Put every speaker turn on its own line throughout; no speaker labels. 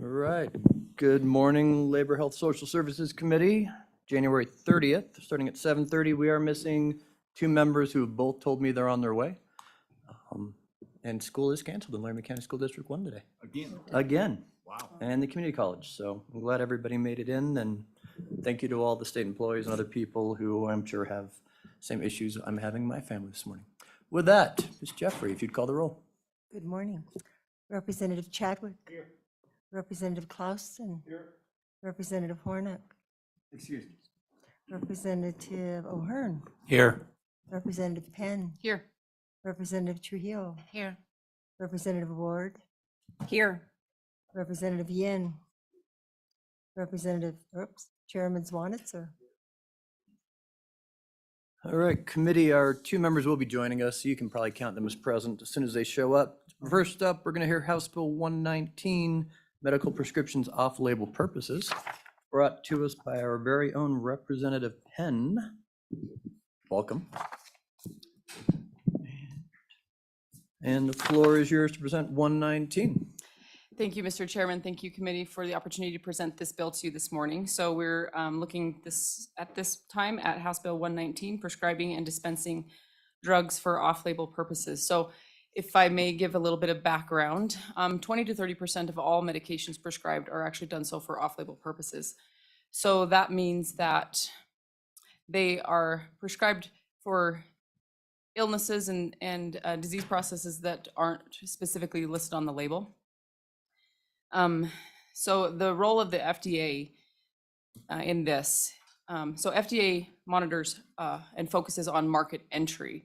All right. Good morning, Labor, Health, Social Services Committee. January 30th, starting at 7:30. We are missing two members who have both told me they're on their way. And school is canceled in Laramie County School District 1 today. Again.
Wow.
And the community college. So I'm glad everybody made it in, and thank you to all the state employees and other people who I'm sure have same issues I'm having in my family this morning. With that, Ms. Jeffrey, if you'd call the roll.
Good morning. Representative Chadwick.
Here.
Representative Clausen.
Here.
Representative Hornick.
Excuse me.
Representative O'Hearn.
Here.
Representative Penn.
Here.
Representative Trujillo.
Here.
Representative Ward.
Here.
Representative Yin. Representative, Chairman Zwanitzer.
All right, committee, our two members will be joining us, so you can probably count them as present as soon as they show up. First up, we're going to hear House Bill 119, medical prescriptions off-label purposes, brought to us by our very own Representative Penn. Welcome. And the floor is yours to present 119.
Thank you, Mr. Chairman. Thank you, committee, for the opportunity to present this bill to you this morning. So we're looking at this time at House Bill 119, prescribing and dispensing drugs for off-label purposes. So if I may give a little bit of background, 20 to 30% of all medications prescribed are actually done so for off-label purposes. So that means that they are prescribed for illnesses and disease processes that aren't specifically listed on the label. So the role of the FDA in this, so FDA monitors and focuses on market entry,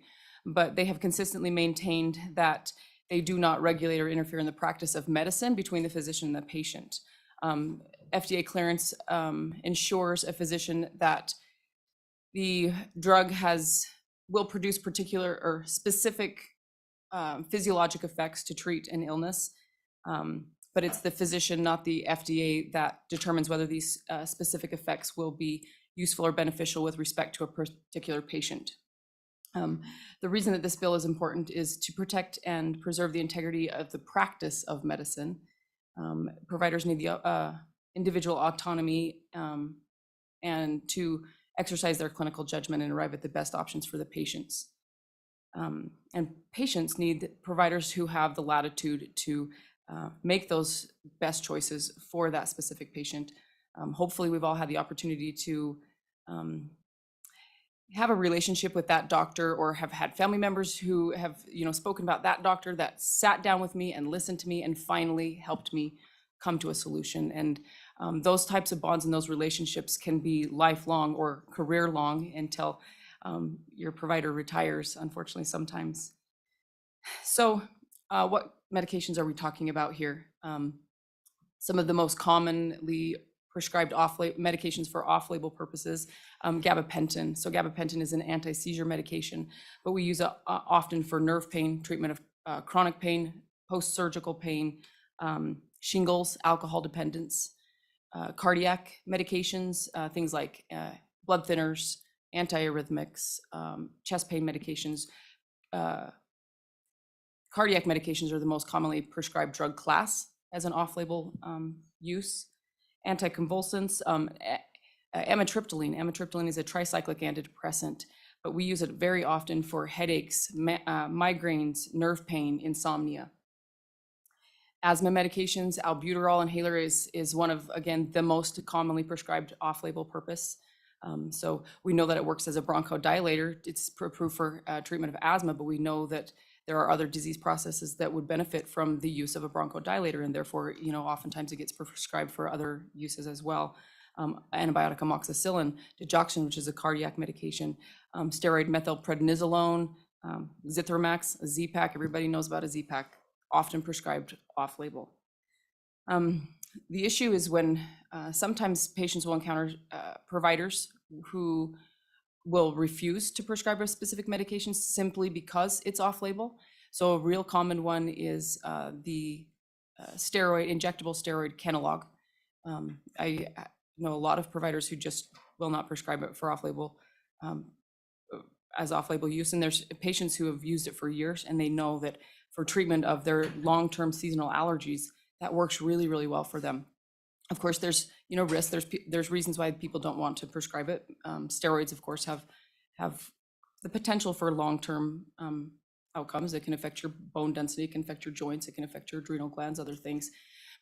but they have consistently maintained that they do not regulate or interfere in the practice of medicine between the physician and the patient. FDA clearance ensures a physician that the drug will produce particular or specific physiologic effects to treat an illness. But it's the physician, not the FDA, that determines whether these specific effects will be useful or beneficial with respect to a particular patient. The reason that this bill is important is to protect and preserve the integrity of the practice of medicine. Providers need the individual autonomy and to exercise their clinical judgment and arrive at the best options for the patients. And patients need providers who have the latitude to make those best choices for that specific patient. Hopefully we've all had the opportunity to have a relationship with that doctor, or have had family members who have spoken about that doctor that sat down with me and listened to me and finally helped me come to a solution. And those types of bonds and those relationships can be lifelong or career long until your provider retires, unfortunately, sometimes. So what medications are we talking about here? Some of the most commonly prescribed medications for off-label purposes, gabapentin. So gabapentin is an anti-seizure medication, but we use it often for nerve pain, treatment of chronic pain, post-surgical pain, shingles, alcohol dependence, cardiac medications, things like blood thinners, antiarrhythmics, chest pain medications. Cardiac medications are the most commonly prescribed drug class as an off-label use. Anticonvulsants, amitriptyline. Amitriptyline is a tricyclic antidepressant, but we use it very often for headaches, migraines, nerve pain, insomnia. Asthma medications, albuterol inhaler is one of, again, the most commonly prescribed off-label purpose. So we know that it works as a bronchodilator. It's approved for treatment of asthma, but we know that there are other disease processes that would benefit from the use of a bronchodilator, and therefore, oftentimes it gets prescribed for other uses as well. Antibiotic amoxicillin, digoxin, which is a cardiac medication, steroid methylprednisolone, Zithromax, a Z-Pak. Everybody knows about a Z-Pak, often prescribed off-label. The issue is when sometimes patients will encounter providers who will refuse to prescribe a specific medication simply because it's off-label. So a real common one is the injectable steroid Kenalog. I know a lot of providers who just will not prescribe it for off-label as off-label use, and there's patients who have used it for years, and they know that for treatment of their long-term seasonal allergies, that works really, really well for them. Of course, there's, risks, there's reasons why people don't want to prescribe it. Steroids, of course, have the potential for long-term outcomes. It can affect your bone density, it can affect your joints, it can affect your adrenal glands, other things.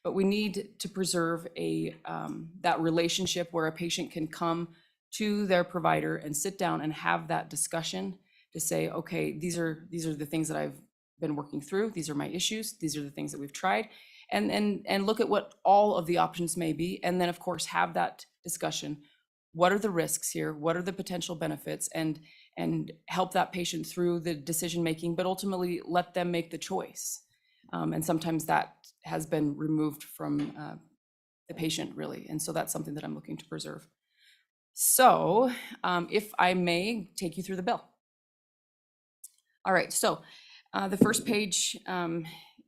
But we need to preserve that relationship where a patient can come to their provider and sit down and have that discussion to say, okay, these are the things that I've been working through. These are my issues. These are the things that we've tried. And look at what all of the options may be. And then, of course, have that discussion. What are the risks here? What are the potential benefits? And help that patient through the decision-making, but ultimately let them make the choice. And sometimes that has been removed from the patient, really. And so that's something that I'm looking to preserve. So if I may take you through the bill. All right, so the first page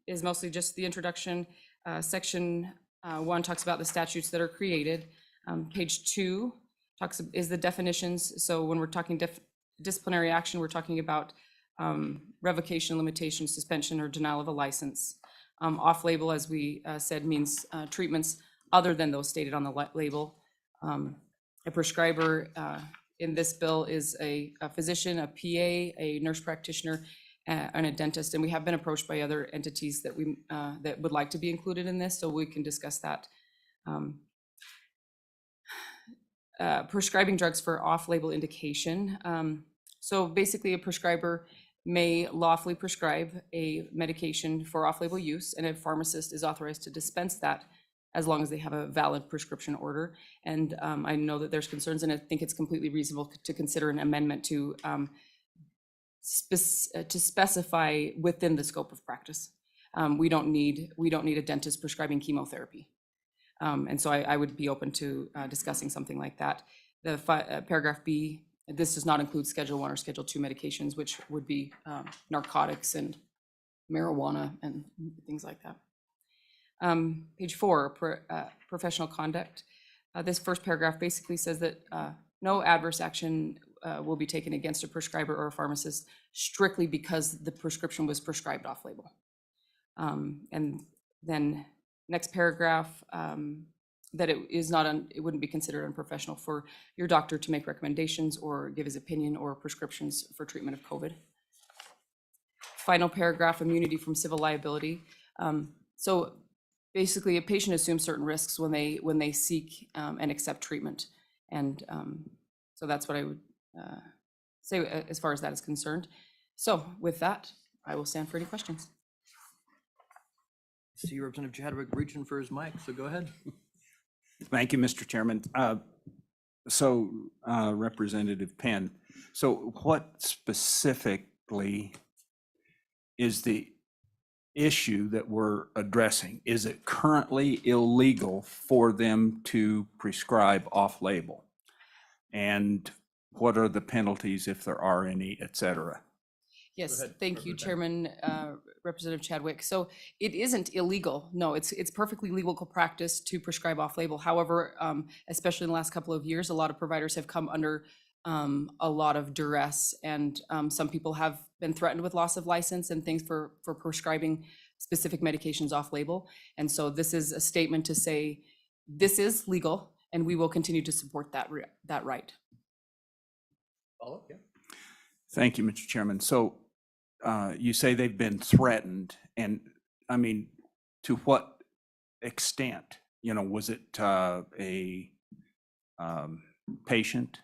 is mostly just the introduction. Section 1 talks about the statutes that are created. Page 2 is the definitions. So when we're talking disciplinary action, we're talking about revocation, limitation, suspension, or denial of a license. Off-label, as we said, means treatments other than those stated on the label. A prescriber in this bill is a physician, a PA, a nurse practitioner, and a dentist. And we have been approached by other entities that that would like to be included in this, so we can discuss that. Prescribing drugs for off-label indication. So basically, a prescriber may lawfully prescribe a medication for off-label use, and a pharmacist is authorized to dispense that as long as they have a valid prescription order. And I know that there's concerns, and I think it's completely reasonable to consider an amendment to specify within the scope of practice. We don't need a dentist prescribing chemotherapy. And so I would be open to discussing something like that. The paragraph B, this does not include Schedule 1 or Schedule 2 medications, which would be narcotics and marijuana and things like that. Page 4, professional conduct. This first paragraph basically says that no adverse action will be taken against a prescriber or a pharmacist strictly because the prescription was prescribed off-label. And then next paragraph, that it wouldn't be considered unprofessional for your doctor to make recommendations or give his opinion or prescriptions for treatment of COVID. Final paragraph, immunity from civil liability. So basically, a patient assumes certain risks when they seek and accept treatment. And so that's what I would say as far as that is concerned. So with that, I will stand for any questions.
See Representative Chadwick reaching for his mic, so go ahead.
Thank you, Mr. Chairman. Representative Penn, so what specifically is the issue that we're addressing? Is it currently illegal for them to prescribe off-label? And what are the penalties if there are any, et cetera?
Yes,
ahead,
thank you,
Representative
Chairman, Representative Chadwick. So it isn't illegal. No, it's perfectly legal practice to prescribe off-label. However, especially in the last couple of years, a lot of providers have come under a lot of duress, and some people have been threatened with loss of license and things for prescribing specific medications off-label. And so this is a statement to say this is legal, and we will continue to support that right.
Follow up, yeah.
Thank you, Mr. Chairman. So you say they've been threatened, and I mean, to what extent? Was it a patient,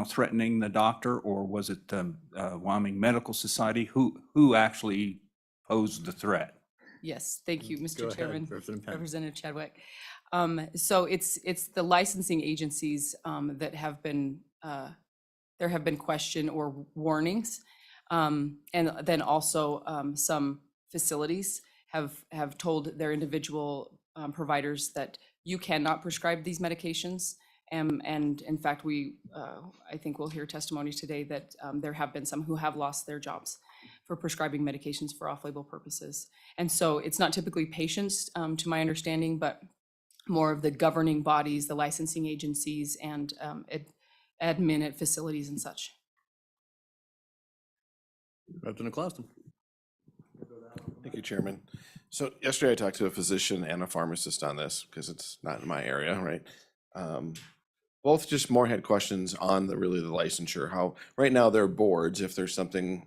threatening the doctor, or was it the Wyoming Medical Society? Who actually posed the threat?
Yes, thank you,
Go
Mr.
ahead,
Chairman,
Representative Penn.
Representative Chadwick. So it's the licensing agencies that have been, there have been question or warnings. And then also some facilities have told their individual providers that you cannot prescribe these medications. And in fact, I think we'll hear testimony today that there have been some who have lost their jobs for prescribing medications for off-label purposes. And so it's not typically patients, to my understanding, but more of the governing bodies, the licensing agencies, and admin at facilities and such.
Representative Clausen.
Thank you, Chairman. So yesterday I talked to a physician and a pharmacist on this because it's not in my area, right? Both just more had questions on the really the licensure, how right now there are boards, if there's something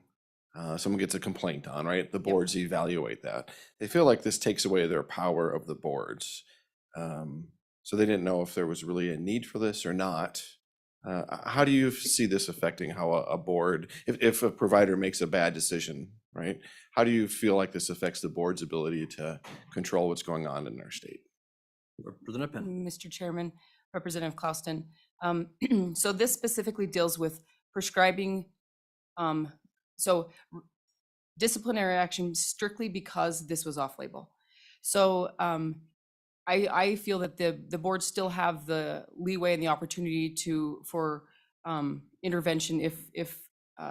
someone gets a complaint on, right? The boards evaluate that. They feel like this takes away their power of the boards. So they didn't know if there was really a need for this or not. How do you see this affecting how a board, if a provider makes a bad decision, right? How do you feel like this affects the board's ability to control what's going on in our state?
Representative Penn.
Mr. Chairman, Representative Klauston. So this specifically deals with prescribing, so disciplinary action strictly because this was off-label. So I feel that the boards still have the leeway and the opportunity for intervention if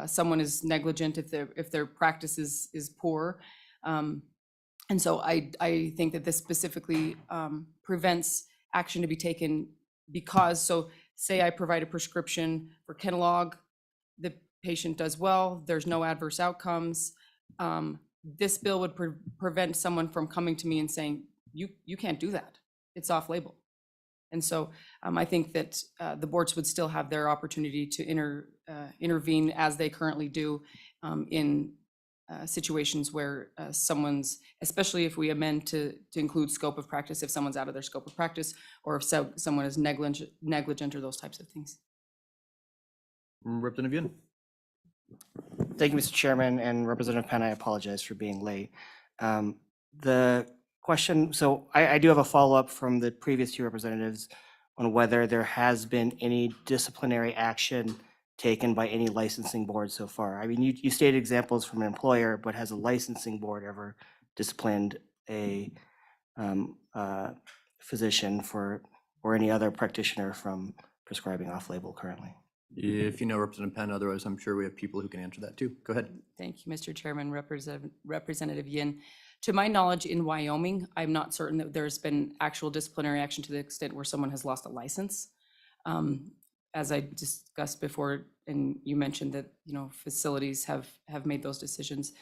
someone is negligent, if their practice is poor. And so I think that this specifically prevents action to be taken because, so say I provide a prescription for Kenalog, the patient does well, there's no adverse outcomes. This bill would prevent someone from coming to me and saying, you can't do that. It's off label. And so I think that the boards would still have their opportunity to intervene as they currently do in situations where someone's, especially if we amend to include scope of practice, if someone's out of their scope of practice, or if someone is negligent or those types of things.
Representative Yin.
Thank you, Mr. Chairman, and Representative Penn, I apologize for being late. The question, so I do have a follow-up from the previous two representatives on whether there has been any disciplinary action taken by any licensing board so far. I mean, you stated examples from an employer, but has a licensing board ever disciplined a physician for, or any other practitioner from prescribing off-label currently?
If you know Representative Penn, otherwise I'm sure we have people who can answer that too. Go ahead.
Thank you, Mr. Chairman. Representative Yin. To my knowledge, in Wyoming, I'm not certain that there's been actual disciplinary action to the extent where someone has lost a license. As I discussed before, and you mentioned that, you know, facilities have made those decisions.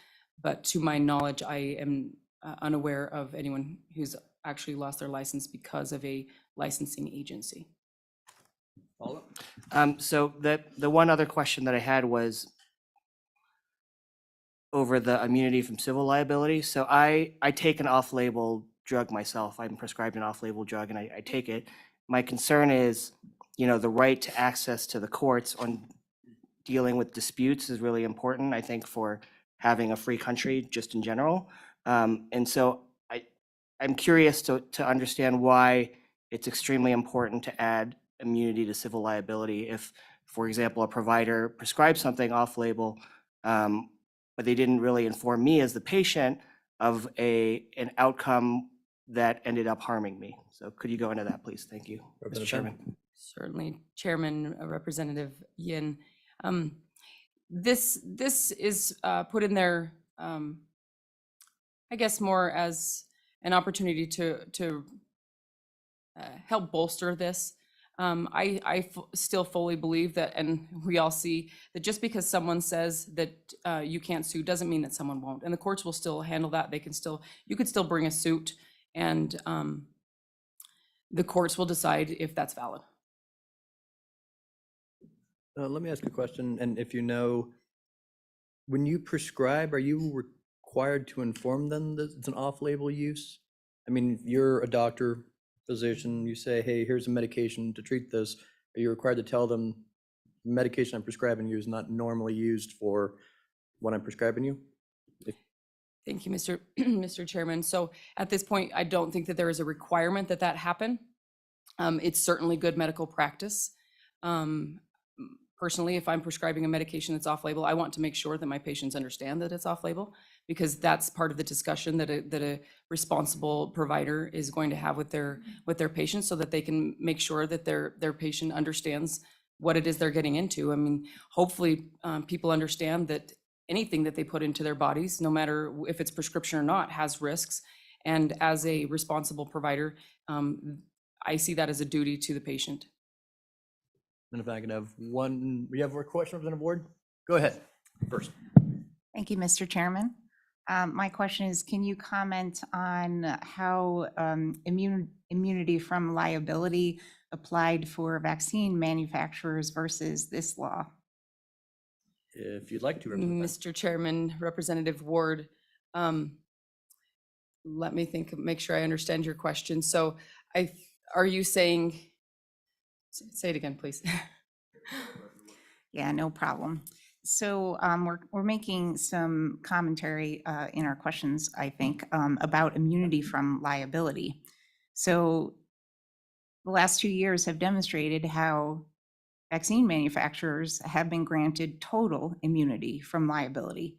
But to my knowledge, I am unaware of anyone who's actually lost their license because of a licensing agency.
So the one other question that I had was over the immunity from civil liability. So I take an off-label drug myself. I'm prescribed an off-label drug and I take it. My concern is, you know, the right to access to the courts on dealing with disputes is really important, I think, for having a free country just in general. And so I'm curious to understand why it's extremely important to add immunity to civil liability if, for example, a provider prescribes something off-label, but they didn't really inform me as the patient of an outcome that ended up harming me. So could you go into that, please? Thank you, Mr. Chairman.
Certainly, Chairman, Representative Yin. This is put in there, I guess, more as an opportunity to help bolster this. I still fully believe that, and we all see that just because someone says that you can't sue doesn't mean that someone won't, and the courts will still handle that. They can still, you could still bring a suit, and the courts will decide if that's valid.
Let me ask a question, and if you know, when you prescribe, are you required to inform them that it's an off-label use? I mean, you're a doctor, physician, you say, hey, here's a medication to treat this. Are you required to tell them the medication I'm prescribing you is not normally used for what I'm prescribing you?
Thank you, Mr. Chairman. So at this point, I don't think that there is a requirement that that happen. It's certainly good medical practice. Personally, if I'm prescribing a medication that's off-label, I want to make sure that my patients understand that it's off-label, because that's part of the discussion that a responsible provider is going to have with their patients, so that they can make sure that their patient understands what it is they're getting into. I mean, hopefully people understand that anything that they put into their bodies, no matter if it's prescription or not, has risks. And as a responsible provider, I see that as a duty to the patient.
And if I can have one, we have a question, Representative Ward? Go ahead, first.
Thank you, Mr. Chairman. My question is, can you comment on how immunity from liability applied for vaccine manufacturers versus this law?
If you'd like to, Representative
Mr. Chairman, Representative Ward, let me think, make sure I understand your question. So are you saying, say it again, please.
Yeah, no problem. So we're making some commentary in our questions, I think, about immunity from liability. So the last 2 years have demonstrated how vaccine manufacturers have been granted total immunity from liability.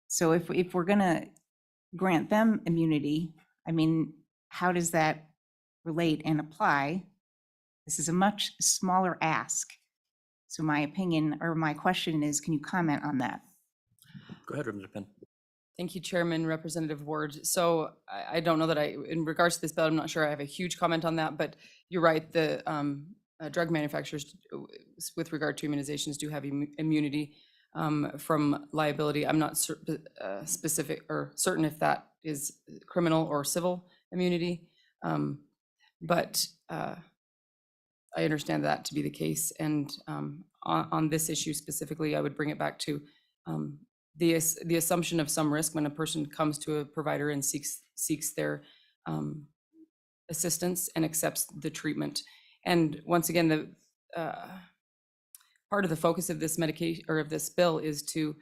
So if we're going to grant them immunity, I mean, how does that relate and apply? This is a much smaller ask. So my opinion or my question is, can you comment on that?
Go ahead, Representative Penn.
Thank you, Chairman, Representative Ward. So I don't know that in regards to this bill, I'm not sure I have a huge comment on that, but you're right, the drug manufacturers with regard to immunizations do have immunity from liability. I'm not specific or certain if that is criminal or civil immunity, but I understand that to be the case. And on this issue specifically, I would bring it back to the assumption of some risk when a person comes to a provider and seeks their assistance and accepts the treatment. And once again, the part of the focus of this medication or of this bill is to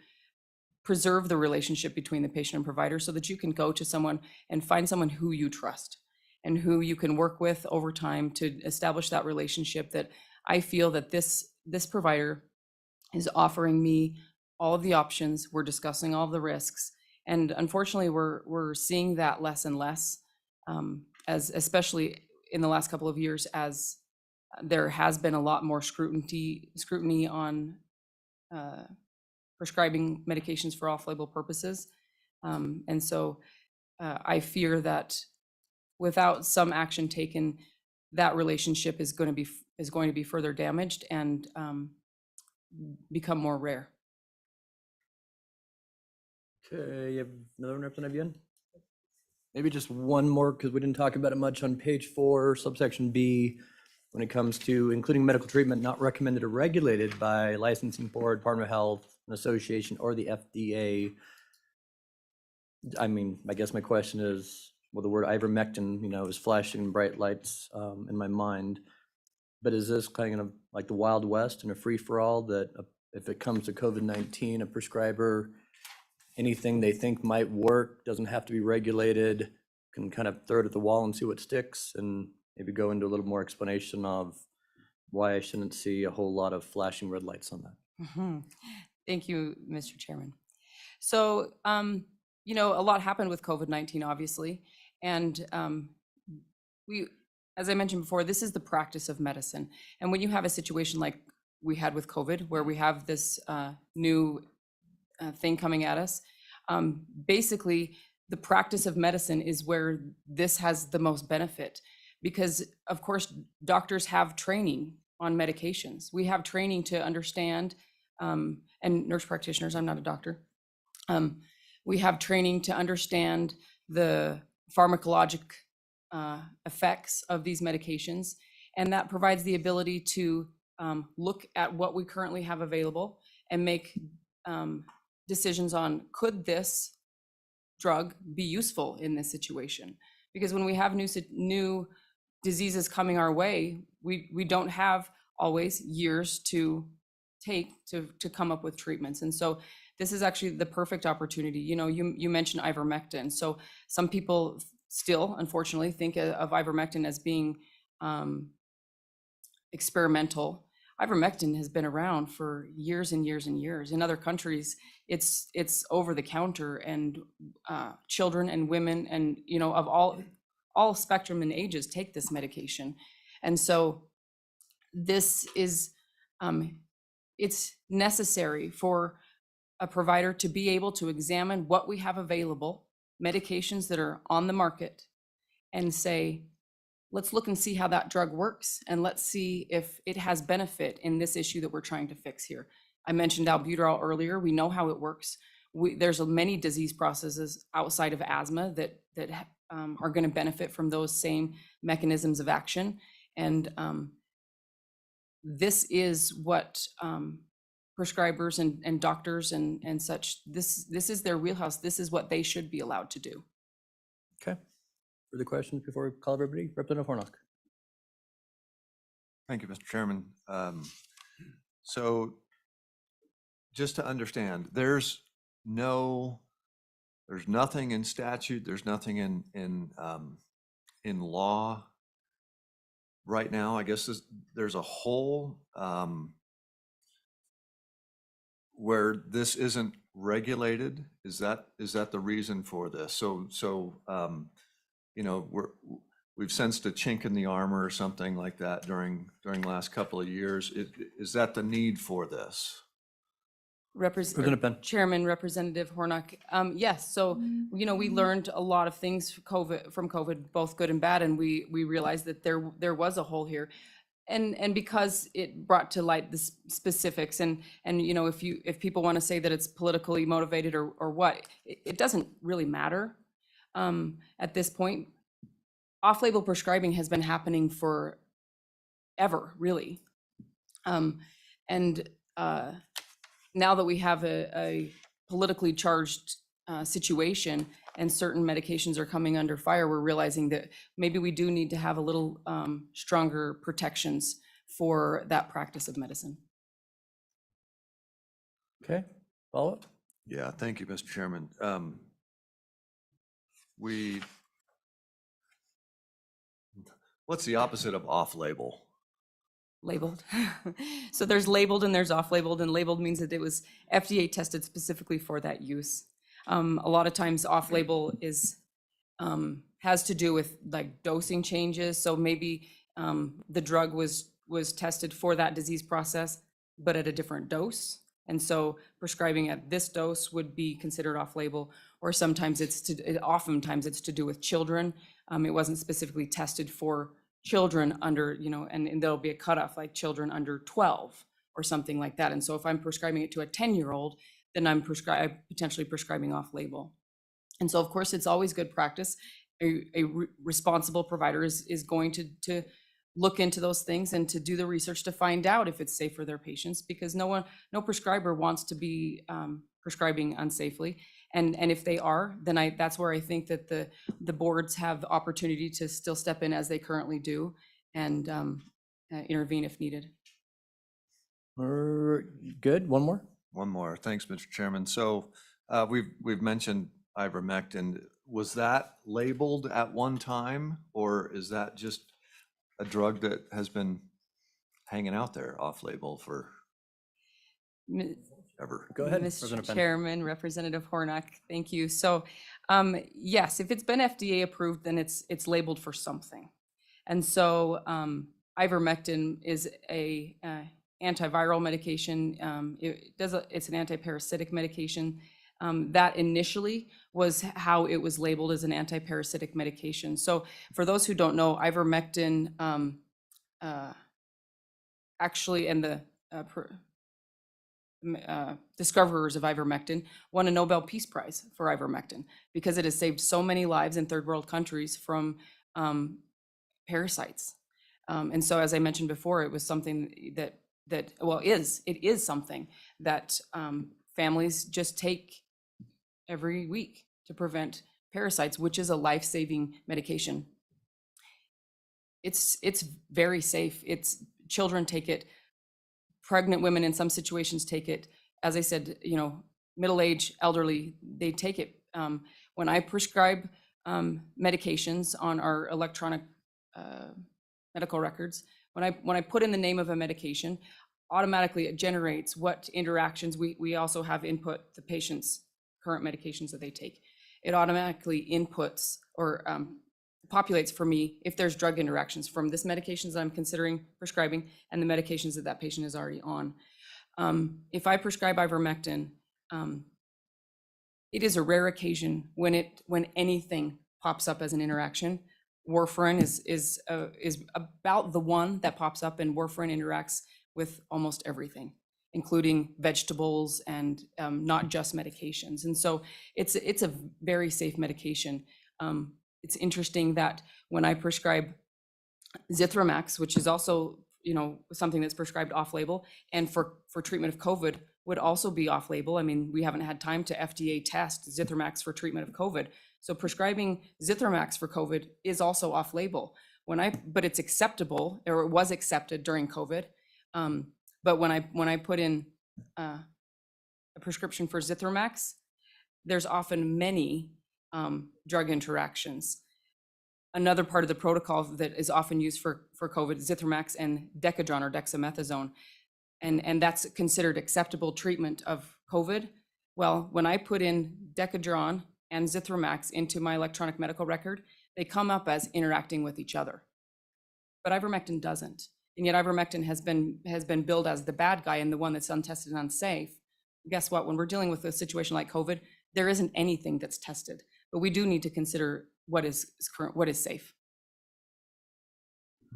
preserve the relationship between the patient and provider so that you can go to someone and find someone who you trust and who you can work with over time to establish that relationship, that I feel that this provider is offering me all of the options, we're discussing all of the risks. And unfortunately, we're seeing that less and less, as especially in the last couple of years, as there has been a lot more scrutiny on prescribing medications for off-label purposes. And so I fear that without some action taken, that relationship is going to be further damaged and become more rare.
Okay, you have another one, Representative Yen? Maybe just one more, because we didn't talk about it much on page 4, subsection B, when it comes to including medical treatment not recommended or regulated by licensing board, Department of Health, an association, or the FDA. I mean, I guess my question is, well, the word ivermectin, is flashing bright lights in my mind. But is this kind of like the Wild West and a free-for-all that if it comes to COVID-19, a prescriber, anything they think might work doesn't have to be regulated, can kind of throw it at the wall and see what sticks, and maybe go into a little more explanation of why I shouldn't see a whole lot of flashing red lights on that?
Thank you, Mr. Chairman. So, a lot happened with COVID-19, obviously. And as I mentioned before, this is the practice of medicine. And when you have a situation like we had with COVID, where we have this new thing coming at us, basically the practice of medicine is where this has the most benefit, because of course doctors have training on medications. We have training to understand, and nurse practitioners, I'm not a doctor, we have training to understand the pharmacologic effects of these medications, and that provides the ability to look at what we currently have available and make decisions on, could this drug be useful in this situation? Because when we have new diseases coming our way, we don't have always years to take to come up with treatments. And so this is actually the perfect opportunity. You mentioned ivermectin. So some people still, unfortunately, think of ivermectin as being experimental. Ivermectin has been around for years and years and years. In other countries, it's over the counter, and children and women and of all spectrum and ages take this medication. And so this is it's necessary for a provider to be able to examine what we have available, medications that are on the market, and say, let's look and see how that drug works, and let's see if it has benefit in this issue that we're trying to fix here. I mentioned albuterol earlier. We know how it works. there's many disease processes outside of asthma that are going to benefit from those same mechanisms of action. And this is what prescribers and doctors and such, this is their wheelhouse. This is what they should be allowed to do.
Okay. Further questions before we call everybody? Representative Hornock.
Thank you, Mr. Chairman. So just to understand, there's nothing in statute, there's nothing in law right now. I guess there's a hole where this isn't regulated. Is that the reason for this? So you know, we've sensed a chink in the armor or something like that during the last couple of years. Is that the need for this?
Representative Penn.
Chairman, Representative Hornock. Yes, so, you know, we learned a lot of things from COVID, both good and bad, and we realized that there was a hole here. And because it brought to light the specifics and, you know, if people want to say that it's politically motivated or what, it doesn't really matter at this point. Off-label prescribing has been happening for ever, really. Now that we have a politically charged situation and certain medications are coming under fire, we're realizing that maybe we do need to have a little stronger protections for that practice of medicine.
Okay, follow up?
Yeah, thank you, Mr. Chairman. What's the opposite of off-label?
Labeled. So there's labeled and there's off-labeled, and labeled means that it was FDA tested specifically for that use. A lot of times off-label has to do with like dosing changes. So maybe the drug was tested for that disease process, but at a different dose. And so prescribing at this dose would be considered off-label, or sometimes oftentimes it's to do with children. It wasn't specifically tested for children under, you know, and there'll be a cutoff like children under 12 or something like that. And so if I'm prescribing it to a 10-year-old, then I'm potentially prescribing off-label. And so of course it's always good practice. A responsible provider is going to look into those things and to do the research to find out if it's safe for their patients, because no prescriber wants to be prescribing unsafely. And if they are, then that's where I think that the boards have the opportunity to still step in as they currently do and intervene if needed.
Good, one more?
One more. Thanks, Mr. Chairman. So we've mentioned ivermectin. Was that labeled at one time, or is that just a drug that has been hanging out there off-label for ever?
Go ahead,
Mr.
Representative Penn.
Chairman, Representative Hornock, thank you. So yes, if it's been FDA approved, then it's labeled for something. And so ivermectin is a antiviral medication. It's an antiparasitic medication. That initially was how it was labeled as an antiparasitic medication. So for those who don't know, ivermectin actually, and the discoverers of ivermectin won a Nobel Peace Prize for ivermectin because it has saved so many lives in third world countries from parasites. And so, as I mentioned before, it was something that it is something that families just take every week to prevent parasites, which is a life-saving medication. It's very safe. Children take it. Pregnant women in some situations take it. As I said, you know, middle-aged, elderly, they take it. When I prescribe medications on our electronic medical records, when I put in the name of a medication, automatically it generates what interactions. We also have input the patient's current medications that they take. It automatically inputs or populates for me if there's drug interactions from this medications that I'm considering prescribing and the medications that patient is already on. If I prescribe ivermectin, it is a rare occasion when anything pops up as an interaction. Warfarin is about the one that pops up, and warfarin interacts with almost everything. including vegetables and not just medications. And so it's a very safe medication. It's interesting that when I prescribe Zithromax, which is also, you know, something that's prescribed off-label, and for treatment of COVID would also be off-label. I mean, we haven't had time to FDA test Zithromax for treatment of COVID. So prescribing Zithromax for COVID is also off-label. But it's acceptable, or it was accepted during COVID. But when I put in a prescription for Zithromax, there's often many drug interactions. Another part of the protocol that is often used for COVID, Zithromax and Decadron or dexamethasone, and that's considered acceptable treatment of COVID. Well, when I put in Decadron and Zithromax into my electronic medical record, they come up as interacting with each other. But ivermectin doesn't. And yet ivermectin has been billed as the bad guy and the one that's untested and unsafe. Guess what? When we're dealing with a situation like COVID, there isn't anything that's tested. But we do need to consider what is current, what is safe.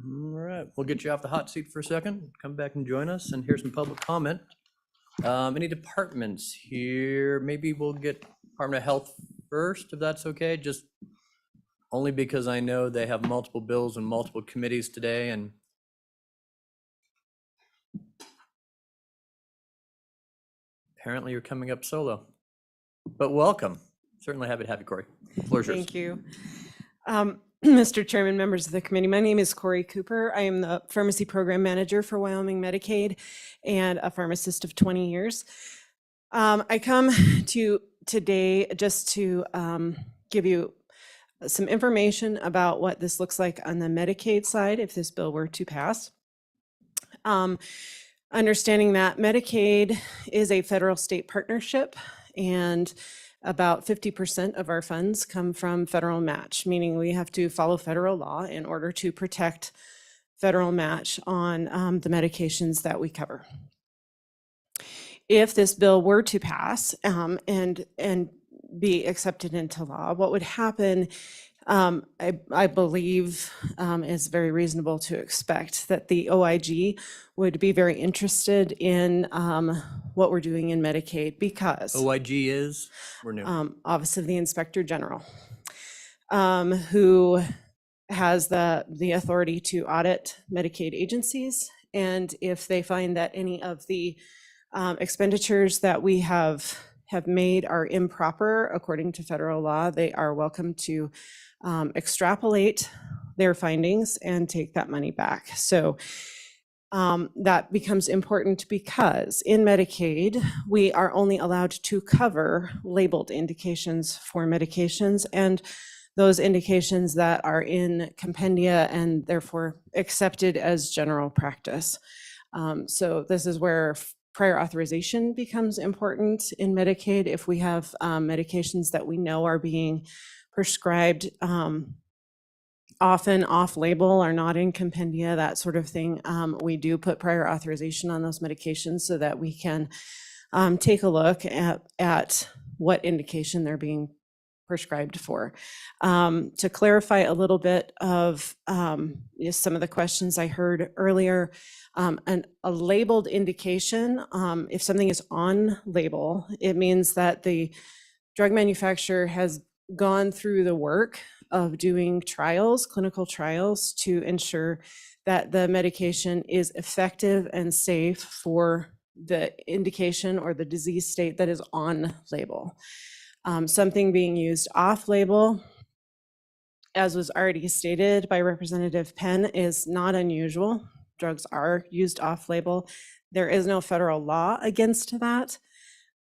All right, we'll get you off the hot seat for a second. Come back and join us and hear some public comment. Any departments here? Maybe we'll get Department of Health first, if that's okay, just only because I know they have multiple bills and multiple committees today, and apparently you're coming up solo. But welcome. Certainly happy to have you, Corey. Floor is yours.
Thank you. Mr. Chairman, members of the committee, my name is Corey Cooper. I am the Pharmacy Program Manager for Wyoming Medicaid and a pharmacist of 20 years. I come to today just to give you some information about what this looks like on the Medicaid side if this bill were to pass. Understanding that Medicaid is a federal-state partnership, and about 50% of our funds come from federal match, meaning we have to follow federal law in order to protect federal match on the medications that we cover. If this bill were to pass and be accepted into law, what would happen, I believe is very reasonable to expect that the OIG would be very interested in what we're doing in Medicaid because
OIG is, we're new.
Office of the Inspector General, who has the authority to audit Medicaid agencies. And if they find that any of the expenditures that we have made are improper according to federal law, they are welcome to extrapolate their findings and take that money back. So that becomes important because in Medicaid, we are only allowed to cover labeled indications for medications and those indications that are in compendia and therefore accepted as general practice. So this is where prior authorization becomes important in Medicaid. If we have medications that we know are being prescribed often off-label or not in compendia, that sort of thing, we do put prior authorization on those medications so that we can take a look at what indication they're being prescribed for. To clarify a little bit of some of the questions I heard earlier, a labeled indication, if something is on label, it means that the drug manufacturer has gone through the work of doing trials, clinical trials, to ensure that the medication is effective and safe for the indication or the disease state that is on label. Something being used off label, as was already stated by Representative Penn, is not unusual. Drugs are used off label. There is no federal law against that.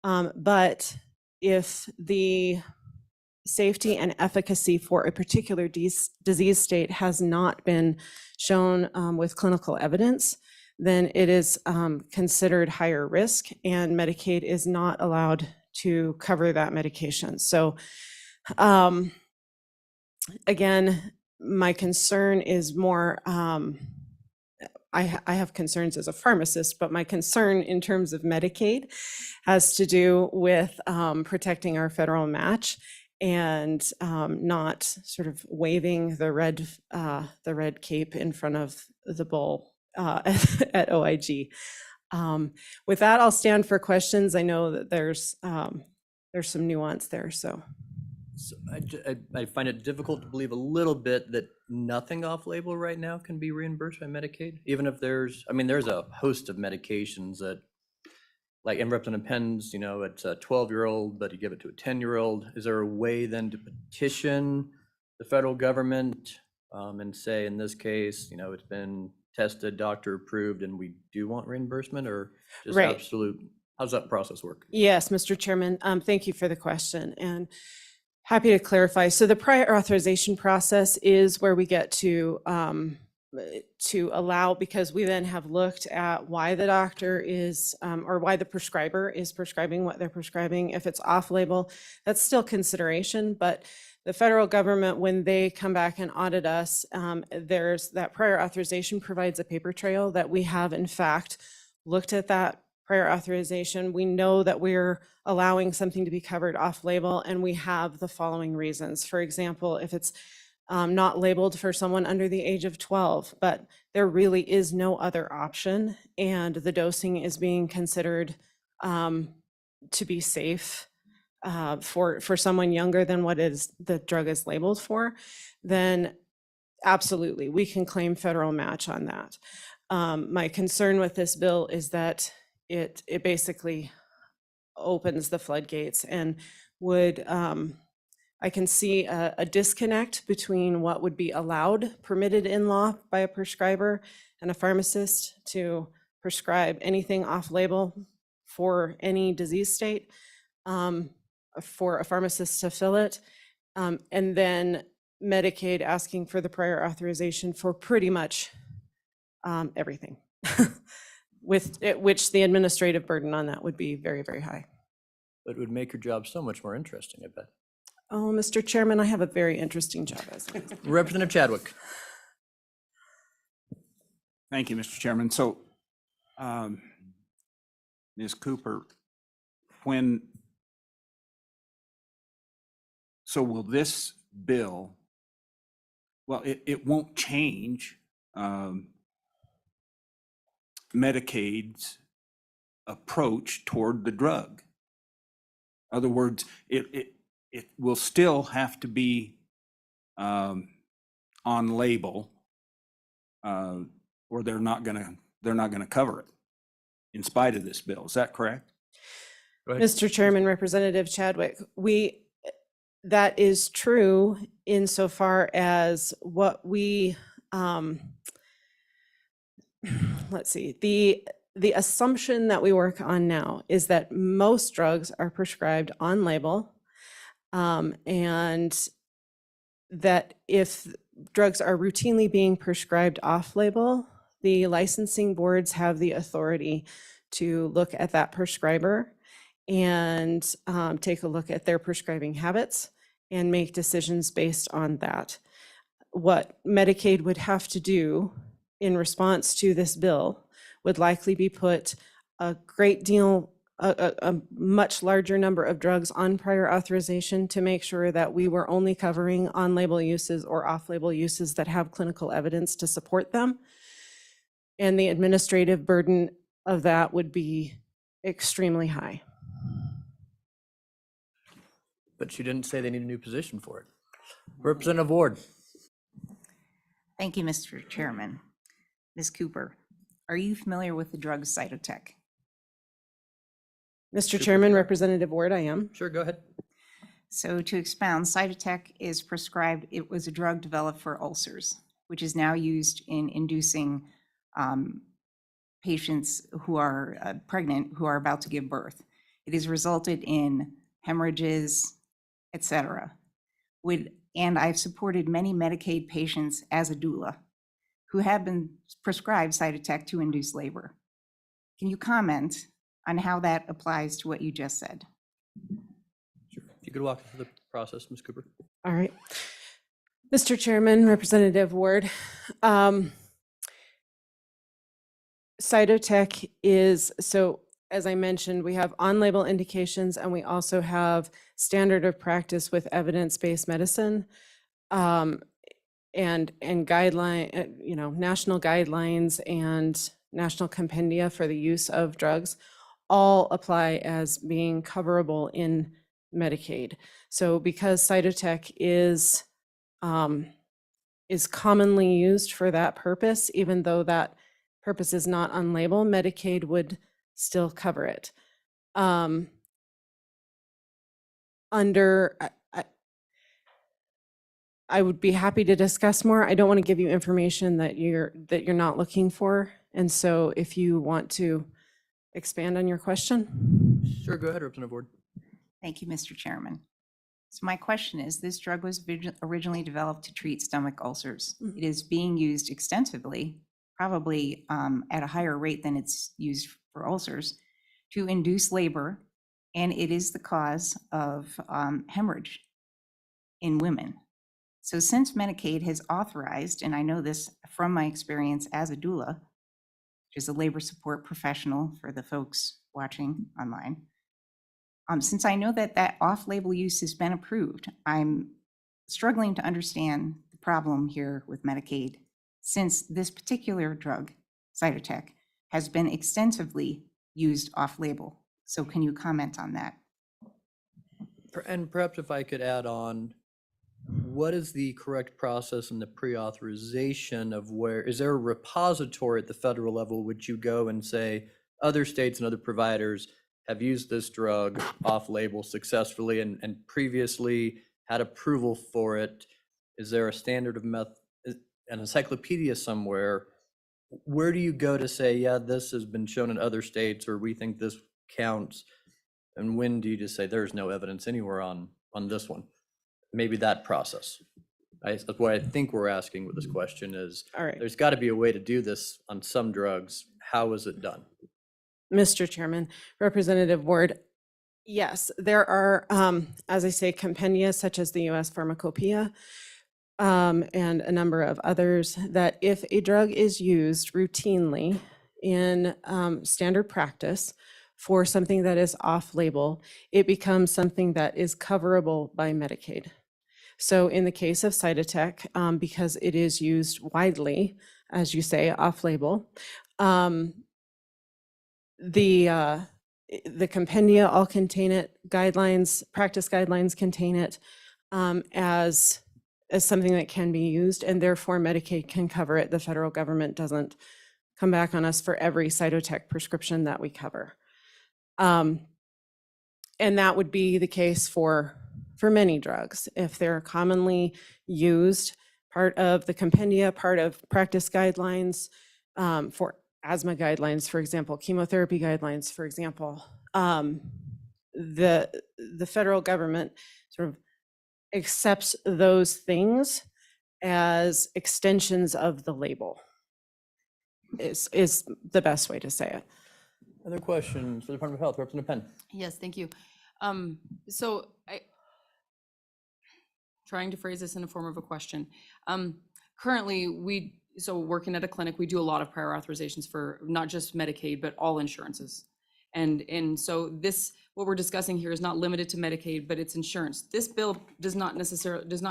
But if the safety and efficacy for a particular disease state has not been shown with clinical evidence, then it is considered higher risk, and Medicaid is not allowed to cover that medication. So again, my concern is more, I have concerns as a pharmacist, but my concern in terms of Medicaid has to do with protecting our federal match and not sort of waving the red cape in front of the bull at OIG. With that, I'll stand for questions. I know that there's some nuance there, so.
So I find it difficult to believe a little bit that nothing off-label right now can be reimbursed by Medicaid, even if there's a host of medications that, like Representative Penn's, it's a 12-year-old, but you give it to a 10-year-old. Is there a way then to petition the federal government and say, in this case, it's been tested, doctor approved, and we do want reimbursement, or just
Right.
absolute, how's that process work?
Yes, Mr. Chairman, thank you for the question, and happy to clarify. So the prior authorization process is where we get to allow, because we then have looked at why the doctor is, or why the prescriber is prescribing what they're prescribing. If it's off-label, that's still consideration, but the federal government, when they come back and audit us, there's that prior authorization provides a paper trail that we have in fact looked at that prior authorization. We know that we're allowing something to be covered off-label, and we have the following reasons. For example, if it's not labeled for someone under the age of 12, but there really is no other option, and the dosing is being considered to be safe for someone younger than what the drug is labeled for, then absolutely, we can claim federal match on that. My concern with this bill is that it basically opens the floodgates and would, I can see a disconnect between what would be allowed, permitted in law by a prescriber and a pharmacist to prescribe anything off-label for any disease state, for a pharmacist to fill it, and then Medicaid asking for the prior authorization for pretty much everything, which the administrative burden on that would be very, very high.
But it would make your job so much more interesting, I bet.
Oh, Mr. Chairman, I have a very interesting job as it is.
Representative Chadwick.
Thank you, Mr. Chairman. So, Ms. Cooper, so will this bill, well, it won't change Medicaid's approach toward the drug. In other words, it will still have to be on label, or they're not gonna cover it in spite of this bill. Is that correct?
Go ahead.
Mr. Chairman, Representative Chadwick, that is true insofar as what we, let's see, the assumption that we work on now is that most drugs are prescribed on label, and that if drugs are routinely being prescribed off-label, the licensing boards have the authority to look at that prescriber and take a look at their prescribing habits and make decisions based on that. What Medicaid would have to do in response to this bill would likely be put a much larger number of drugs on prior authorization to make sure that we were only covering on-label uses or off-label uses that have clinical evidence to support them. And the administrative burden of that would be extremely high.
But she didn't say they need a new position for it. Representative Ward.
Thank you, Mr. Chairman. Ms. Cooper, are you familiar with the drug Cytotec?
Mr. Chairman, Representative Ward, I am.
Sure, go ahead.
So to expound, Cytotec is prescribed, it was a drug developed for ulcers, which is now used in inducing patients who are pregnant, who are about to give birth. It has resulted in hemorrhages, etc. And I've supported many Medicaid patients as a doula who have been prescribed Cytotec to induce labor. Can you comment on how that applies to what you just said?
Sure. If you could walk through the process, Ms. Cooper.
All right. Mr. Chairman, Representative Ward, Cytotec is, so as I mentioned, we have on-label indications and we also have standard of practice with evidence-based medicine and guideline, national guidelines and national compendia for the use of drugs all apply as being coverable in Medicaid. So because Cytotec is commonly used for that purpose, even though that purpose is not on label, Medicaid would still cover it. I would be happy to discuss more. I don't want to give you information that you're not looking for. And so if you want to expand on your question.
Sure, go ahead, Representative Ward.
Thank you, Mr. Chairman. So my question is, this drug was originally developed to treat stomach ulcers.
Mhm.
It is being used extensively, probably at a higher rate than it's used for ulcers, to induce labor, and it is the cause of hemorrhage in women. So since Medicaid has authorized, and I know this from my experience as a doula, which is a labor support professional for the folks watching online, since I know that that off-label use has been approved, I'm struggling to understand the problem here with Medicaid, since this particular drug, Cytotec, has been extensively used off-label. So can you comment on that?
And perhaps if I could add on, what is the correct process in the pre-authorization of where, is there a repository at the federal level, would you go and say, other states and other providers have used this drug off-label successfully and previously had approval for it? Is there a standard of an encyclopedia somewhere? Where do you go to say, yeah, this has been shown in other states, or we think this counts? And when do you just say there's no evidence anywhere on this one? Maybe that process. That's what I think we're asking with this question is,
All right.
there's got to be a way to do this on some drugs. How is it done?
Mr. Chairman, Representative Ward, yes, there are, as I say, compendia such as the US Pharmacopoeia and a number of others that if a drug is used routinely in standard practice for something that is off-label, it becomes something that is coverable by Medicaid. So in the case of Cytotec, because it is used widely, as you say, off-label, the compendia all contain it, guidelines, practice guidelines contain it as something that can be used, and therefore Medicaid can cover it. The federal government doesn't come back on us for every Cytotec prescription that we cover. And that would be the case for many drugs. If they're commonly used, part of the compendia, part of practice guidelines, for asthma guidelines, for example, chemotherapy guidelines, for example, the federal government sort of accepts those things as extensions of the label, is the best way to say it.
Other questions for the Department of Health, Representative Penn?
Yes, thank you. So trying to phrase this in a form of a question. Currently, so working at a clinic, we do a lot of prior authorizations for not just Medicaid, but all insurances. And so what we're discussing here is not limited to Medicaid, but it's insurance. This bill does not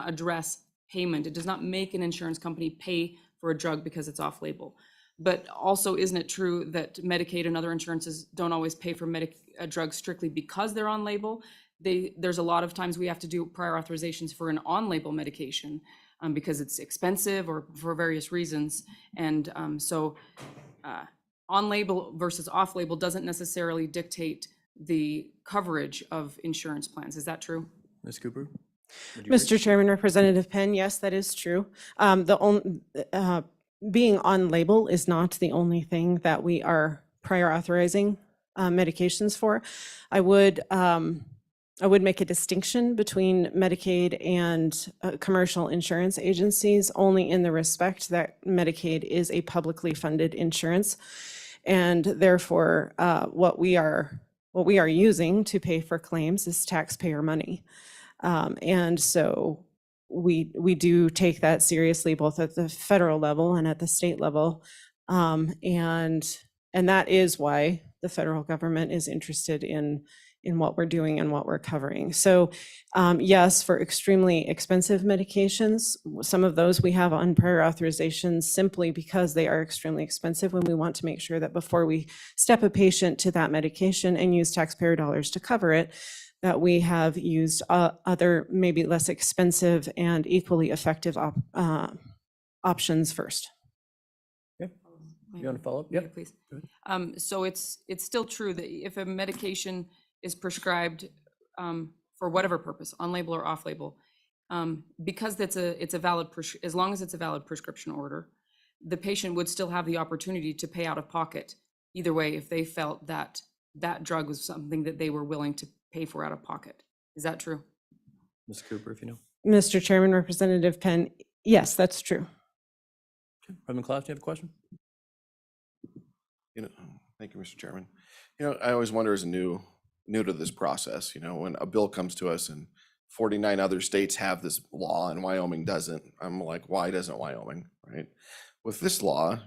address payment. It does not make an insurance company pay for a drug because it's off-label. But also, isn't it true that Medicaid and other insurances don't always pay for a drug strictly because they're on label? There's a lot of times we have to do prior authorizations for an on-label medication because it's expensive or for various reasons. And so on-label versus off-label doesn't necessarily dictate the coverage of insurance plans. Is that true?
Ms. Cooper?
Mr. Chairman, Representative Penn, yes, that is true. Being on label is not the only thing that we are prior authorizing medications for. I would make a distinction between Medicaid and commercial insurance agencies only in the respect that Medicaid is a publicly funded insurance. And therefore, what we are using to pay for claims is taxpayer money. And so we do take that seriously, both at the federal level and at the state level. And that is why the federal government is interested in in what we're doing and what we're covering. So yes, for extremely expensive medications, some of those we have on prior authorizations simply because they are extremely expensive when we want to make sure that before we step a patient to that medication and use taxpayer dollars to cover it, that we have used other maybe less expensive and equally effective options first.
You want to follow up?
Yeah,
Yep.
please.
Go ahead.
So it's still true that if a medication is prescribed for whatever purpose, on label or off label, because it's a valid, as long as it's a valid prescription order, the patient would still have the opportunity to pay out of pocket either way if they felt that that drug was something that they were willing to pay for out of pocket. Is that true?
Ms. Cooper, if you know.
Mr. Chairman, Representative Penn, yes, that's true.
Reverend Klaus, do you have a question?
Thank you, Mr. Chairman. I always wonder as a new to this process, when a bill comes to us and 49 other states have this law and Wyoming doesn't, I'm like, why doesn't Wyoming, right? With this law,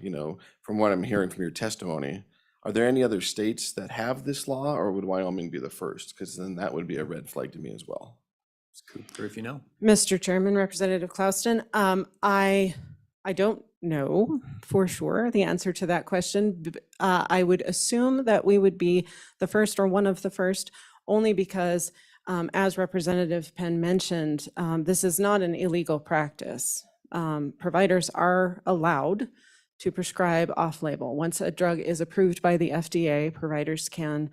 from what I'm hearing from your testimony, are there any other states that have this law, or would Wyoming be the first? Because then that would be a red flag to me as well.
Ms. Cooper, if you know.
Mr. Chairman, Representative Klauston, I don't know for sure the answer to that question. I would assume that we would be the first or one of the first, only because, as Representative Penn mentioned, this is not an illegal practice. Providers are allowed to prescribe off-label. Once a drug is approved by the FDA, providers can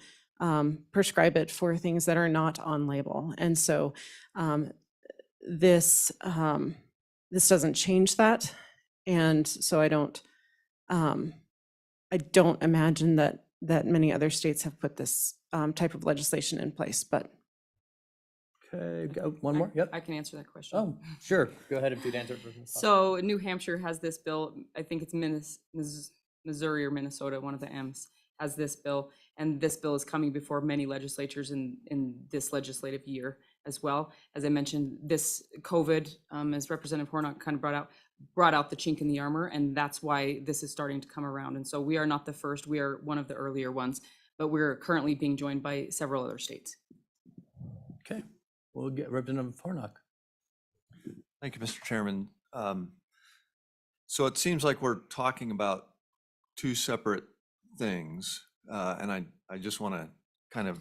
prescribe it for things that are not on label. And so this doesn't change that. And so I don't imagine that many other states have put this type of legislation in place, but.
Okay, one more, yep.
I can answer that question.
Oh, sure. Go ahead if you'd answer.
So New Hampshire has this bill, I think it's Missouri or Minnesota, one of the M's has this bill, and this bill is coming before many legislatures in this legislative year as well. As I mentioned, this COVID, as Representative Hornock kind of brought out the chink in the armor, and that's why this is starting to come around. And so we are not the first, we are one of the earlier ones, but we're currently being joined by several other states.
Okay, we'll get Representative Hornock.
Thank you, Mr. Chairman. So it seems like we're talking about two separate things, and I just want to kind of,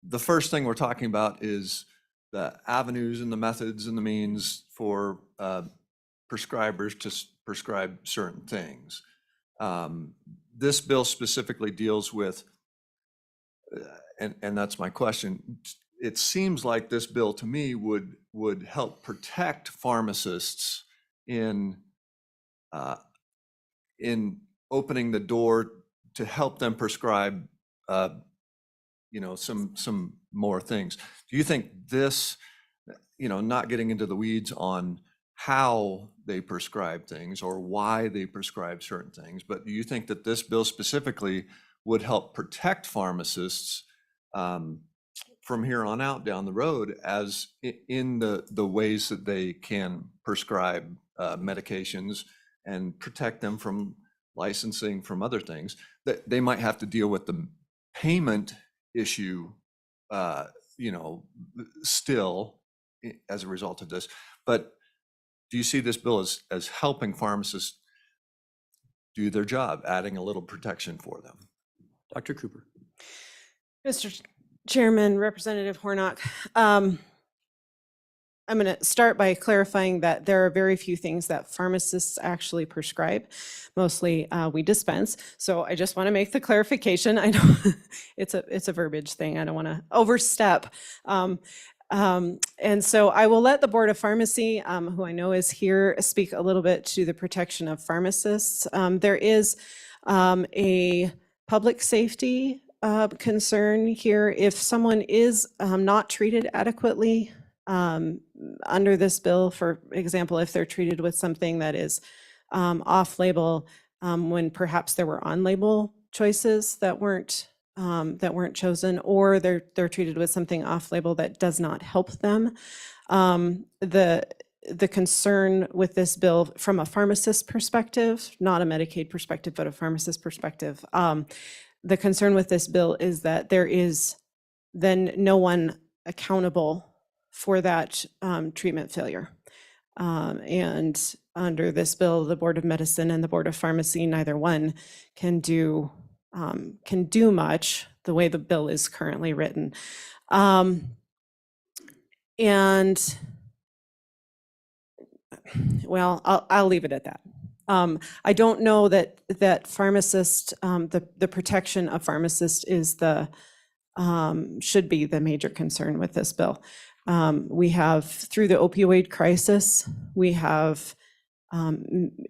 the first thing we're talking about is the avenues and the methods and the means for prescribers to prescribe certain things. This bill specifically deals with, and that's my question, it seems like this bill to me would help protect pharmacists in opening the door to help them prescribe some more things. Do you think this, not getting into the weeds on how they prescribe things or why they prescribe certain things, but do you think that this bill specifically would help protect pharmacists from here on out down the road as in the ways that they can prescribe medications and protect them from licensing, from other things that they might have to deal with the payment issue, still as a result of this. But do you see this bill as helping pharmacists do their job, adding a little protection for them?
Dr. Cooper.
Mr. Chairman, Representative Hornock, I'm going to start by clarifying that there are very few things that pharmacists actually prescribe. Mostly we dispense. So I just want to make the clarification. I know it's a verbiage thing. I don't want to overstep. And so I will let the Board of Pharmacy, who I know is here, speak a little bit to the protection of pharmacists. There is a public safety concern here. If someone is not treated adequately under this bill, for example, if they're treated with something that is off-label, when perhaps there were on-label choices that weren't chosen, or they're treated with something off-label that does not help them. The concern with this bill from a pharmacist perspective, not a Medicaid perspective, but a pharmacist perspective, the concern with this bill is that there is then no one accountable for that treatment failure. And under this bill, the Board of Medicine and the Board of Pharmacy, neither one can do much the way the bill is currently written. And well, I'll leave it at that. I don't know that pharmacist, the protection of pharmacists is should be the major concern with this bill. We have, through the opioid crisis,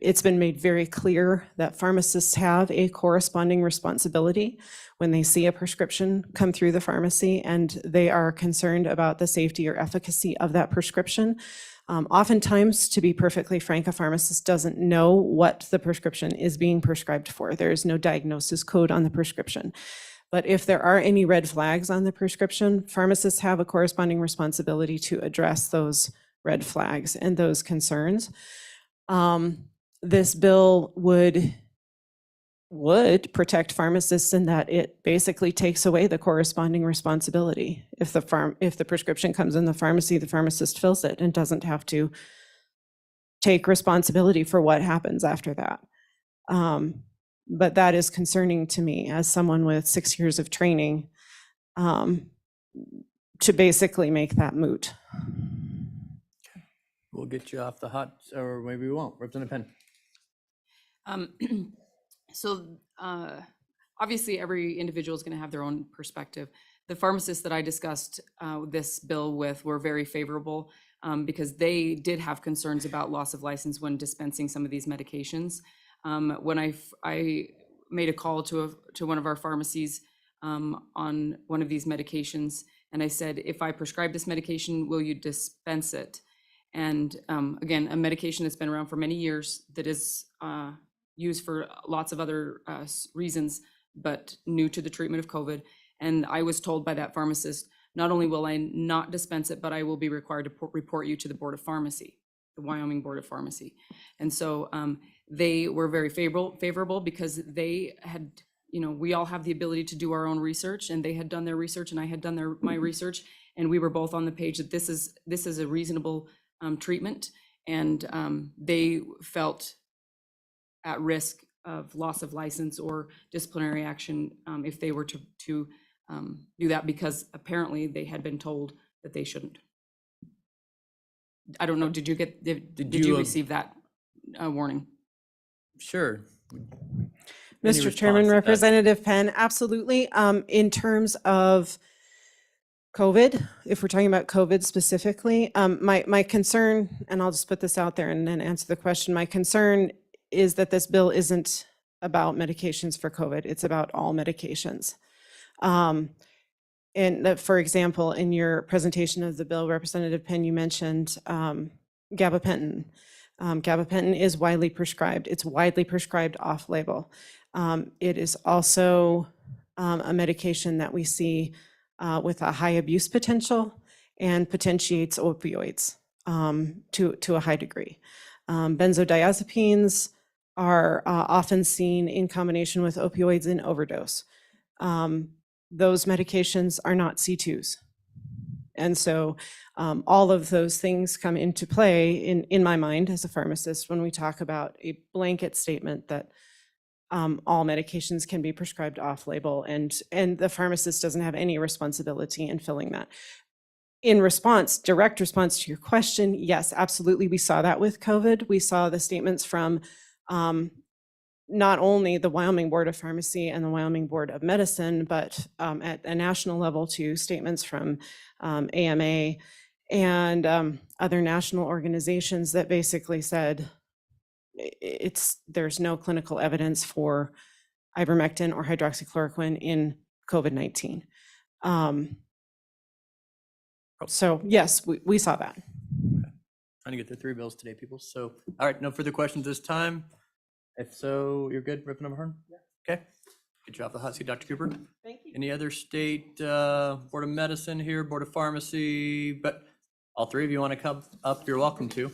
it's been made very clear that pharmacists have a corresponding responsibility when they see a prescription come through the pharmacy and they are concerned about the safety or efficacy of that prescription. Oftentimes, to be perfectly frank, a pharmacist doesn't know what the prescription is being prescribed for. There is no diagnosis code on the prescription. But if there are any red flags on the prescription, pharmacists have a corresponding responsibility to address those red flags and those concerns. This bill would protect pharmacists in that it basically takes away the corresponding responsibility. If the prescription comes in the pharmacy, the pharmacist fills it and doesn't have to take responsibility for what happens after that. But that is concerning to me as someone with 6 years of training, to basically make that moot.
We'll get you off the hot, or maybe we won't. Representative Penn.
So obviously, every individual is going to have their own perspective. The pharmacists that I discussed this bill with were very favorable because they did have concerns about loss of license when dispensing some of these medications. When I made a call to one of our pharmacies on one of these medications, and I said, if I prescribe this medication, will you dispense it? And again, a medication that's been around for many years that is used for lots of other reasons, but new to the treatment of COVID. And I was told by that pharmacist, not only will I not dispense it, but I will be required to report you to the Board of Pharmacy, the Wyoming Board of Pharmacy. And so they were very favorable because they had, we all have the ability to do our own research, and they had done their research and I had done my research, and we were both on the page that this is a reasonable treatment, and they felt at risk of loss of license or disciplinary action if they were to do that, because apparently they had been told that they shouldn't. I don't know, did you receive that warning?
Sure. Any
Mr.
response
Chairman,
to that?
Representative Penn, absolutely. In terms of COVID, if we're talking about COVID specifically, my concern, and I'll just put this out there and then answer the question, my concern is that this bill isn't about medications for COVID, it's about all medications. And that, for example, in your presentation of the bill, Representative Penn, you mentioned gabapentin. Gabapentin is widely prescribed. It's widely prescribed off-label. It is also a medication that we see with a high abuse potential and potentiates opioids to a high degree. Benzodiazepines are often seen in combination with opioids in overdose. Those medications are not C2s. And so all of those things come into play in my mind as a pharmacist when we talk about a blanket statement that all medications can be prescribed off-label, and the pharmacist doesn't have any responsibility in filling that. In response, direct response to your question, yes, absolutely, we saw that with COVID. We saw the statements from not only the Wyoming Board of Pharmacy and the Wyoming Board of Medicine, but at a national level too, statements from AMA and other national organizations that basically said there's no clinical evidence for ivermectin or hydroxychloroquine in COVID-19. So yes, we saw that.
Trying to get through 3 bills today, people. So, all right, no further questions this time. If so, you're good, Representative Hearn? Yeah. Okay. Get you off the hot seat, Dr. Cooper.
Thank you.
Any other state Board of Medicine here, Board of Pharmacy? But all 3 of you want to come up, you're welcome to.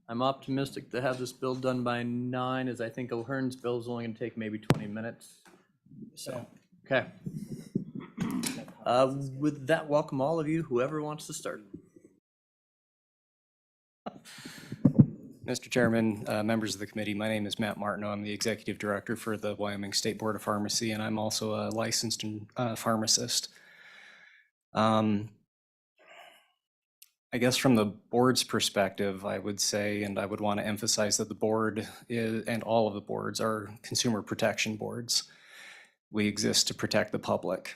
I'm optimistic to have this bill done by 9, as I think O'Hearn's bill is only going to take maybe 20 minutes. So, Okay. With that, welcome all of you, whoever wants to start.
Mr. Chairman, members of the committee, my name is Matt Martineau. I'm the Executive Director for the Wyoming State Board of Pharmacy, and I'm also a licensed pharmacist. I guess from the board's perspective, I would say, and I would want to emphasize that the board is, and all of the boards are consumer protection boards. We exist to protect the public.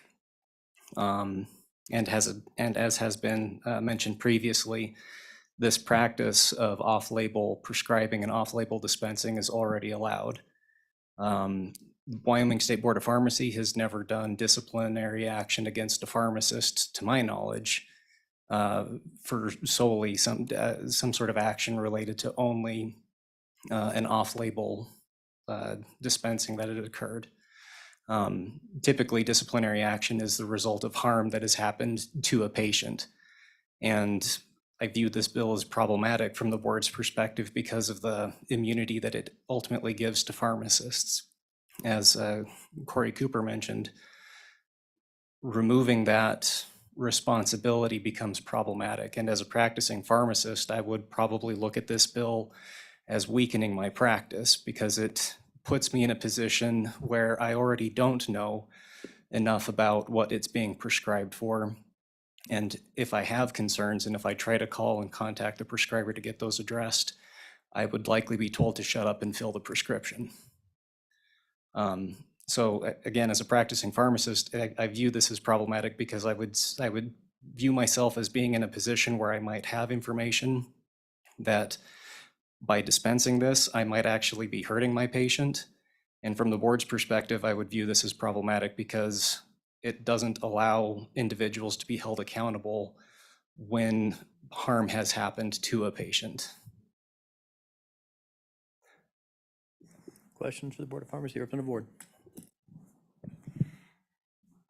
And as has been mentioned previously, this practice of off-label prescribing and off-label dispensing is already allowed. Wyoming State Board of Pharmacy has never done disciplinary action against a pharmacist, to my knowledge, for solely some sort of action related to only an off-label dispensing that had occurred. Typically, disciplinary action is the result of harm that has happened to a patient. And I view this bill as problematic from the board's perspective because of the immunity that it ultimately gives to pharmacists. As Corey Cooper mentioned, removing that responsibility becomes problematic. And as a practicing pharmacist, I would probably look at this bill as weakening my practice because it puts me in a position where I already don't know enough about what it's being prescribed for. And if I have concerns and if I try to call and contact the prescriber to get those addressed, I would likely be told to shut up and fill the prescription. So again, as a practicing pharmacist, I view this as problematic because I would view myself as being in a position where I might have information that by dispensing this, I might actually be hurting my patient. And from the board's perspective, I would view this as problematic because it doesn't allow individuals to be held accountable when harm has happened to a patient.
Questions for the Board of Pharmacy or from the board?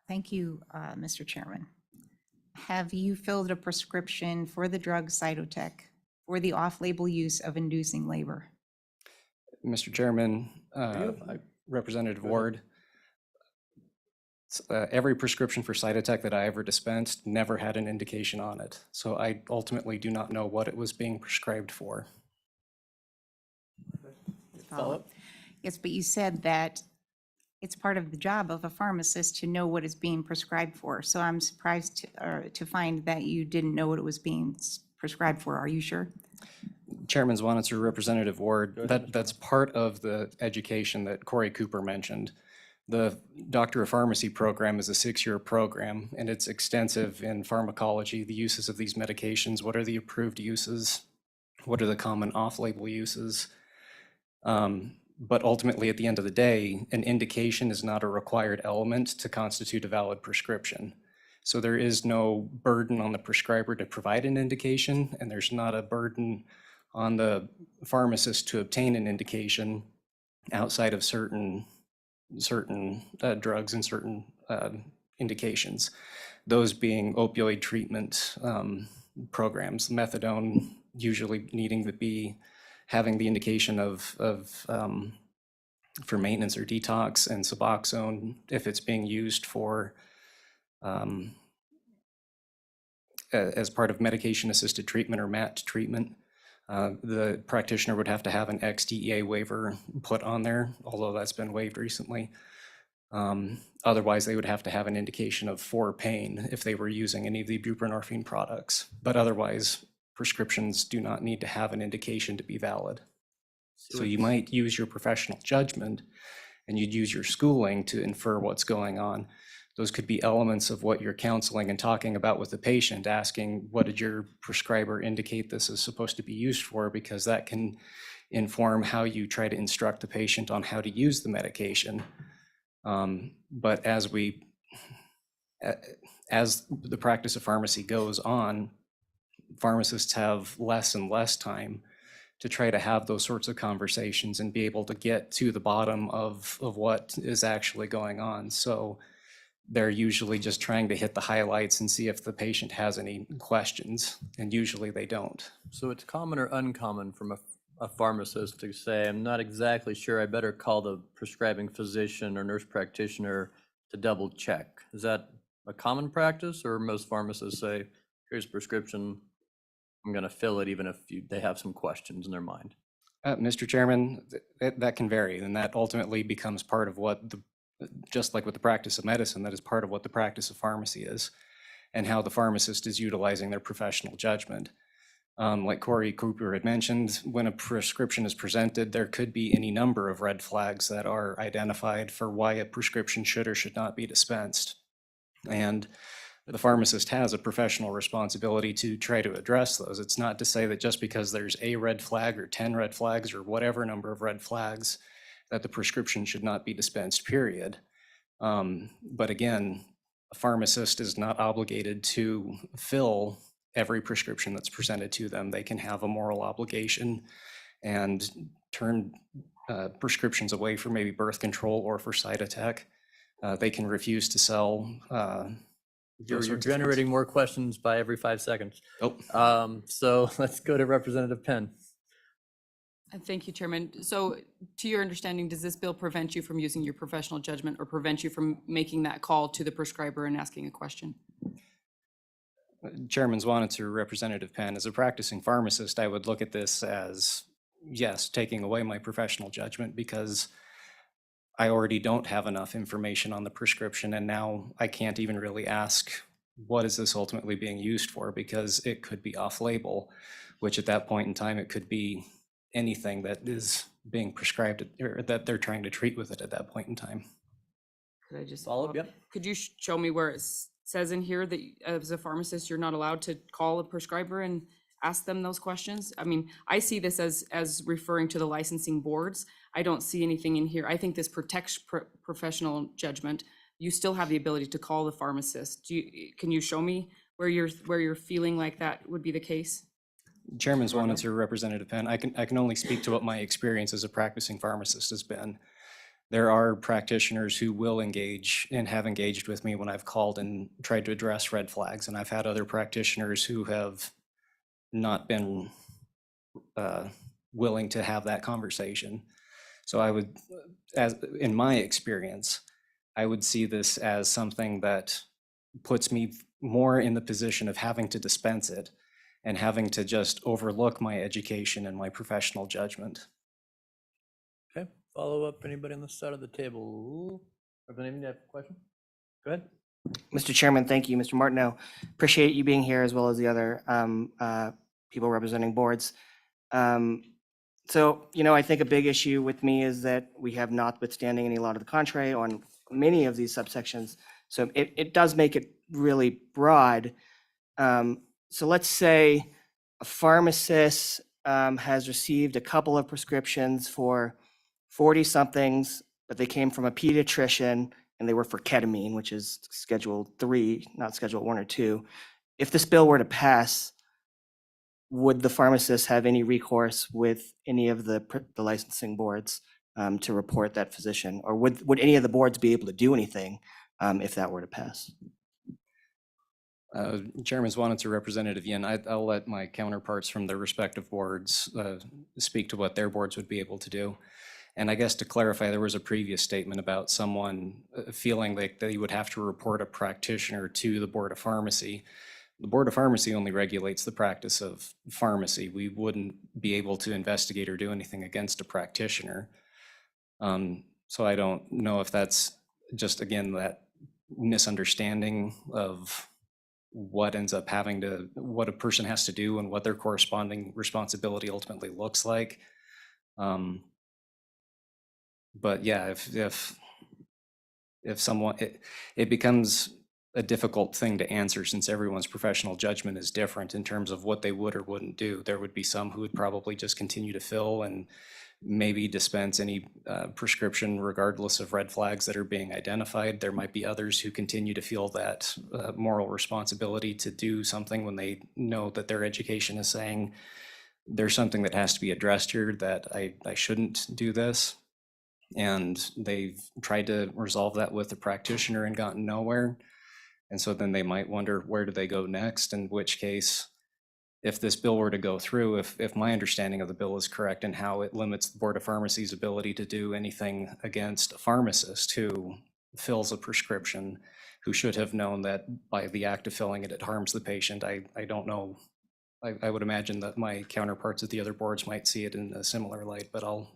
Thank you, Mr. Chairman. Have you filled a prescription for the drug Cytotec for the off-label use of inducing labor?
Mr. Chairman, Representative Ward, every prescription for Cytotec that I ever dispensed never had an indication on it. So I ultimately do not know what it was being prescribed for.
Follow-up?
Yes, but you said that it's part of the job of a pharmacist to know what is being prescribed for. So I'm surprised to find that you didn't know what it was being prescribed for. Are you sure?
Chairman Zwanitzer, Representative Ward, that's part of the education that Corey Cooper mentioned. The Doctor of Pharmacy program is a 6-year program, and it's extensive in pharmacology, the uses of these medications, what are the approved uses, what are the common off-label uses. But ultimately, at the end of the day, an indication is not a required element to constitute a valid prescription. So there is no burden on the prescriber to provide an indication, and there's not a burden on the pharmacist to obtain an indication outside of certain drugs and certain indications. Those being opioid treatment programs, methadone usually needing to be having the indication of for maintenance or detox, and Suboxone if it's being used for as part of medication-assisted treatment or MAT treatment. The practitioner would have to have an XDEA waiver put on there, although that's been waived recently. Otherwise, they would have to have an indication of for pain if they were using any of the buprenorphine products. But otherwise, prescriptions do not need to have an indication to be valid. So you might use your professional judgment and you'd use your schooling to infer what's going on. Those could be elements of what you're counseling and talking about with the patient, asking, what did your prescriber indicate this is supposed to be used for? Because that can inform how you try to instruct the patient on how to use the medication. But as the practice of pharmacy goes on, pharmacists have less and less time to try to have those sorts of conversations and be able to get to the bottom of what is actually going on. So they're usually just trying to hit the highlights and see if the patient has any questions, and usually they don't.
So it's common or uncommon from a pharmacist to say, I'm not exactly sure, I better call the prescribing physician or nurse practitioner to double check. Is that a common practice, or most pharmacists say, here's a prescription, I'm going to fill it even if they have some questions in their mind?
Mr. Chairman, that can vary, and that ultimately becomes part of what just like with the practice of medicine, that is part of what the practice of pharmacy is, and how the pharmacist is utilizing their professional judgment. Like Corey Cooper had mentioned, when a prescription is presented, there could be any number of red flags that are identified for why a prescription should or should not be dispensed. And the pharmacist has a professional responsibility to try to address those. It's not to say that just because there's a red flag or 10 red flags or whatever number of red flags that the prescription should not be dispensed, period. But again, a pharmacist is not obligated to fill every prescription that's presented to them. They can have a moral obligation and turn prescriptions away for maybe birth control or for Cytotec. They can refuse to sell.
You're
those sorts of things.
generating more questions by every 5 seconds.
Oh.
So let's go to Representative Penn.
Thank you, Chairman. So to your understanding, does this bill prevent you from using your professional judgment or prevent you from making that call to the prescriber and asking a question?
Chairman Zwanitzer, Representative Penn, as a practicing pharmacist, I would look at this as, yes, taking away my professional judgment because I already don't have enough information on the prescription, and now I can't even really ask, what is this ultimately being used for? Because it could be off-label, which at that point in time, it could be anything that is being prescribed or that they're trying to treat with it at that point in time.
Could I just
Follow up? Yep.
Could you show me where it says in here that as a pharmacist, you're not allowed to call a prescriber and ask them those questions? I mean, I see this as referring to the licensing boards. I don't see anything in here. I think this protects professional judgment. You still have the ability to call the pharmacist. Can you show me where you're feeling like that would be the case?
Chairman Zwanitzer, Representative Penn, I can only speak to what my experience as a practicing pharmacist has been. There are practitioners who will engage and have engaged with me when I've called and tried to address red flags, and I've had other practitioners who have not been willing to have that conversation. So I would, in my experience, I would see this as something that puts me more in the position of having to dispense it and having to just overlook my education and my professional judgment.
Okay, follow up. Anybody on this side of the table? Representative, you have a question? Go ahead.
Mr. Chairman, thank you. Mr. Martineau, appreciate you being here as well as the other people representing boards. So, I think a big issue with me is that we have notwithstanding any law to the contrary on many of these subsections. So it does make it really broad. So let's say a pharmacist has received a couple of prescriptions for 40-somethings, but they came from a pediatrician and they were for ketamine, which is Schedule 3, not Schedule 1 or 2. If this bill were to pass, would the pharmacist have any recourse with any of the licensing boards to report that physician? Or would any of the boards be able to do anything if that were to pass?
Chairman Zwanitzer, Representative Yin, I'll let my counterparts from their respective boards speak to what their boards would be able to do. And I guess to clarify, there was a previous statement about someone feeling like they would have to report a practitioner to the Board of Pharmacy. The Board of Pharmacy only regulates the practice of pharmacy. We wouldn't be able to investigate or do anything against a practitioner. So I don't know if that's just, again, that misunderstanding of what ends up what a person has to do and what their corresponding responsibility ultimately looks like. But yeah, if someone, it becomes a difficult thing to answer since everyone's professional judgment is different in terms of what they would or wouldn't do. There would be some who would probably just continue to fill and maybe dispense any prescription regardless of red flags that are being identified. There might be others who continue to feel that moral responsibility to do something when they know that their education is saying there's something that has to be addressed here, that I shouldn't do this. And they've tried to resolve that with the practitioner and gotten nowhere. And so then they might wonder, where do they go next? In which case, if this bill were to go through, if my understanding of the bill is correct and how it limits the Board of Pharmacy's ability to do anything against a pharmacist who fills a prescription who should have known that by the act of filling it, it harms the patient. I don't know. I would imagine that my counterparts at the other boards might see it in a similar light, but I'll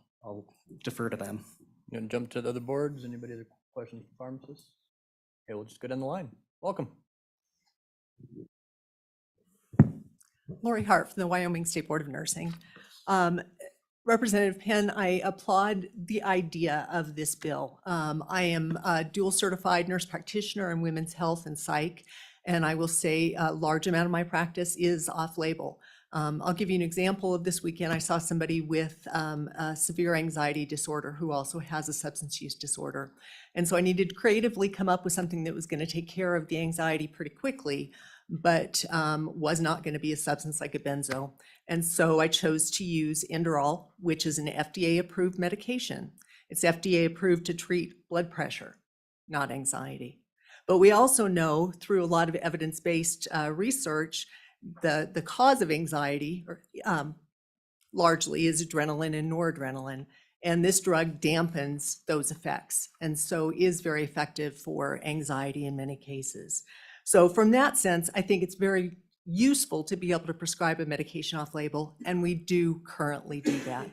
defer to them.
You want to jump to the other boards? Anybody other questions for pharmacists? Okay, we'll just go down the line. Welcome.
Lori Hart from the Wyoming State Board of Nursing. Representative Penn, I applaud the idea of this bill. I am a dual certified nurse practitioner in women's health and psych, and I will say a large amount of my practice is off-label. I'll give you an example of this weekend. I saw somebody with a severe anxiety disorder who also has a substance use disorder. And so I needed to creatively come up with something that was going to take care of the anxiety pretty quickly, but was not going to be a substance like a benzo. And so I chose to use Inderal, which is an FDA-approved medication. It's FDA-approved to treat blood pressure, not anxiety. But we also know through a lot of evidence-based research, the cause of anxiety largely is adrenaline and noradrenaline. And this drug dampens those effects and so is very effective for anxiety in many cases. So from that sense, I think it's very useful to be able to prescribe a medication off-label, and we do currently do that.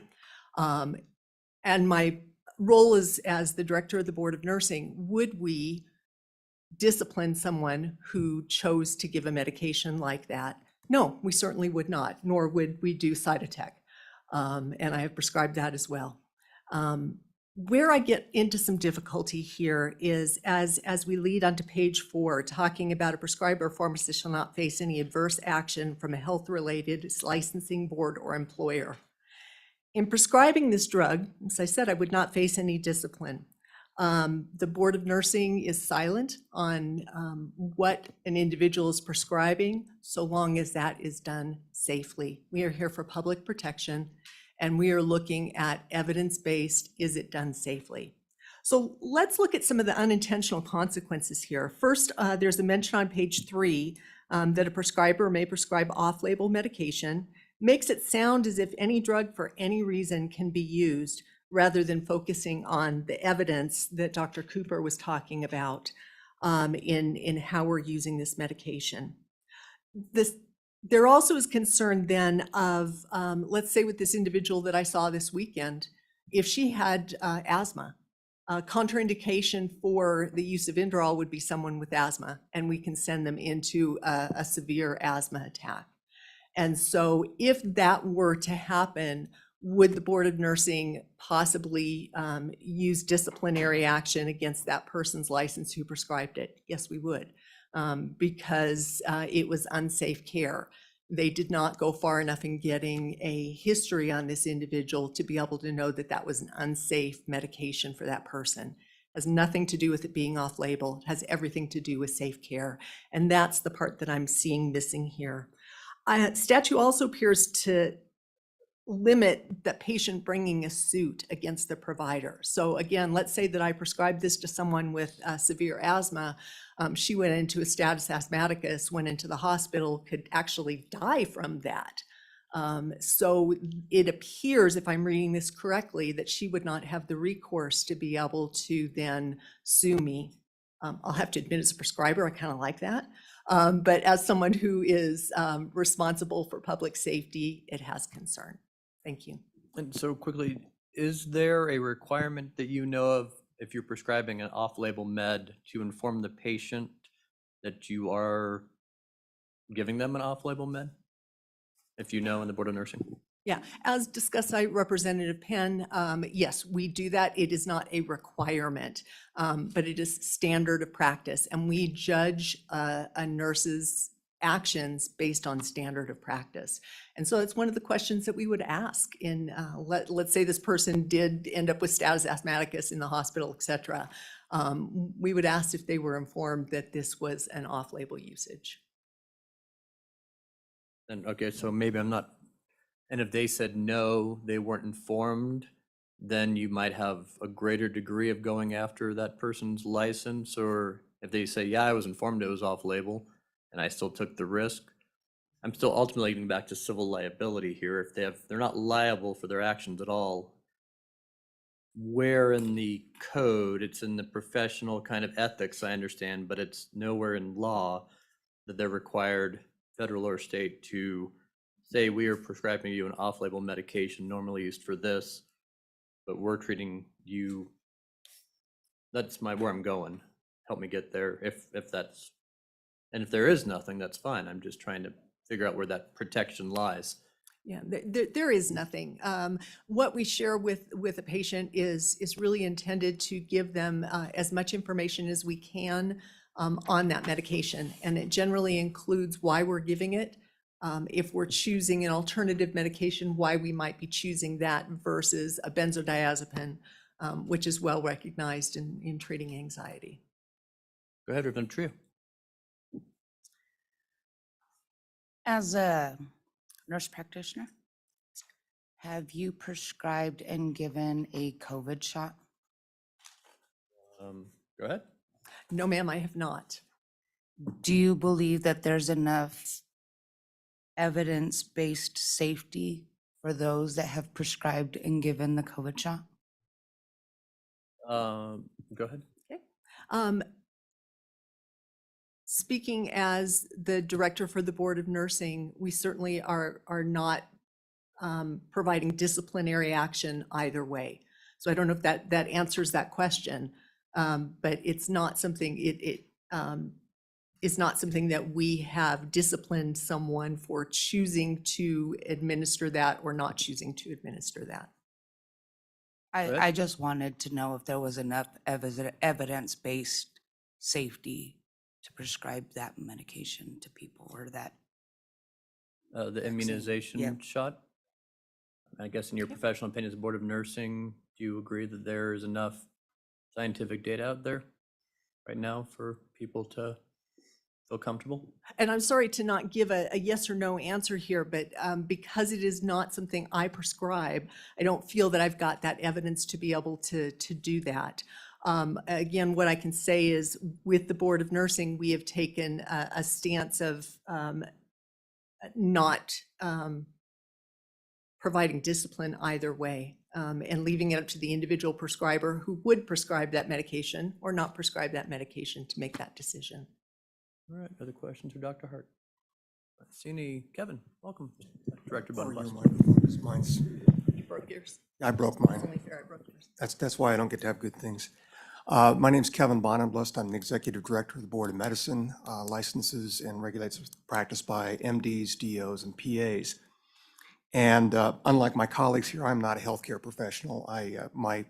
And my role is as the director of the Board of Nursing, would we discipline someone who chose to give a medication like that? No, we certainly would not, nor would we do Cytotec. And I have prescribed that as well. Where I get into some difficulty here is as we lead onto page 4, talking about a prescriber or pharmacist shall not face any adverse action from a health-related licensing board or employer. In prescribing this drug, as I said, I would not face any discipline. The Board of Nursing is silent on what an individual is prescribing, so long as that is done safely. We are here for public protection, and we are looking at evidence-based, is it done safely? So let's look at some of the unintentional consequences here. First, there's a mention on page 3 that a prescriber may prescribe off-label medication, makes it sound as if any drug for any reason can be used, rather than focusing on the evidence that Dr. Cooper was talking about in how we're using this medication. There also is concern then of, let's say with this individual that I saw this weekend, if she had asthma, contraindication for the use of Inderal would be someone with asthma, and we can send them into a severe asthma attack. And so if that were to happen, would the Board of Nursing possibly use disciplinary action against that person's license who prescribed it? Yes, we would, because it was unsafe care. They did not go far enough in getting a history on this individual to be able to know that that was an unsafe medication for that person. It has nothing to do with it being off-label. It has everything to do with safe care. And that's the part that I'm seeing missing here. Statute also appears to limit the patient bringing a suit against the provider. So again, let's say that I prescribed this to someone with severe asthma. She went into a status asthmaticus, went into the hospital, could actually die from that. So it appears, if I'm reading this correctly, that she would not have the recourse to be able to then sue me. I'll have to admit, as a prescriber, I kind of like that. But as someone who is responsible for public safety, it has concern. Thank you.
And so quickly, is there a requirement that you know of if you're prescribing an off-label med to inform the patient that you are giving them an off-label med? If you know in the Board of Nursing?
Yeah, as discussed by Representative Penn, yes, we do that. It is not a requirement, but it is standard of practice. And we judge a nurse's actions based on standard of practice. And so it's one of the questions that we would ask in, let's say this person did end up with status asthmaticus in the hospital, et cetera. We would ask if they were informed that this was an off-label usage.
And okay, so maybe I'm not, and if they said no, they weren't informed, then you might have a greater degree of going after that person's license. Or if they say, yeah, I was informed it was off-label and I still took the risk, I'm still ultimately getting back to civil liability here. If they're not liable for their actions at all, where in the code, it's in the professional kind of ethics, I understand, but it's nowhere in law that they're required, federal or state, to say, we are prescribing you an off-label medication normally used for this, but we're treating you. That's where I'm going. Help me get there if that's, and if there is nothing, that's fine. I'm just trying to figure out where that protection lies.
Yeah, there is nothing. What we share with a patient is really intended to give them as much information as we can on that medication. And it generally includes why we're giving it. If we're choosing an alternative medication, why we might be choosing that versus a benzodiazepine, which is well recognized in treating anxiety.
Go ahead, Reverend Trio.
As a nurse practitioner, have you prescribed and given a COVID shot?
Go ahead.
No, ma'am, I have not.
Do you believe that there's enough evidence-based safety for those that have prescribed and given the COVID shot?
Go ahead.
Speaking as the director for the Board of Nursing, we certainly are not providing disciplinary action either way. So I don't know if that answers that question, but it's not something, it is not something that we have disciplined someone for choosing to administer that or not choosing to administer that.
ahead.
I just wanted to know if there was enough evidence-based safety to prescribe that medication to people, or that.
The immunization
yeah.
shot? I guess in your professional opinion as a Board of Nursing, do you agree that there is enough scientific data out there right now for people to feel comfortable?
And I'm sorry to not give a yes or no answer here, but because it is not something I prescribe, I don't feel that I've got that evidence to be able to do that. Again, what I can say is with the Board of Nursing, we have taken a stance of not providing discipline either way, and leaving it up to the individual prescriber who would prescribe that medication or not prescribe that medication to make that decision.
All right, other questions for Dr. Hart? See any, Kevin, welcome. Director Bunbus.
Mine's,
You broke yours.
I broke
It's
mine.
only fair I broke yours.
That's why I don't get to have good things. My name's Kevin Bonenblust. I'm the Executive Director of the Board of Medicine, licenses and regulates practice by MDs, DOs, and PAs. And unlike my colleagues here, I'm not a healthcare professional. My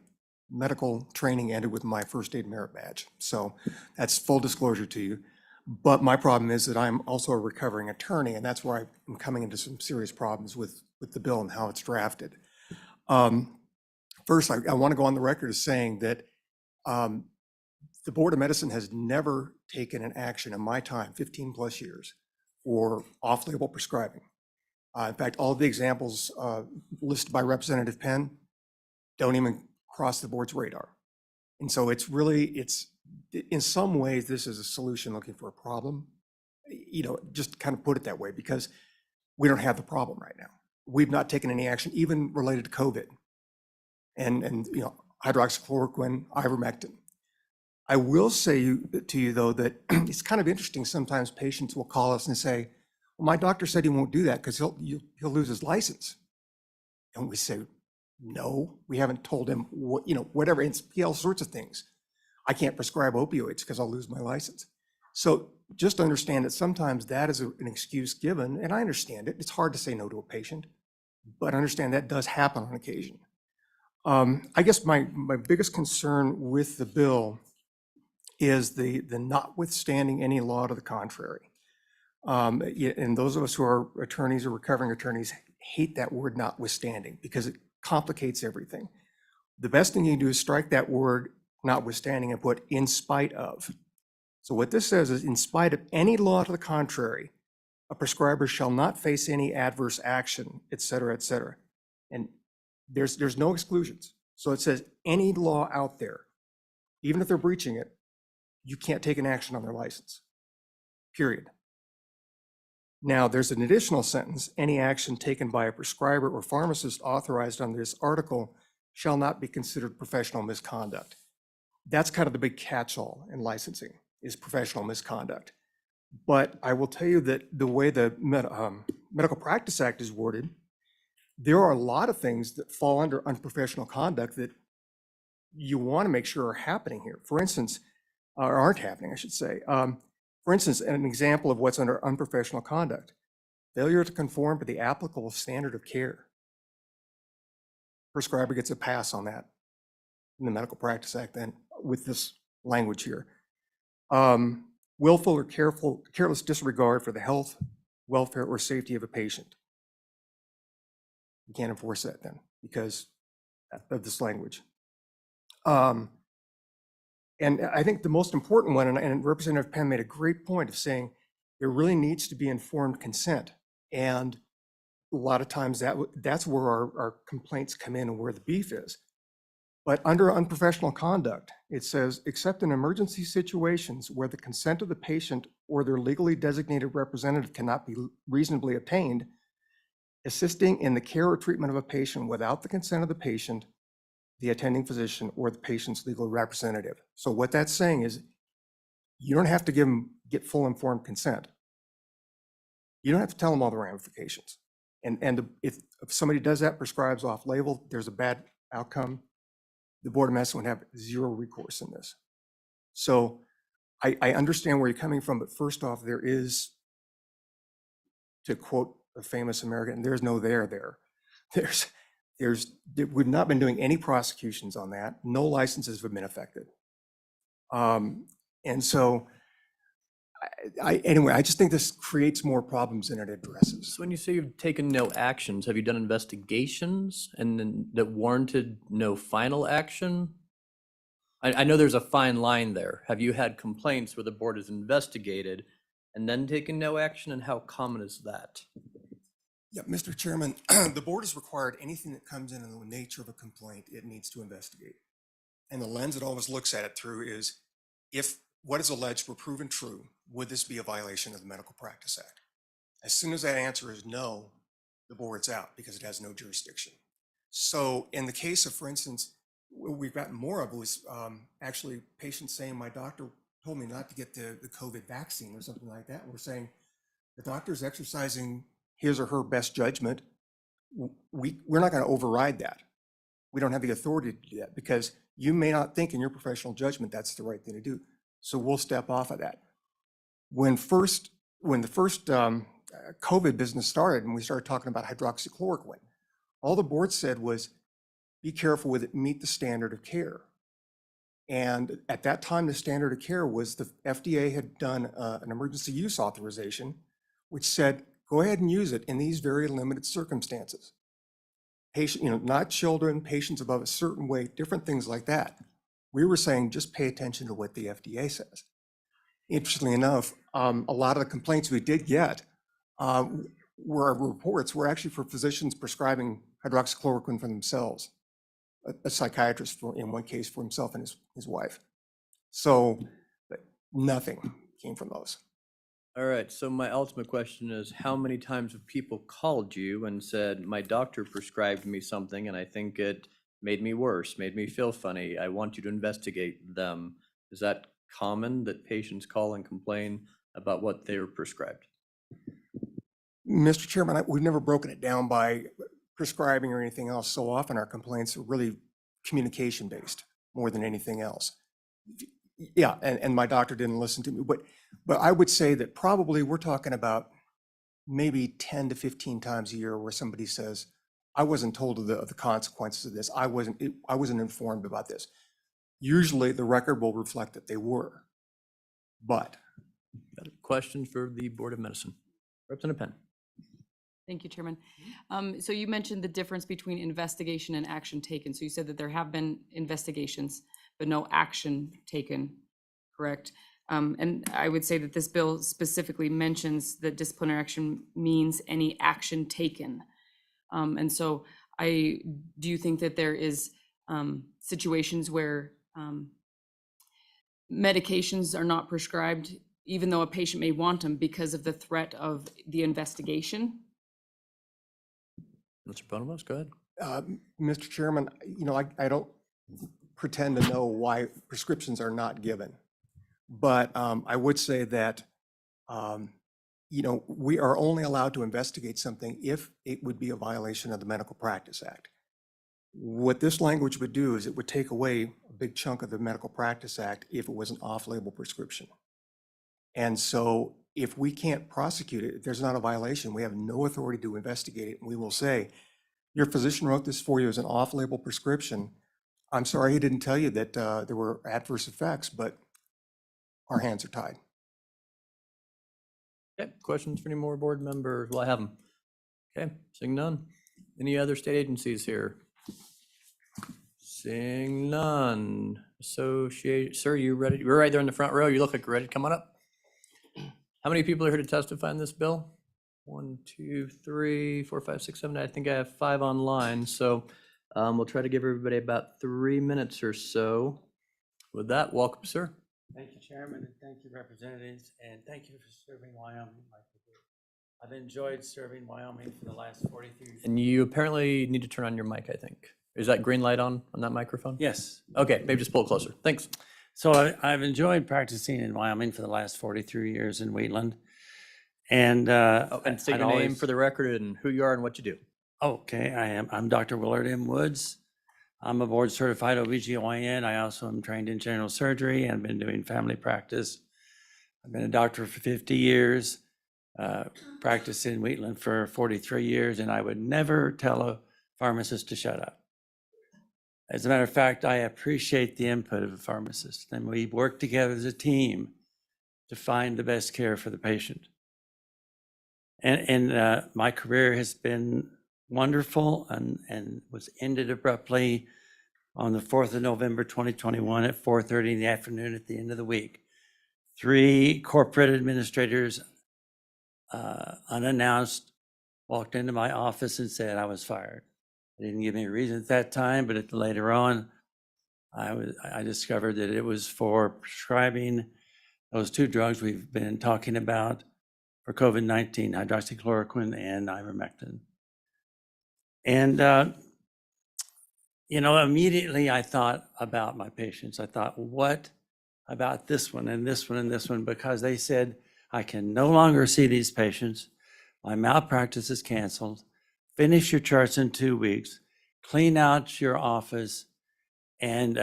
medical training ended with my first aid merit badge. So that's full disclosure to you. But my problem is that I'm also a recovering attorney, and that's where I'm coming into some serious problems with the bill and how it's drafted. First, I want to go on the record as saying that the Board of Medicine has never taken an action in my time, 15 plus years, for off-label prescribing. In fact, all of the examples listed by Representative Penn don't even cross the board's radar. And so it's in some ways, this is a solution looking for a problem, just kind of put it that way, because we don't have the problem right now. We've not taken any action, even related to COVID and hydroxychloroquine, ivermectin. I will say to you, though, that it's kind of interesting. Sometimes patients will call us and say, well, my doctor said he won't do that because he'll lose his license. And we say, no, we haven't told him whatever. It's all sorts of things. I can't prescribe opioids because I'll lose my license. So just understand that sometimes that is an excuse given, and I understand it. It's hard to say no to a patient, but understand that does happen on occasion. I guess my biggest concern with the bill is the notwithstanding any law to the contrary. And those of us who are attorneys or recovering attorneys hate that word notwithstanding because it complicates everything. The best thing you can do is strike that word notwithstanding and put in spite of. So what this says is in spite of any law to the contrary, a prescriber shall not face any adverse action, et cetera, et cetera. And there's no exclusions. So it says any law out there, even if they're breaching it, you can't take an action on their license, period. Now, there's an additional sentence, any action taken by a prescriber or pharmacist authorized under this article shall not be considered professional misconduct. That's kind of the big catch-all in licensing, is professional misconduct. But I will tell you that the way the Medical Practice Act is worded, there are a lot of things that fall under unprofessional conduct that you want to make sure are happening here. For instance, or aren't happening, I should say. For instance, an example of what's under unprofessional conduct, failure to conform to the applicable standard of care. Prescriber gets a pass on that in the Medical Practice Act then with this language here. Willful or careless disregard for the health, welfare, or safety of a patient. You can't enforce that then because of this language. And I think the most important one, and Representative Penn made a great point of saying there really needs to be informed consent. And a lot of times that's where our complaints come in and where the beef is. But under unprofessional conduct, it says, except in emergency situations where the consent of the patient or their legally designated representative cannot be reasonably obtained, assisting in the care or treatment of a patient without the consent of the patient, the attending physician, or the patient's legal representative. So what that's saying is you don't have to get full informed consent. You don't have to tell them all the ramifications. And if somebody does that, prescribes off label, there's a bad outcome, the Board of Medicine would have zero recourse in this. So I understand where you're coming from, but first off, there is, to quote a famous American, there's no there. We've not been doing any prosecutions on that. No licenses have been affected. And so anyway, I just think this creates more problems than it addresses.
So when you say you've taken no actions, have you done investigations and then that warranted no final action? I know there's a fine line there. Have you had complaints where the board has investigated and then taken no action, and how common is that?
Yeah, Mr. Chairman, the board is required anything that comes in the nature of a complaint, it needs to investigate. And the lens it always looks at it through is, if what is alleged were proven true, would this be a violation of the Medical Practice Act? As soon as that answer is no, the board's out because it has no jurisdiction. So in the case of, for instance, we've gotten more of was actually patients saying, my doctor told me not to get the COVID vaccine or something like that. We're saying the doctor's exercising his or her best judgment. We're not going to override that. We don't have the authority to do that because you may not think in your professional judgment that's the right thing to do. So we'll step off of that. When the first COVID business started and we started talking about hydroxychloroquine, all the board said was, be careful with it, meet the standard of care. And at that time, the standard of care was the FDA had done an emergency use authorization, which said, go ahead and use it in these very limited circumstances. Patient, not children, patients above a certain weight, different things like that. We were saying, just pay attention to what the FDA says. Interestingly enough, a lot of the complaints we did get were reports were actually for physicians prescribing hydroxychloroquine for themselves. A psychiatrist, in one case, for himself and his wife. So nothing came from those.
All right, so my ultimate question is, how many times have people called you and said, my doctor prescribed me something and I think it made me worse, made me feel funny, I want you to investigate them? Is that common that patients call and complain about what they're prescribed?
Mr. Chairman, we've never broken it down by prescribing or anything else. So often our complaints are really communication based more than anything else. Yeah, and my doctor didn't listen to me, but I would say that probably we're talking about maybe 10 to 15 times a year where somebody says, I wasn't told of the consequences of this. I wasn't informed about this. Usually the record will reflect that they were, but.
Got a question for the Board of Medicine. Representative Penn.
Thank you, Chairman. So you mentioned the difference between investigation and action taken. So you said that there have been investigations, but no action taken, correct? And I would say that this bill specifically mentions that disciplinary action means any action taken. And so do you think that there is situations where medications are not prescribed, even though a patient may want them because of the threat of the investigation?
Mr. Bonobos, go ahead.
Mr. Chairman, I don't pretend to know why prescriptions are not given. But I would say that, we are only allowed to investigate something if it would be a violation of the Medical Practice Act. What this language would do is it would take away a big chunk of the Medical Practice Act if it was an off-label prescription. And so if we can't prosecute it, if there's not a violation, we have no authority to investigate it. And we will say, your physician wrote this for you as an off-label prescription. I'm sorry he didn't tell you that there were adverse effects, but our hands are tied.
Okay, questions for any more board members? Will I have them? Okay, seeing none. Any other state agencies here? Seeing none. Associate, sir, you ready? You're right there in the front row. You look like you're ready. Come on up. How many people are here to testify on this bill? 1, 2, 3, 4, 5, 6, 7. I think I have 5 online. So we'll try to give everybody about 3 minutes or so. With that, welcome, sir.
Thank you, Chairman, and thank you, representatives, and thank you for serving Wyoming like you did. I've enjoyed serving Wyoming for the last 43 years.
And you apparently need to turn on your mic, I think. Is that green light on that microphone?
Yes.
Okay, maybe just pull it closer. Thanks.
So I've enjoyed practicing in Wyoming for the last 43 years in Wheatland. And
And state
I'd
your name
always-
for the record and who you are and what you do.
Okay, I'm Dr. Willard M. Woods. I'm a board certified OBGYN. I also am trained in general surgery and been doing family practice. I've been a doctor for 50 years, practiced in Wheatland for 43 years, and I would never tell a pharmacist to shut up. As a matter of fact, I appreciate the input of a pharmacist, and we work together as a team to find the best care for the patient. And my career has been wonderful and was ended abruptly on the 4th of November, 2021 at 4:30 in the afternoon at the end of the week. 3 corporate administrators, unannounced, walked into my office and said I was fired. They didn't give me a reason at that time, but later on, I discovered that it was for prescribing those 2 drugs we've been talking about for COVID-19, hydroxychloroquine and ivermectin. And, immediately I thought about my patients. I thought, what about this one and this one and this one? Because they said, I can no longer see these patients. My malpractice is canceled. Finish your charts in 2 weeks. Clean out your office. And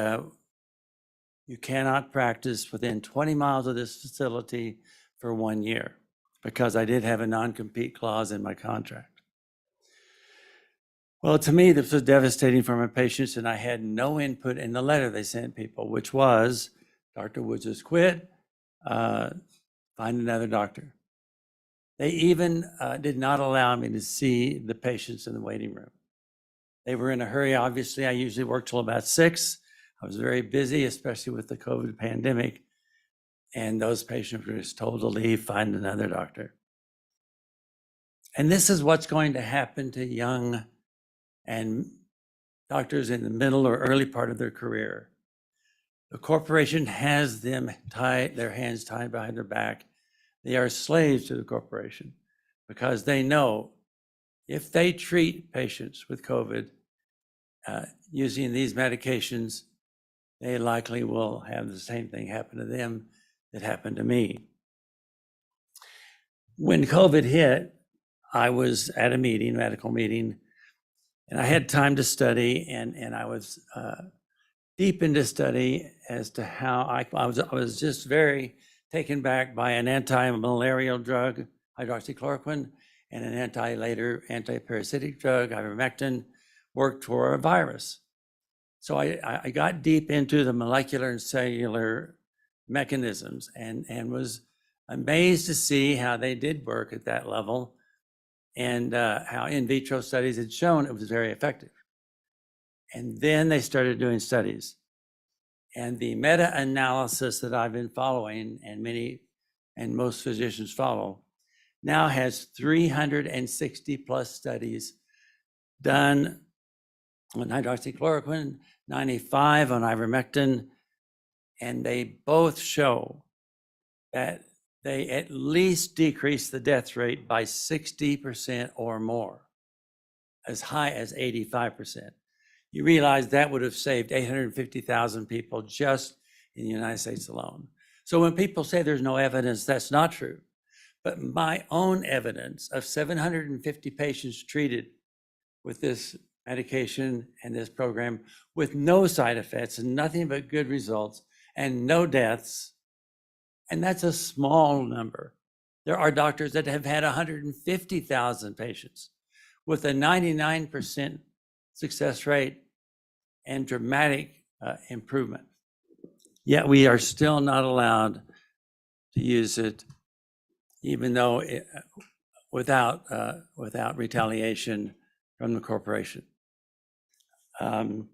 you cannot practice within 20 miles of this facility for 1 year, because I did have a non-compete clause in my contract. Well, to me, this was devastating for my patients, and I had no input in the letter they sent people, which was, Dr. Woods has quit, find another doctor. They even did not allow me to see the patients in the waiting room. They were in a hurry. Obviously, I usually work till about 6. I was very busy, especially with the COVID pandemic. And those patients were just told to leave, find another doctor. And this is what's going to happen to young and doctors in the middle or early part of their career. The corporation has them tied, their hands tied behind their back. They are slaves to the corporation because they know if they treat patients with COVID using these medications, they likely will have the same thing happen to them that happened to me. When COVID hit, I was at a meeting, medical meeting, and I had time to study, and I was deep into study as to how I was just very taken back by an anti-malarial drug, hydroxychloroquine, and an anti-parasitic drug, ivermectin, worked for a virus. So I got deep into the molecular and cellular mechanisms and was amazed to see how they did work at that level and how in vitro studies had shown it was very effective. And then they started doing studies. And the meta-analysis that I've been following, and most physicians follow, now has 360 plus studies done on hydroxychloroquine, 95 on ivermectin, and they both show that they at least decrease the death rate by 60% or more. as high as 85%. You realize that would have saved 850,000 people just in the United States alone. So when people say there's no evidence, that's not true. But my own evidence of 750 patients treated with this medication and this program with no side effects and nothing but good results and no deaths, and that's a small number. There are doctors that have had 150,000 patients with a 99% success rate and dramatic improvement. Yet we are still not allowed to use it, even though without retaliation from the corporation.
Can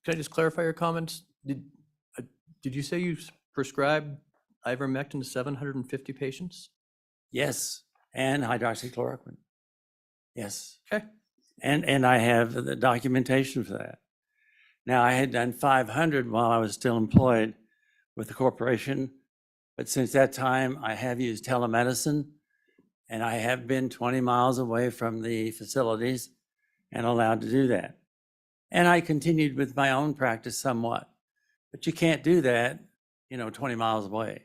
I just clarify your comments? Did you say you prescribed ivermectin to 750 patients?
Yes, and hydroxychloroquine. Yes.
Okay.
And I have the documentation for that. Now, I had done 500 while I was still employed with the corporation, but since that time, I have used telemedicine, and I have been 20 miles away from the facilities and allowed to do that. And I continued with my own practice somewhat, but you can't do that, 20 miles away.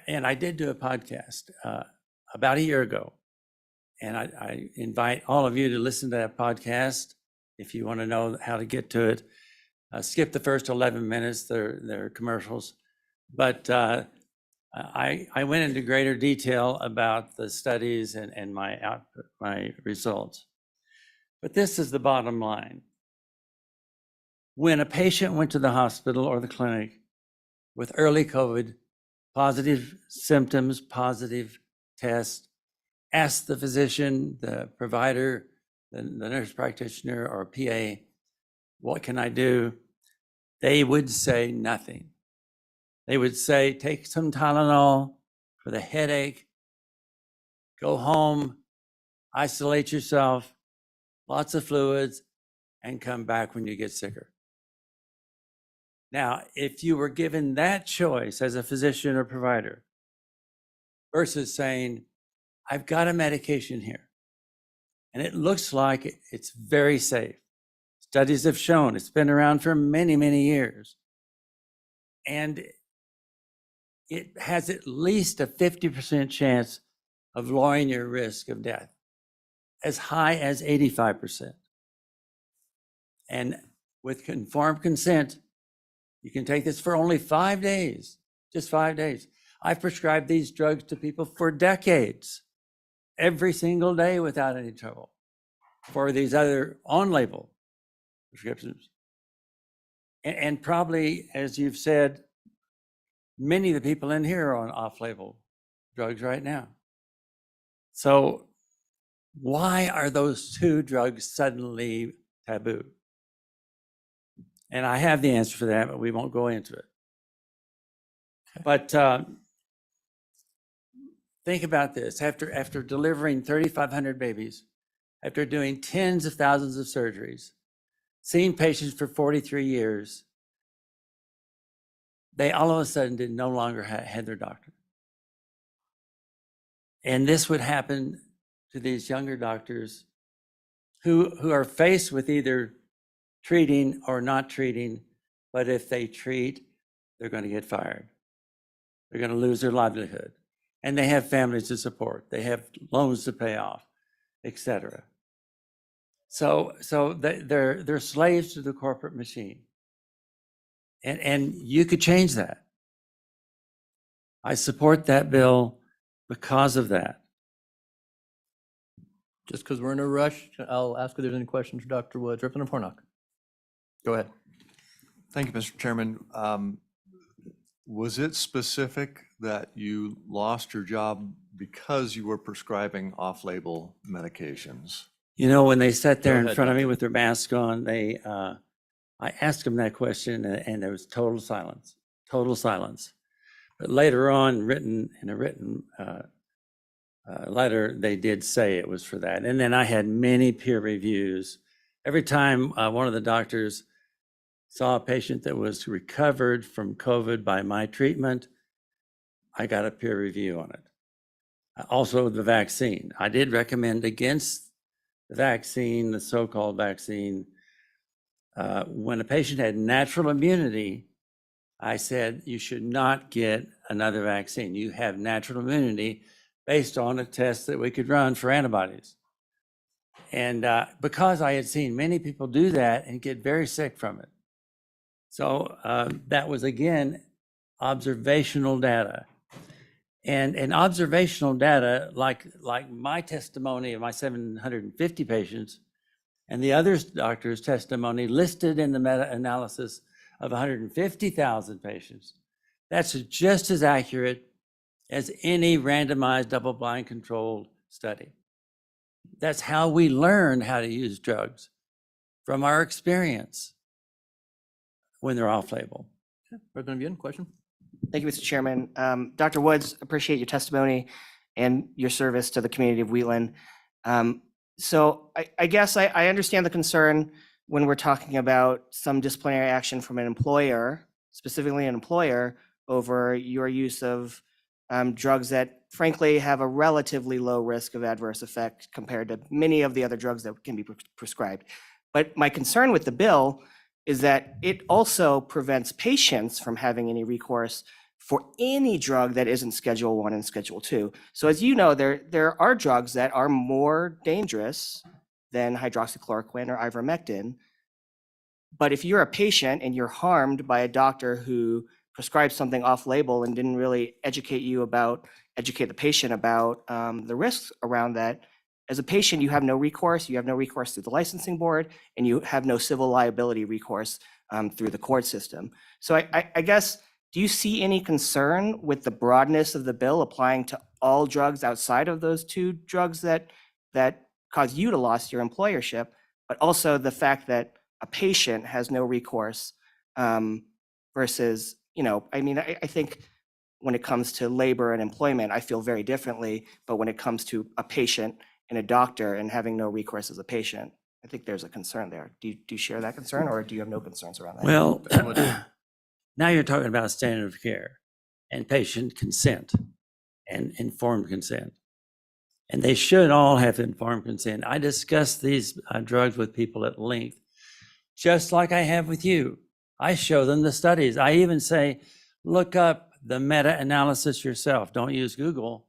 And I did do a podcast about a year ago, and I invite all of you to listen to that podcast if you want to know how to get to it. Skip the first 11 minutes, they're commercials. But I went into greater detail about the studies and my results. But this is the bottom line. When a patient went to the hospital or the clinic with early COVID, positive symptoms, positive test, asked the physician, the provider, the nurse practitioner or PA, what can I do? They would say nothing. They would say, take some Tylenol for the headache, go home, isolate yourself, lots of fluids, and come back when you get sicker. Now, if you were given that choice as a physician or provider versus saying, I've got a medication here, and it looks like it's very safe. Studies have shown it's been around for many, many years. And it has at least a 50% chance of lowering your risk of death, as high as 85%. And with informed consent, you can take this for only 5 days, just 5 days. I've prescribed these drugs to people for decades, every single day without any trouble, for these other on-label prescriptions. And probably, as you've said, many of the people in here are on off-label drugs right now. So why are those two drugs suddenly taboo? And I have the answer for that, but we won't go into it. But think about this. After delivering 3,500 babies, after doing tens of thousands of surgeries, seeing patients for 43 years, they all of a sudden did no longer had their doctor. And this would happen to these younger doctors who are faced with either treating or not treating, but if they treat, they're going to get fired. They're going to lose their livelihood. And they have families to support. They have loans to pay off, etc. So they're slaves to the corporate machine. And you could change that. I support that bill because of that.
Just because we're in a rush, I'll ask if there's any questions for Dr. Woods. Representative Hornock. Go ahead.
Thank you, Mr. Chairman. Was it specific that you lost your job because you were prescribing off-label medications?
When they sat there
Go
in
ahead,
front of me
Doctor.
with their mask on, I asked them that question and there was total silence. But later on, in a written letter, they did say it was for that. And then I had many peer reviews. Every time one of the doctors saw a patient that was recovered from COVID by my treatment, I got a peer review on it. Also, the vaccine. I did recommend against the vaccine, the so-called vaccine. When a patient had natural immunity, I said, you should not get another vaccine. You have natural immunity based on a test that we could run for antibodies. And because I had seen many people do that and get very sick from it. So that was, again, observational data. And observational data, like my testimony of my 750 patients and the other doctor's testimony listed in the meta-analysis of 150,000 patients, that's just as accurate as any randomized double-blind controlled study. That's how we learn how to use drugs, from our experience when they're off-label.
President Yuen, question?
Thank you, Mr. Chairman. Dr. Woods, appreciate your testimony and your service to the community of Wheatland. So I guess I understand the concern when we're talking about some disciplinary action from an employer, specifically an employer, over your use of drugs that frankly have a relatively low risk of adverse effect compared to many of the other drugs that can be prescribed. But my concern with the bill is that it also prevents patients from having any recourse for any drug that isn't Schedule I and Schedule II. So as you know, there are drugs that are more dangerous than hydroxychloroquine or ivermectin. But if you're a patient and you're harmed by a doctor who prescribed something off-label and didn't really educate the patient about the risks around that, as a patient, you have no recourse. You have no recourse through the licensing board, and you have no civil liability recourse through the court system. So I guess, do you see any concern with the broadness of the bill applying to all drugs outside of those two drugs that cause you to lose your employership, but also the fact that a patient has no recourse versus, I think when it comes to labor and employment, I feel very differently, but when it comes to a patient and a doctor and having no recourse as a patient, I think there's a concern there. Do you share that concern, or do you have no concerns around that?
Well, now you're talking about standard of care and patient consent and informed consent. And they should all have informed consent. I discuss these drugs with people at length, just like I have with you. I show them the studies. I even say, look up the meta-analysis yourself. Don't use Google.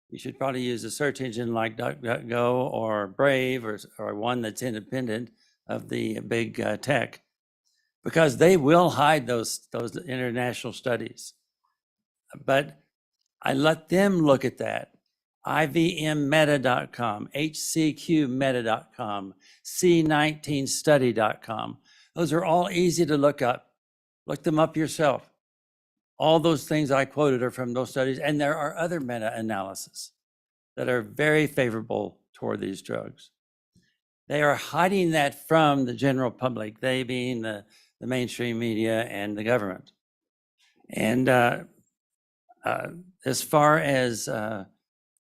You should probably use a search engine like DuckDuckGo or Brave or one that's independent of the big tech, because they will hide those international studies. But I let them look at that. IVMmeta.com, HCQmeta.com, C19study.com. Those are all easy to look up. Look them up yourself. All those things I quoted are from those studies, and there are other meta-analyses that are very favorable toward these drugs. They are hiding that from the general public, they being the mainstream media and the government. And as far as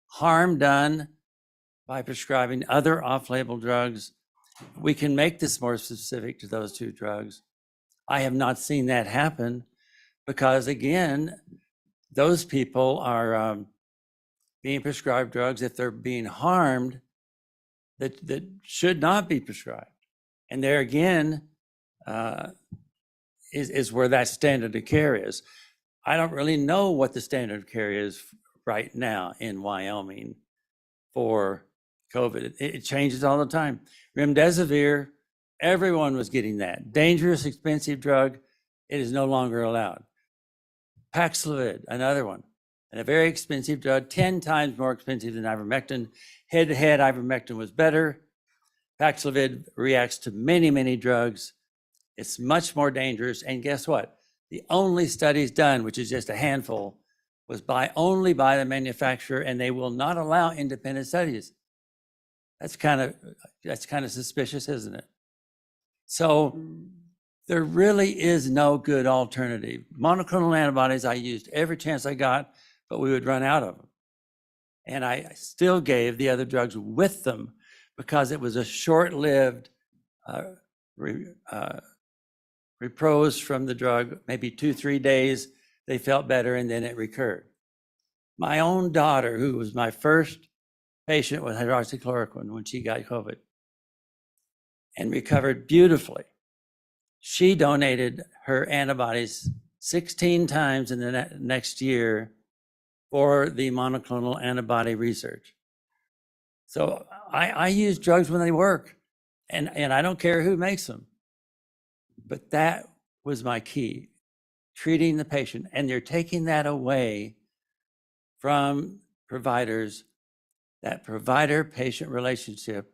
harm done by prescribing other off-label drugs, we can make this more specific to those two drugs. I have not seen that happen because, again, those people are being prescribed drugs if they're being harmed that should not be prescribed. And there again is where that standard of care is. I don't really know what the standard of care is right now in Wyoming for COVID. It changes all the time. Remdesivir, everyone was getting that. Dangerous, expensive drug, it is no longer allowed. Paxlovid, another one, and a very expensive drug, 10 times more expensive than ivermectin. Head-to-head, ivermectin was better. Paxlovid reacts to many, many drugs. It's much more dangerous. And guess what? The only studies done, which is just a handful, was only by the manufacturer, and they will not allow independent studies. That's kind of suspicious, isn't it? So there really is no good alternative. Monoclonal antibodies I used every chance I got, but we would run out of them. And I still gave the other drugs with them because it was a short-lived repose from the drug, maybe 2-3 days, they felt better, and then it recurred. My own daughter, who was my first patient with hydroxychloroquine when she got COVID and recovered beautifully, she donated her antibodies 16 times in the next year for the monoclonal antibody research. So I use drugs when they work, and I don't care who makes them. But that was my key, treating the patient. And you're taking that away from providers, that provider-patient relationship,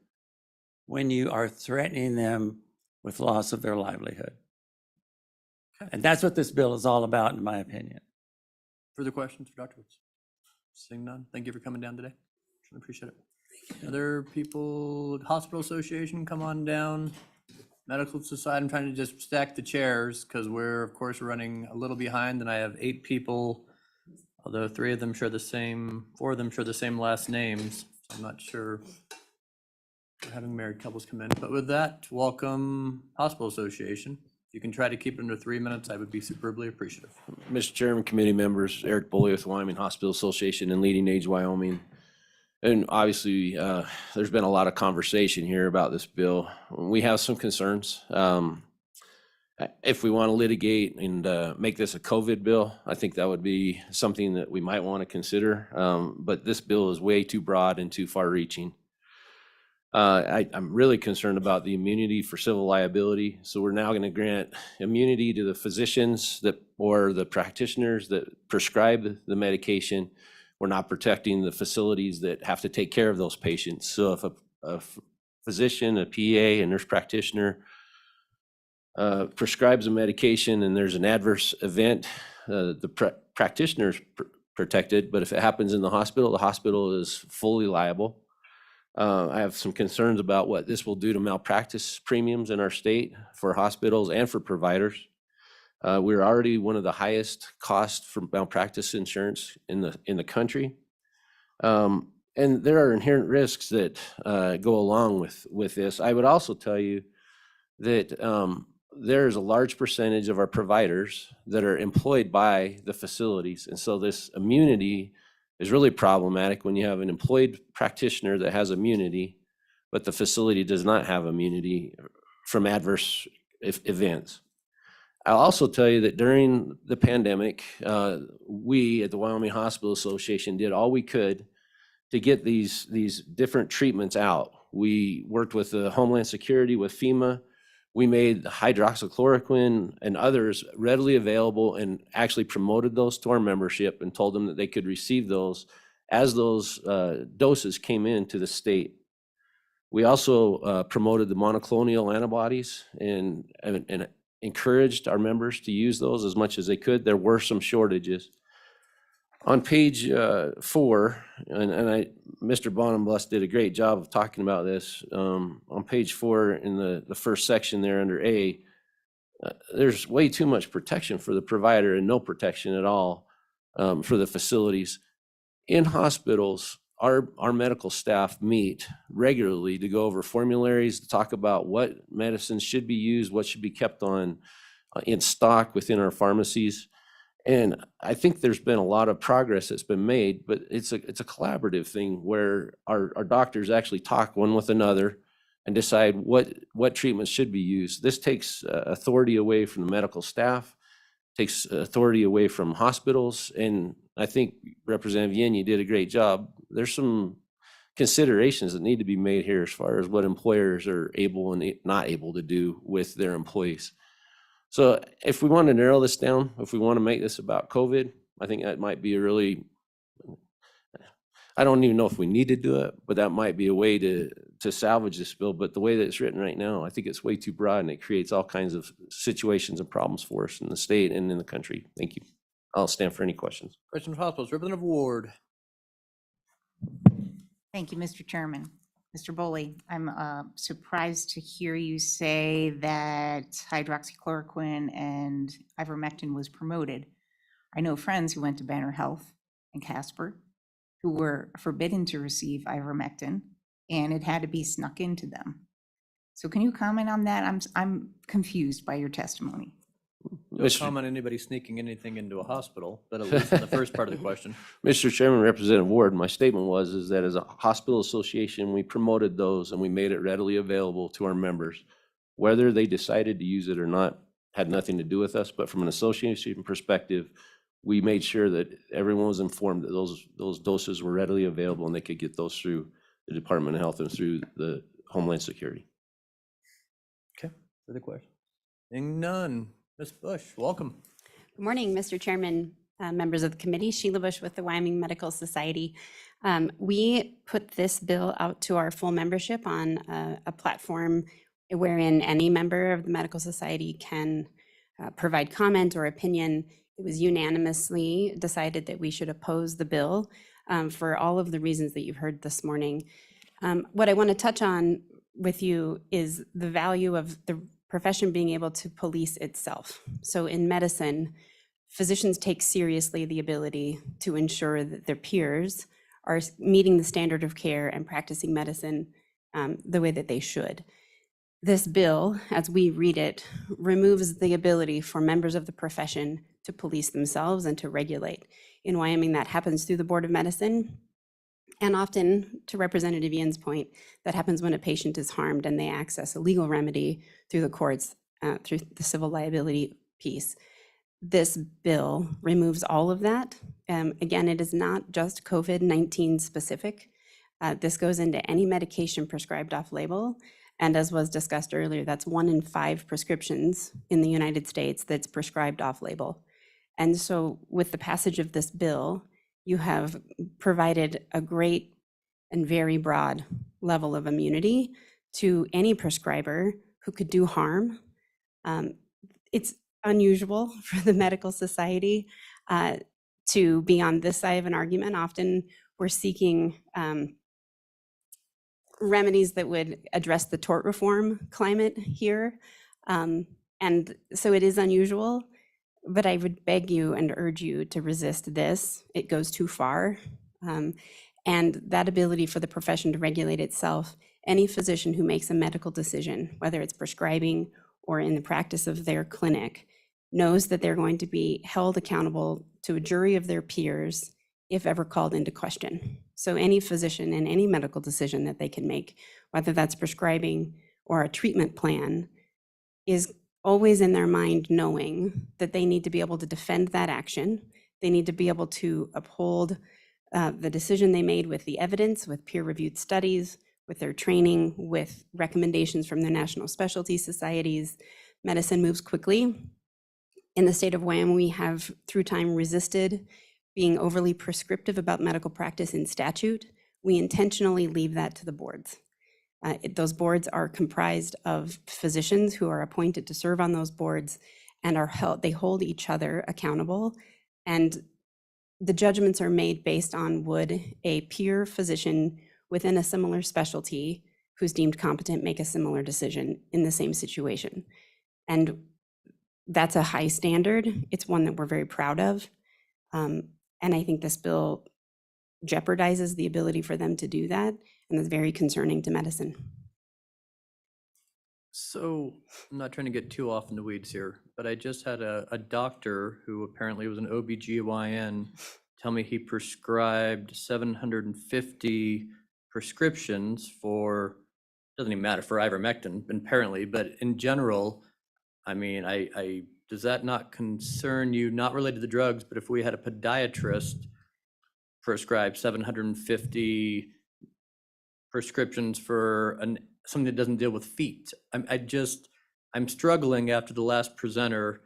when you are threatening them with loss of their livelihood. And that's what this bill is all about, in my opinion.
Further questions for Dr. Woods? Seeing none, thank you for coming down today. Really appreciate it. Other people, Hospital Association, come on down. Medical Society, I'm trying to just stack the chairs because we're, of course, running a little behind, and I have 8 people, although 3 of them share the same, 4 of them share the same last names. So I'm not sure we're having married couples come in. But with that, welcome Hospital Association. If you can try to keep it under 3 minutes, I would be superbly appreciative.
Mr. Chairman, committee members, Eric Boley with Wyoming Hospital Association and Leading Age Wyoming. And obviously, there's been a lot of conversation here about this bill. We have some concerns. If we want to litigate and make this a COVID bill, I think that would be something that we might want to consider. But this bill is way too broad and too far-reaching. I'm really concerned about the immunity for civil liability. So we're now going to grant immunity to the physicians or the practitioners that prescribe the medication. We're not protecting the facilities that have to take care of those patients. So if a physician, a PA, a nurse practitioner prescribes a medication and there's an adverse event, the practitioner is protected. But if it happens in the hospital is fully liable. I have some concerns about what this will do to malpractice premiums in our state for hospitals and for providers. We're already one of the highest cost for malpractice insurance in the country. And there are inherent risks that go along with this. I would also tell you that there's a large percentage of our providers that are employed by the facilities. And so this immunity is really problematic when you have an employed practitioner that has immunity, but the facility does not have immunity from adverse events. I'll also tell you that during the pandemic, we at the Wyoming Hospital Association did all we could to get these different treatments out. We worked with the Homeland Security, with FEMA. We made hydroxychloroquine and others readily available and actually promoted those to our membership and told them that they could receive those as those doses came into the state. We also promoted the monoclonal antibodies and encouraged our members to use those as much as they could. There were some shortages. On page 4, Mr. Bonenblust did a great job of talking about this. On page 4 in the first section there under A, there's way too much protection for the provider and no protection at all for the facilities. In hospitals, our medical staff meet regularly to go over formularies, to talk about what medicines should be used, what should be kept on in stock within our pharmacies. And I think there's been a lot of progress that's been made, but it's a collaborative thing where our doctors actually talk one with another and decide what treatments should be used. This takes authority away from the medical staff, takes authority away from hospitals, and I think Representative Yin, you did a great job. There's some considerations that need to be made here as far as what employers are able and not able to do with their employees. So if we want to narrow this down, if we want to make this about COVID, I think that might be a really, I don't even know if we need to do it, but that might be a way to salvage this bill. But the way that it's written right now, I think it's way too broad and it creates all kinds of situations and problems for us in the state and in the country. Thank you. I'll stand for any questions.
Questions from hospitals, Representative Ward.
Thank you, Mr. Chairman. Mr. Boley, I'm surprised to hear you say that hydroxychloroquine and ivermectin was promoted. I know friends who went to Banner Health and Casper who were forbidden to receive ivermectin, and it had to be snuck into them. So can you comment on that? I'm confused by your testimony.
No
Mr.
comment on anybody sneaking anything into a hospital, but at least in the first part of the question.
Mr. Chairman, Representative Ward, my statement is that as a hospital association, we promoted those and we made it readily available to our members. Whether they decided to use it or not had nothing to do with us, but from an association perspective, we made sure that everyone was informed that those doses were readily available and they could get those through the Department of Health and through the Homeland Security.
Okay, further questions? Seeing none. Ms. Bush, welcome.
Good morning, Mr. Chairman, members of the committee. Sheila Bush with the Wyoming Medical Society. We put this bill out to our full membership on a platform wherein any member of the medical society can provide comment or opinion. It was unanimously decided that we should oppose the bill for all of the reasons that you've heard this morning. What I want to touch on with you is the value of the profession being able to police itself. So in medicine, physicians take seriously the ability to ensure that their peers are meeting the standard of care and practicing medicine the way that they should. This bill, as we read it, removes the ability for members of the profession to police themselves and to regulate. In Wyoming, that happens through the Board of Medicine. And often, to Representative Yin's point, that happens when a patient is harmed and they access a legal remedy through the courts, through the civil liability piece. This bill removes all of that. Again, it is not just COVID-19 specific. This goes into any medication prescribed off-label. And as was discussed earlier, that's 1 in 5 prescriptions in the United States that's prescribed off-label. And so with the passage of this bill, you have provided a great and very broad level of immunity to any prescriber who could do harm. It's unusual for the medical society to be on this side of an argument. Often we're seeking remedies that would address the tort reform climate here. And so it is unusual. But I would beg you and urge you to resist this. It goes too far. And that ability for the profession to regulate itself, any physician who makes a medical decision, whether it's prescribing or in the practice of their clinic, knows that they're going to be held accountable to a jury of their peers if ever called into question. So any physician in any medical decision that they can make, whether that's prescribing or a treatment plan, is always in their mind knowing that they need to be able to defend that action. They need to be able to uphold the decision they made with the evidence, with peer-reviewed studies, with their training, with recommendations from their national specialty societies. Medicine moves quickly. In the state of Wyoming, we have through time resisted being overly prescriptive about medical practice in statute. We intentionally leave that to the boards. Those boards are comprised of physicians who are appointed to serve on those boards and they hold each other accountable. And the judgments are made based on would a peer physician within a similar specialty who's deemed competent make a similar decision in the same situation. And that's a high standard. It's one that we're very proud of. And I think this bill jeopardizes the ability for them to do that. And it's very concerning to medicine.
So I'm not trying to get too off in the weeds here, but I just had a doctor who apparently was an OBGYN tell me he prescribed 750 prescriptions for, doesn't even matter, for ivermectin apparently, but in general, I mean, does that not concern you, not related to the drugs, but if we had a podiatrist prescribe 750 prescriptions for something that doesn't deal with feet? I'm struggling after the last presenter,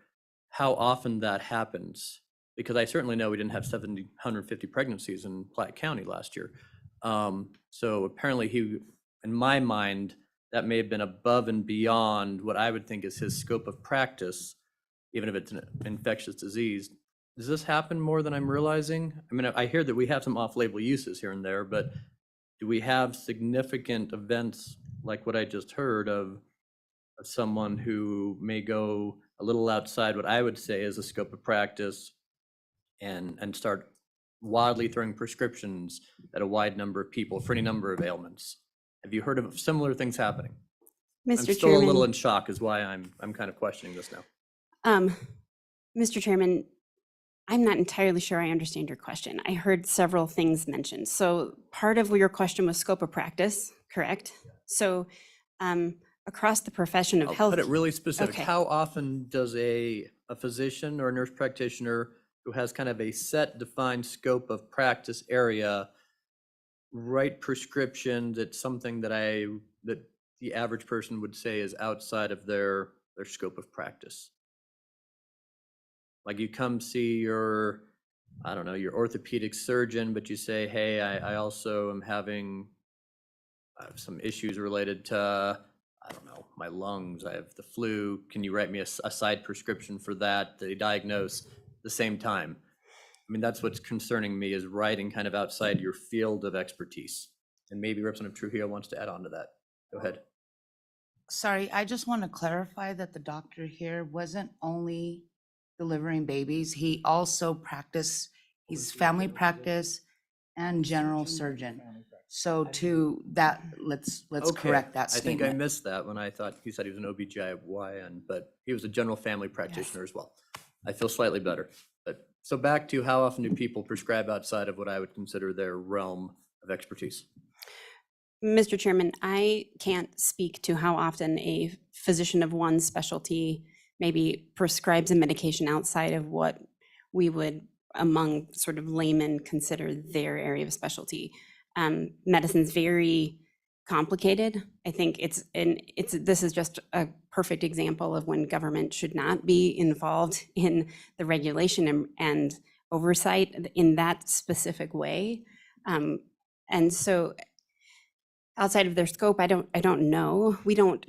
how often that happens, because I certainly know we didn't have 750 pregnancies in Platte County last year. So apparently in my mind, that may have been above and beyond what I would think is his scope of practice, even if it's an infectious disease. Does this happen more than I'm realizing? I mean, I hear that we have some off-label uses here and there, but do we have significant events like what I just heard of someone who may go a little outside what I would say is a scope of practice and start wildly throwing prescriptions at a wide number of people for any number of ailments? Have you heard of similar things happening?
Mr.
I'm still a little
Chairman,
in shock is why I'm kind of questioning this now.
Mr. Chairman, I'm not entirely sure I understand your question. I heard several things mentioned. So part of your question was scope of practice, correct? So across the profession of
I'll
health.
put it really specific.
Okay.
How often does a physician or a nurse practitioner who has kind of a set defined scope of practice area write prescription that's something that the average person would say is outside of their scope of practice? Like you come see your, I don't know, your orthopedic surgeon, but you say, hey, I also am having some issues related to, I don't know, my lungs, I have the flu. Can you write me a side prescription for that? They diagnose the same time. I mean, that's what's concerning me, is writing kind of outside your field of expertise. And maybe Representative Trujillo wants to add on to that. Go ahead.
Sorry, I just want to clarify that the doctor here wasn't only delivering babies, he also practiced, he's family practice and general surgeon. So to that, let's
Okay.
correct that
I think I
statement.
missed that when I thought he said he was an OBGYN, but he was a general family practitioner as well. I feel slightly better. But so back to, how often do people prescribe outside of what I would consider their realm of expertise?
Mr. Chairman, I can't speak to how often a physician of one specialty maybe prescribes a medication outside of what we would, among sort of laymen, consider their area of specialty. Medicine's very complicated. I think this is just a perfect example of when government should not be involved in the regulation and oversight in that specific way. And so outside of their scope, I don't know. We don't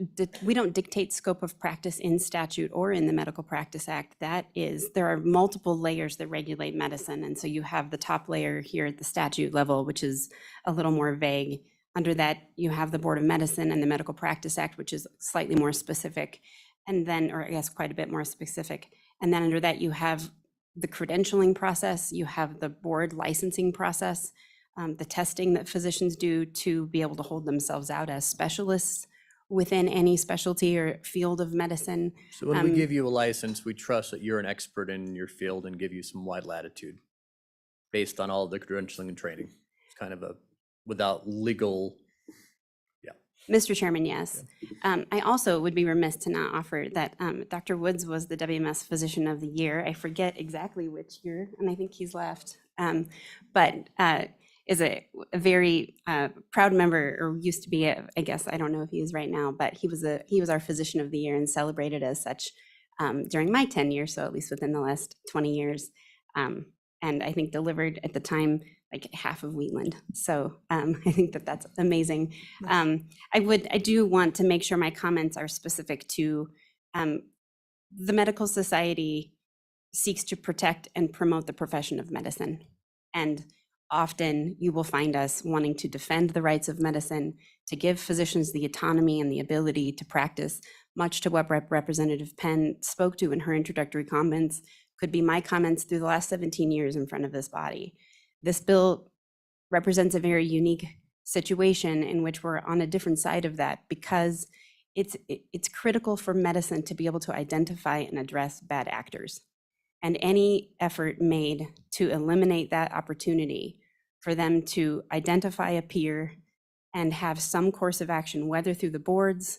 dictate scope of practice in statute or in the Medical Practice Act. There are multiple layers that regulate medicine. And so you have the top layer here at the statute level, which is a little more vague. Under that, you have the Board of Medicine and the Medical Practice Act, which is slightly more specific. And then, or I guess quite a bit more specific. And then under that, you have the credentialing process, you have the board licensing process, the testing that physicians do to be able to hold themselves out as specialists within any specialty or field of medicine.
So when we give you a license, we trust that you're an expert in your field and give you some wide latitude based on all the credentialing and training. It's kind of without legal.
Mr. Chairman, yes. I also would be remiss to not offer that Dr. Woods was the WMS Physician of the Year. I forget exactly which year, and I think he's left. But is a very proud member, or used to be, I guess, I don't know if he is right now, but he was our Physician of the Year and celebrated as such during my tenure, so at least within the last 20 years. And I think delivered at the time like half of Wheatland. So I think that's amazing. I do want to make sure my comments are specific to the Medical Society seeks to protect and promote the profession of medicine. And often you will find us wanting to defend the rights of medicine, to give physicians the autonomy and the ability to practice, much to what Representative Penn spoke to in her introductory comments, could be my comments through the last 17 years in front of this body. This bill represents a very unique situation in which we're on a different side of that, because it's critical for medicine to be able to identify and address bad actors. And any effort made to eliminate that opportunity for them to identify a peer and have some course of action, whether through the boards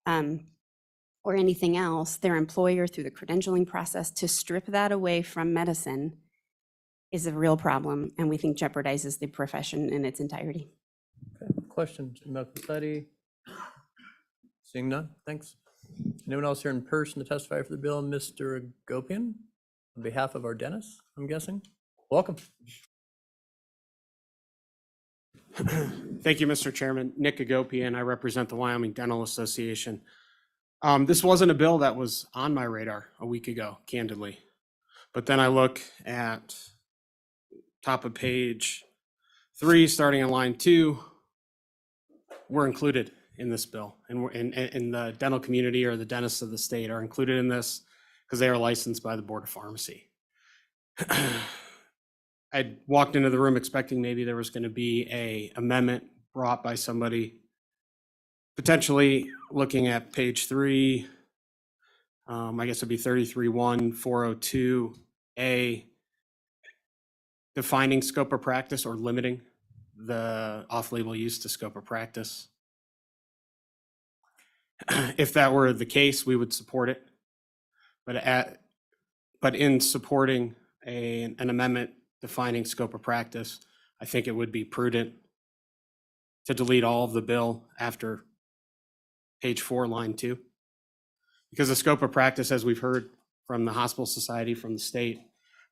or anything else, their employer through the credentialing process, to strip that away from medicine is a real problem, and we think jeopardizes the profession in its entirety.
Okay. Questions from Medical Society? Seeing none, thanks. Anyone else here in person to testify for the bill? Mr. Agopian, on behalf of our dentists, I'm guessing. Welcome.
Thank you, Mr. Chairman. Nick Agopian, I represent the Wyoming Dental Association. This wasn't a bill that was on my radar a week ago, candidly. But then I look at top of page 3, starting in line 2, we're included in this bill. And we're in the dental community, or the dentists of the state are included in this because they are licensed by the Board of Pharmacy. I walked into the room expecting maybe there was going to be an amendment brought by somebody, potentially looking at page 3, I guess it'd be 33-1-402A, defining scope of practice or limiting the off-label use to scope of practice. If that were the case, we would support it. But in supporting an amendment defining scope of practice, I think it would be prudent to delete all of the bill after page 4, line 2. Because the scope of practice, as we've heard from the Hospital Society, from the state,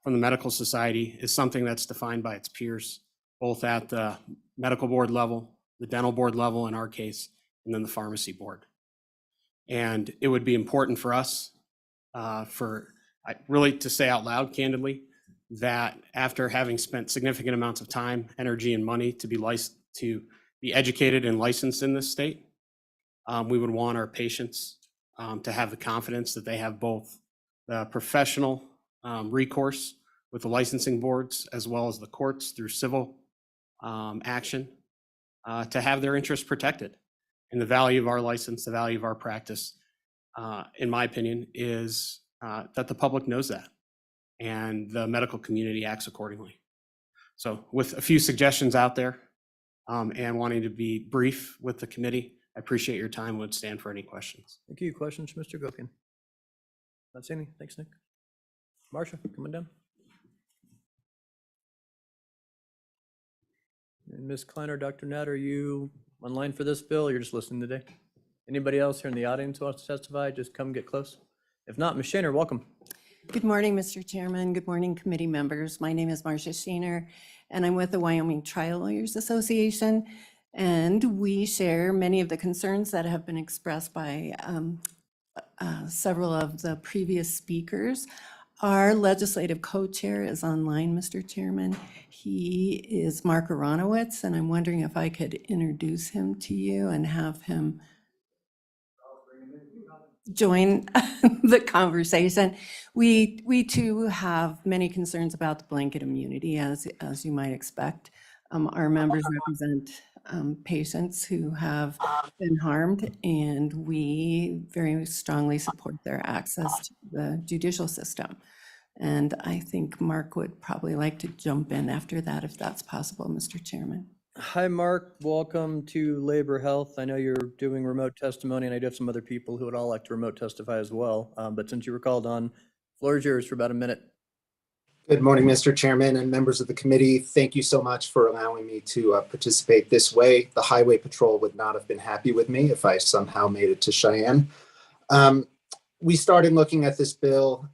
from the Medical Society, is something that's defined by its peers, both at the medical board level, the dental board level in our case, and then the pharmacy board. And it would be important for us, really to say out loud candidly, that after having spent significant amounts of time, energy, and money to be educated and licensed in this state, we would want our patients to have the confidence that they have both the professional recourse with the licensing boards as well as the courts through civil action to have their interests protected. And the value of our license, the value of our practice, in my opinion, is that the public knows that and the medical community acts accordingly. So with a few suggestions out there and wanting to be brief with the committee, I appreciate your time. Would stand for any questions.
Thank you. Questions, Mr. Gokin? Not seeing any. Thanks, Nick. Marcia, coming down. And Ms. Kleiner, Dr. Nutt, are you online for this bill? Or you're just listening today? Anybody else here in the audience who wants to testify? Just come get close. If not, Ms. Shaner, welcome.
Good morning, Mr. Chairman. Good morning, committee members. My name is Marcia Shaner, and I'm with the Wyoming Trial Lawyers Association. And we share many of the concerns that have been expressed by several of the previous speakers. Our legislative co-chair is online, Mr. Chairman. He is Mark Aronowitz, and I'm wondering if I could introduce him to you and have him join the conversation. We too have many concerns about the blanket immunity, as you might expect. Our members represent patients who have been harmed, and we very strongly support their access to the judicial system. And I think Mark would probably like to jump in after that, if that's possible, Mr. Chairman.
Hi, Mark. Welcome to Labor Health. I know you're doing remote testimony, and I do have some other people who would all like to remote testify as well. But since you were called on, floor is yours for about a minute.
Good morning, Mr. Chairman and members of the committee. Thank you so much for allowing me to participate this way. The Highway Patrol would not have been happy with me if I somehow made it to Cheyenne. We started looking at this bill,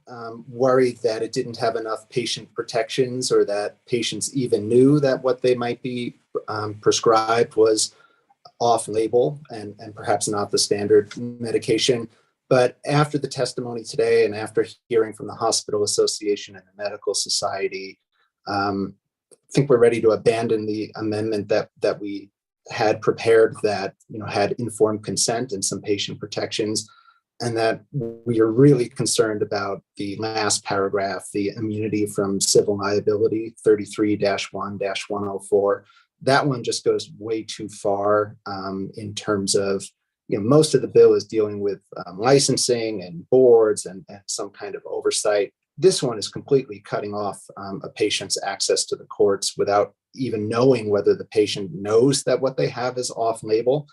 worried that it didn't have enough patient protections or that patients even knew that what they might be prescribed was off-label and perhaps not the standard medication. But after the testimony today and after hearing from the Hospital Association and the Medical Society, I think we're ready to abandon the amendment that we had prepared that had informed consent and some patient protections, and that we are really concerned about the last paragraph, the immunity from civil liability, 33-1-104. That one just goes way too far in terms of, most of the bill is dealing with licensing and boards and some kind of oversight. This one is completely cutting off a patient's access to the courts without even knowing whether the patient knows that what they have is off-label.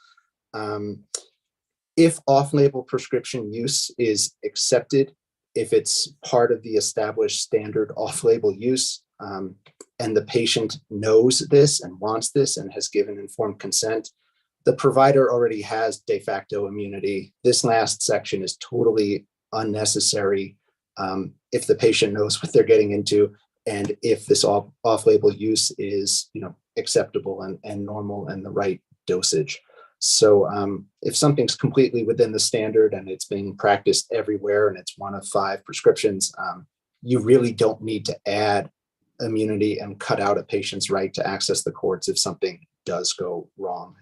If off-label prescription use is accepted, if it's part of the established standard off-label use, and the patient knows this and wants this and has given informed consent, the provider already has de facto immunity. This last section is totally unnecessary if the patient knows what they're getting into and if this off-label use is acceptable and normal and the right dosage. So if something's completely within the standard and it's being practiced everywhere and it's one of 5 prescriptions, you really don't need to add immunity and cut out a patient's right to access the courts if something does go wrong.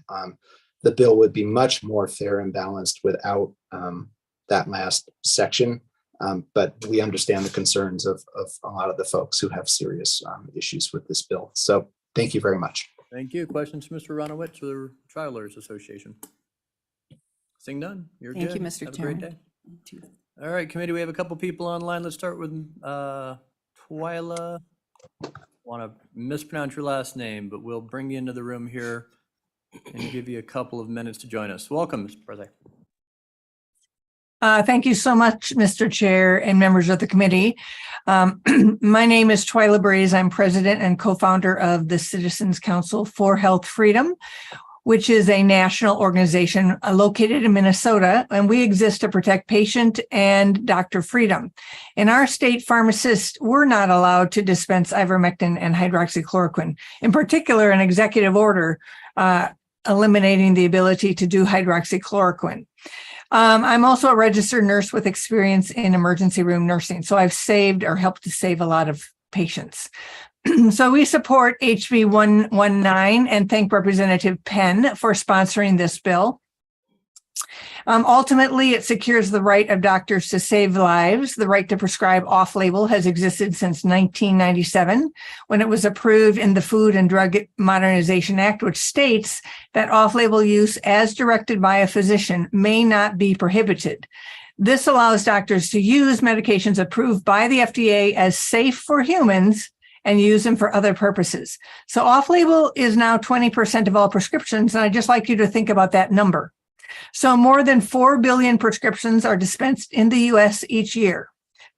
The bill would be much more fair and balanced without that last section. But we understand the concerns of a lot of the folks who have serious issues with this bill. So thank you very much.
Thank you. Questions, Mr. Aronowitz, for the Trial Lawyers Association? Seeing none, you're good.
Thank you, Mr.
Have a great
Chairman.
day. All right, committee, we have a couple people online. Let's start with Twyla. Want to mispronounce your last name, but we'll bring you into the room here and give you a couple of minutes to join us. Welcome, Ms. Brother.
Thank you so much, Mr. Chair and members of the committee. My name is Twyla Braze. I'm president and co-founder of the Citizens Council for Health Freedom, which is a national organization located in Minnesota, and we exist to protect patient and doctor freedom. In our state, pharmacists were not allowed to dispense ivermectin and hydroxychloroquine, in particular, an executive order eliminating the ability to do hydroxychloroquine. I'm also a registered nurse with experience in emergency room nursing, so I've saved or helped to save a lot of patients. So we support HB 119 and thank Representative Penn for sponsoring this bill. Ultimately, it secures the right of doctors to save lives. The right to prescribe off-label has existed since 1997, when it was approved in the Food and Drug Modernization Act, which states that off-label use as directed by a physician may not be prohibited. This allows doctors to use medications approved by the FDA as safe for humans and use them for other purposes. So off-label is now 20% of all prescriptions, and I'd just like you to think about that number. So more than 4 billion prescriptions are dispensed in the US each year.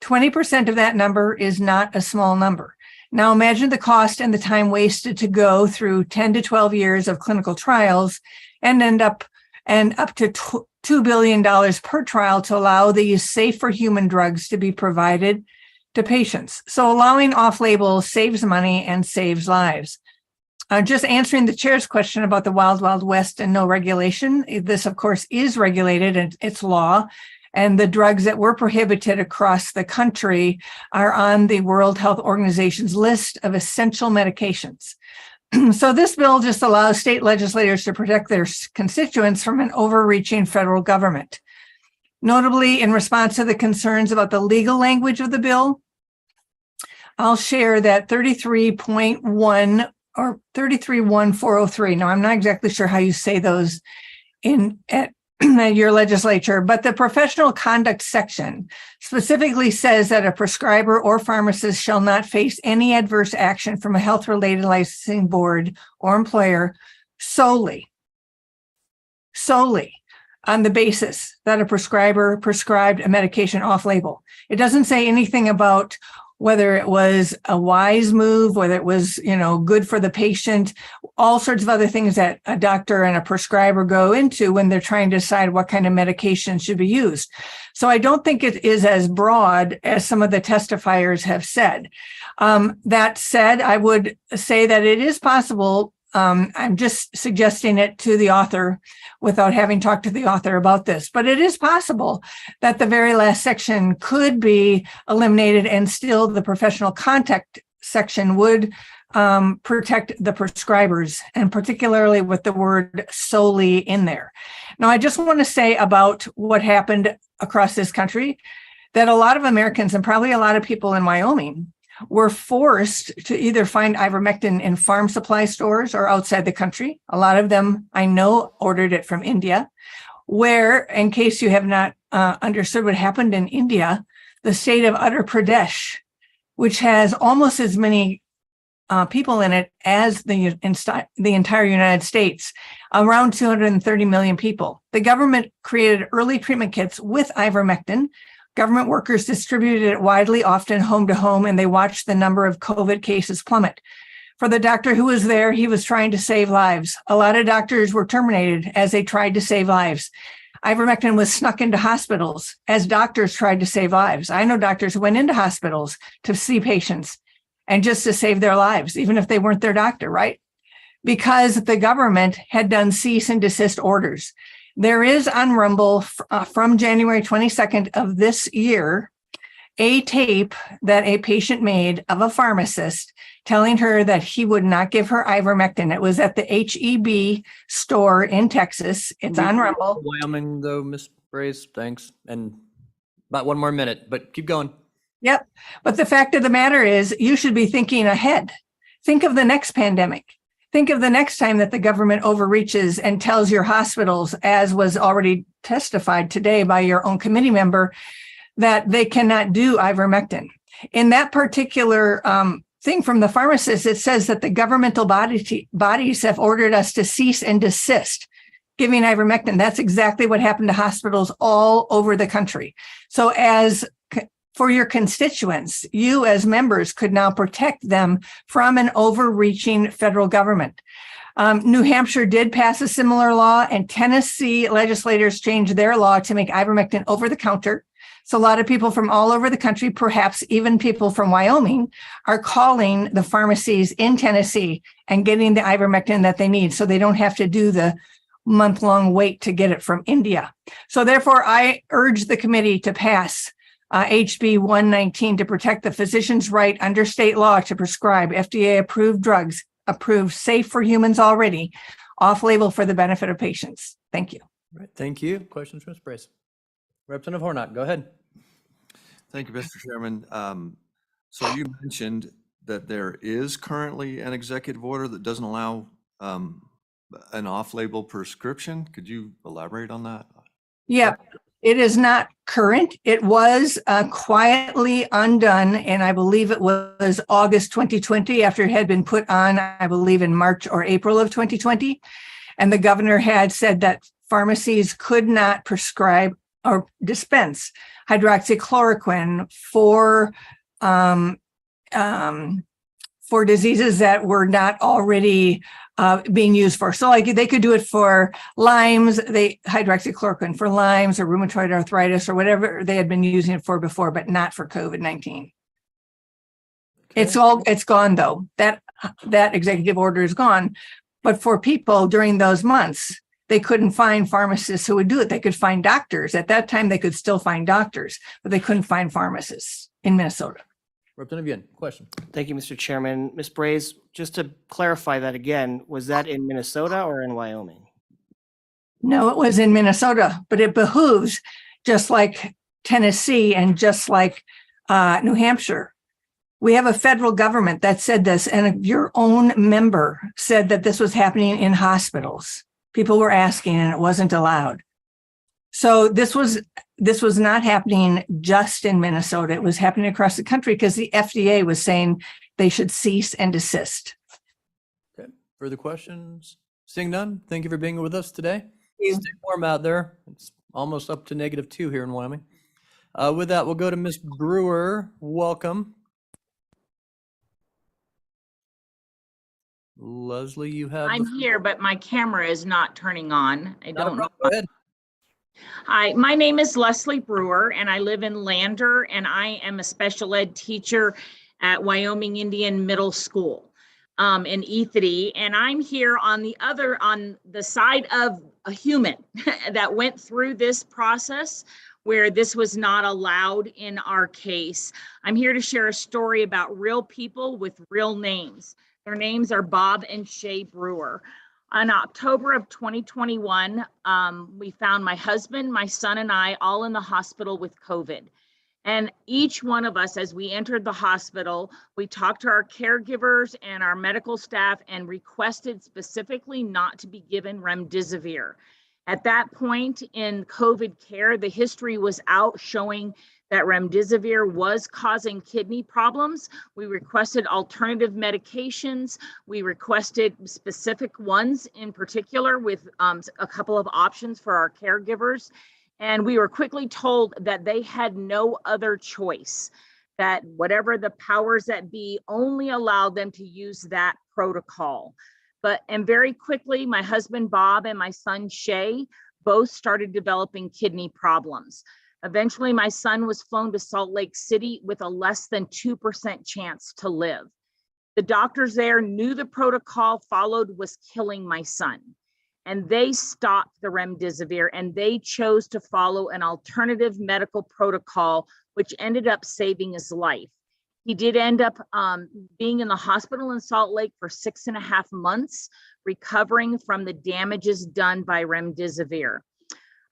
20% of that number is not a small number. Now imagine the cost and the time wasted to go through 10 to 12 years of clinical trials and up to $2 billion per trial to allow these safe for human drugs to be provided to patients. So allowing off-label saves money and saves lives. Just answering the chair's question about the Wild Wild West and no regulation. This, of course, is regulated and it's law. And the drugs that were prohibited across the country are on the World Health Organization's list of essential medications. So this bill just allows state legislators to protect their constituents from an overreaching federal government. Notably, in response to the concerns about the legal language of the bill, I'll share that 33.1 or 33.1403. Now, I'm not exactly sure how you say those at your legislature, but the professional conduct section specifically says that a prescriber or pharmacist shall not face any adverse action from a health-related licensing board or employer solely on the basis that a prescriber prescribed a medication off-label. It doesn't say anything about whether it was a wise move, whether it was, good for the patient, all sorts of other things that a doctor and a prescriber go into when they're trying to decide what kind of medication should be used. So I don't think it is as broad as some of the testifiers have said. That said, I would say that it is possible. I'm just suggesting it to the author without having talked to the author about this, but it is possible that the very last section could be eliminated and still the professional contact section would protect the prescribers, and particularly with the word solely in there. Now, I just want to say about what happened across this country, that a lot of Americans and probably a lot of people in Wyoming were forced to either find ivermectin in farm supply stores or outside the country. A lot of them, I know, ordered it from India, where, in case you have not understood what happened in India, the state of Uttar Pradesh, which has almost as many people in it as the entire United States, around 230 million people. The government created early treatment kits with ivermectin. Government workers distributed it widely, often home to home, and they watched the number of COVID cases plummet. For the doctor who was there, he was trying to save lives. A lot of doctors were terminated as they tried to save lives. Ivermectin was snuck into hospitals as doctors tried to save lives. I know doctors who went into hospitals to see patients and just to save their lives, even if they weren't their doctor, right? Because the government had done cease and desist orders. There is on Rumble from January 22nd of this year, a tape that a patient made of a pharmacist telling her that he would not give her ivermectin. It was at the HEB store in Texas. It's on Rumble.
Wyoming, though, Ms. Braze, thanks. And about one more minute, but keep going.
Yep. But the fact of the matter is, you should be thinking ahead. Think of the next pandemic. Think of the next time that the government overreaches and tells your hospitals, as was already testified today by your own committee member, that they cannot do ivermectin. In that particular thing from the pharmacist, it says that the governmental bodies have ordered us to cease and desist giving ivermectin. That's exactly what happened to hospitals all over the country. So for your constituents, you as members could now protect them from an overreaching federal government. New Hampshire did pass a similar law, and Tennessee legislators changed their law to make ivermectin over the counter. So a lot of people from all over the country, perhaps even people from Wyoming, are calling the pharmacies in Tennessee and getting the ivermectin that they need, so they don't have to do the month-long wait to get it from India. So therefore, I urge the committee to pass HB 119 to protect the physician's right under state law to prescribe FDA-approved drugs, approved safe for humans already, off-label for the benefit of patients. Thank you.
Right, thank you. Questions from Ms. Brace? Representative Hornak, go ahead.
Thank you, Mr. Chairman. So you mentioned that there is currently an executive order that doesn't allow an off-label prescription. Could you elaborate on that?
Yeah, it is not current. It was quietly undone, and I believe it was August 2020 after it had been put on, I believe, in March or April of 2020. And the governor had said that pharmacies could not prescribe or dispense hydroxychloroquine for diseases that were not already being used for. So like they could do it for Lyme's, hydroxychloroquine for Lyme's or rheumatoid arthritis or whatever they had been using it for before, but not for COVID-19. It's gone though. That executive order is gone. But for people during those months, they couldn't find pharmacists who would do it. They could find doctors. At that time, they could still find doctors, but they couldn't find pharmacists in Minnesota.
Representative Yin, question.
Thank you, Mr. Chairman. Ms. Braze, just to clarify that again, was that in Minnesota or in Wyoming?
No, it was in Minnesota, but it behooves, just like Tennessee and just like New Hampshire. We have a federal government that said this, and your own member said that this was happening in hospitals. People were asking and it wasn't allowed. So this was not happening just in Minnesota. It was happening across the country because the FDA was saying they should cease and desist.
Okay, further questions? Seeing none, thank you for being with us today.
you.
Stay warm out there. It's almost up to -2 here in Wyoming. With that, we'll go to Ms. Brewer. Welcome. Leslie, you have.
I'm here, but my camera is not turning on. I don't know.
Go ahead.
Hi, my name is Leslie Brewer, and I live in Lander, and I am a special ed teacher at Wyoming Indian Middle School in Ethity, and I'm here on the side of a human that went through this process where this was not allowed in our case. I'm here to share a story about real people with real names. Their names are Bob and Shay Brewer. In October of 2021, we found my husband, my son, and I all in the hospital with COVID. And each one of us, as we entered the hospital, we talked to our caregivers and our medical staff and requested specifically not to be given remdesivir. At that point in COVID care, the history was out showing that remdesivir was causing kidney problems. We requested alternative medications. We requested specific ones in particular with a couple of options for our caregivers. And we were quickly told that they had no other choice, that whatever the powers that be only allowed them to use that protocol. And very quickly, my husband, Bob, and my son, Shay, both started developing kidney problems. Eventually, my son was flown to Salt Lake City with a less than 2% chance to live. The doctors there knew the protocol followed was killing my son, and they stopped the remdesivir and they chose to follow an alternative medical protocol, which ended up saving his life. He did end up being in the hospital in Salt Lake for 6.5 months, recovering from the damages done by remdesivir.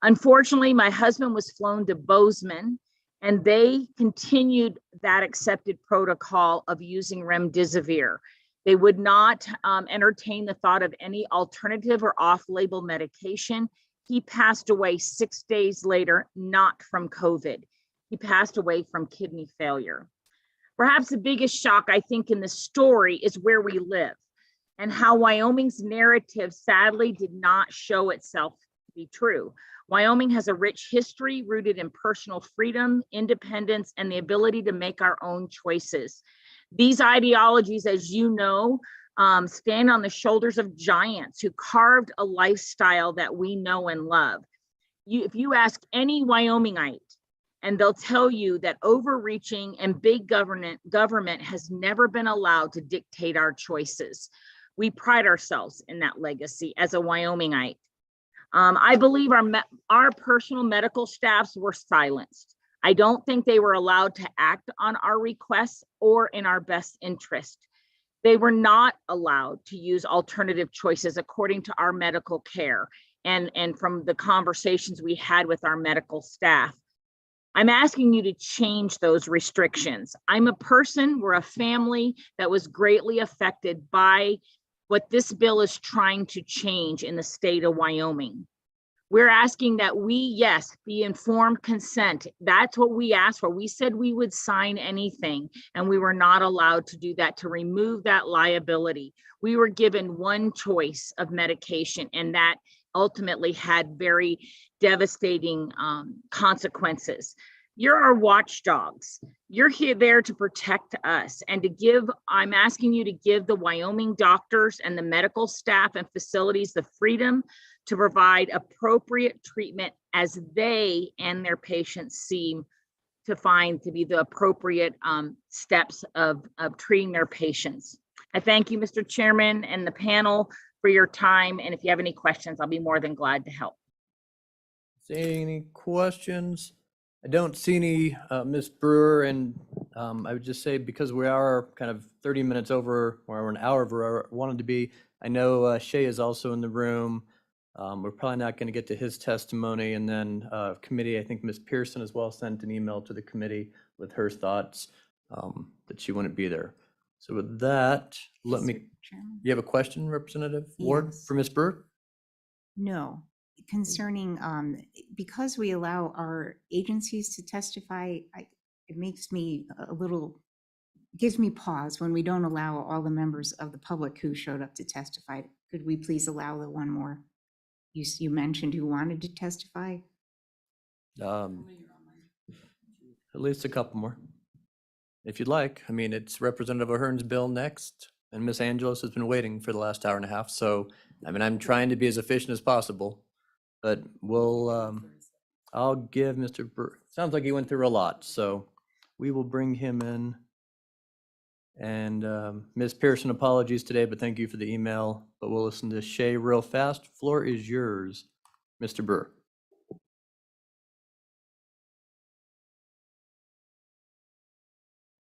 Unfortunately, my husband was flown to Bozeman, and they continued that accepted protocol of using remdesivir. They would not entertain the thought of any alternative or off-label medication. He passed away 6 days later, not from COVID. he passed away from kidney failure. Perhaps the biggest shock, I think, in the story is where we live and how Wyoming's narrative sadly did not show itself to be true. Wyoming has a rich history rooted in personal freedom, independence, and the ability to make our own choices. These ideologies, as you know, stand on the shoulders of giants who carved a lifestyle that we know and love. If you ask any Wyomingite, and they'll tell you that overreaching and big government has never been allowed to dictate our choices. We pride ourselves in that legacy as a Wyomingite. I believe our personal medical staffs were silenced. I don't think they were allowed to act on our requests or in our best interest. They were not allowed to use alternative choices according to our medical care and from the conversations we had with our medical staff. I'm asking you to change those restrictions. I'm a person, we're a family that was greatly affected by what this bill is trying to change in the state of Wyoming. We're asking that we, yes, be informed consent. That's what we asked for. We said we would sign anything, and we were not allowed to do that, to remove that liability. We were given one choice of medication, and that ultimately had very devastating consequences. You're our watchdogs. You're here there to protect us and to give, I'm asking you to give the Wyoming doctors and the medical staff and facilities the freedom to provide appropriate treatment as they and their patients seem to find to be the appropriate steps of treating their patients. I thank you, Mr. Chairman, and the panel for your time. And if you have any questions, I'll be more than glad to help.
Any questions? I don't see any, Ms. Brewer, and I would just say, because we are kind of 30 minutes over, or an hour over where I wanted to be, I know Shay is also in the room. We're probably not going to get to his testimony, and then committee, I think Ms. Pearson as well sent an email to the committee with her thoughts that she wouldn't be there. So with that, let me, you have a question, Representative Ward,
Yes.
for Ms. Brewer?
No, concerning, because we allow our agencies to testify, it makes me a little, gives me pause when we don't allow all the members of the public who showed up to testify. Could we please allow the one more you mentioned who wanted to testify?
At least a couple more, if you'd like. I mean, it's Representative O'Hearn's bill next, and Ms. Angelos has been waiting for the last hour and a half. So, I mean, I'm trying to be as efficient as possible, but we'll, I'll give Mr. Brewer, sounds like he went through a lot, so we will bring him in. And Ms. Pearson, apologies today, but thank you for the email. But we'll listen to Shay real fast. Floor is yours, Mr. Brewer.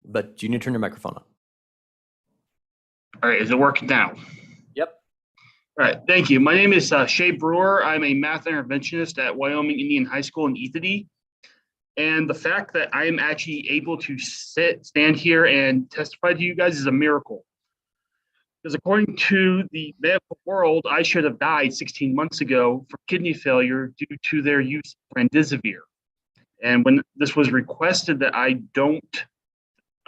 But you need to turn your microphone on.
All right, is it working now?
Yep.
All right, thank you. My name is Shay Brewer. I'm a math interventionist at Wyoming Indian High School in Ethity. And the fact that I am actually able to stand here and testify to you guys is a miracle. Because according to the medical world, I should have died 16 months ago from kidney failure due to their use of remdesivir. And when this was requested that I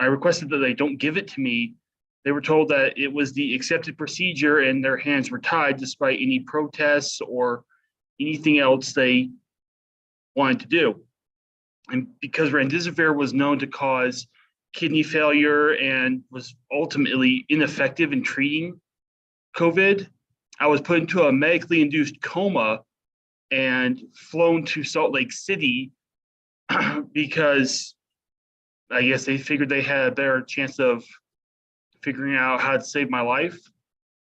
requested that they don't give it to me, they were told that it was the accepted procedure and their hands were tied despite any protests or anything else they wanted to do. And because remdesivir was known to cause kidney failure and was ultimately ineffective in treating COVID, I was put into a medically induced coma and flown to Salt Lake City because I guess they figured they had a better chance of figuring out how to save my life.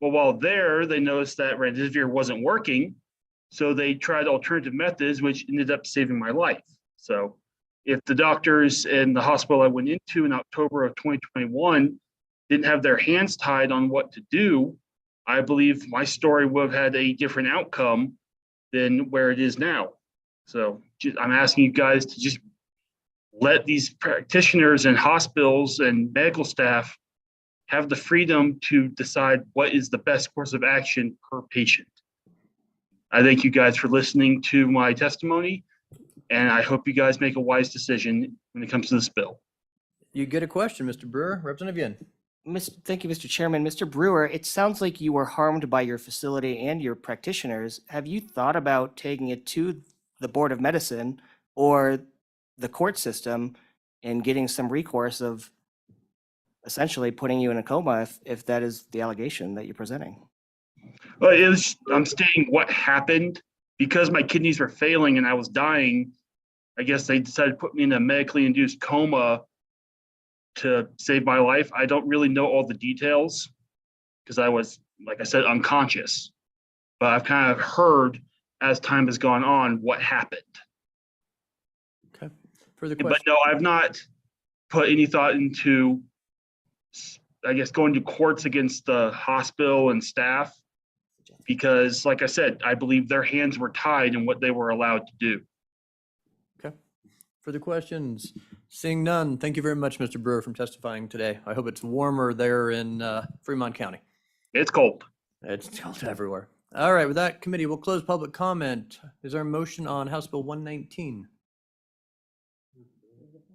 Well, while there, they noticed that remdesivir wasn't working, so they tried alternative methods, which ended up saving my life. So if the doctors and the hospital I went into in October of 2021 didn't have their hands tied on what to do, I believe my story would have had a different outcome than where it is now. So I'm asking you guys to just let these practitioners and hospitals and medical staff have the freedom to decide what is the best course of action per patient. I thank you guys for listening to my testimony, And I hope you guys make a wise decision when it comes to this bill.
You get a question, Mr. Brewer. Representative Yin.
Thank you, Mr. Chairman. Mr. Brewer, it sounds like you were harmed by your facility and your practitioners. Have you thought about taking it to the Board of Medicine or the court system and getting some recourse of essentially putting you in a coma if that is the allegation that you're presenting?
Well, I'm stating what happened because my kidneys were failing and I was dying. I guess they decided to put me in a medically induced coma to save my life. I don't really know all the details because I was, like I said, unconscious. But I've kind of heard as time has gone on what happened.
Okay. Further
But
question?
no, I've not put any thought into, I guess, going to courts against the hospital and staff because, like I said, I believe their hands were tied in what they were allowed to do.
Okay. Further questions? Seeing none, thank you very much, Mr. Brewer, for testifying today. I hope it's warmer there in Fremont County.
It's cold.
It's cold everywhere. All right, with that, committee, we'll close public comment. Is there a motion on House Bill 119?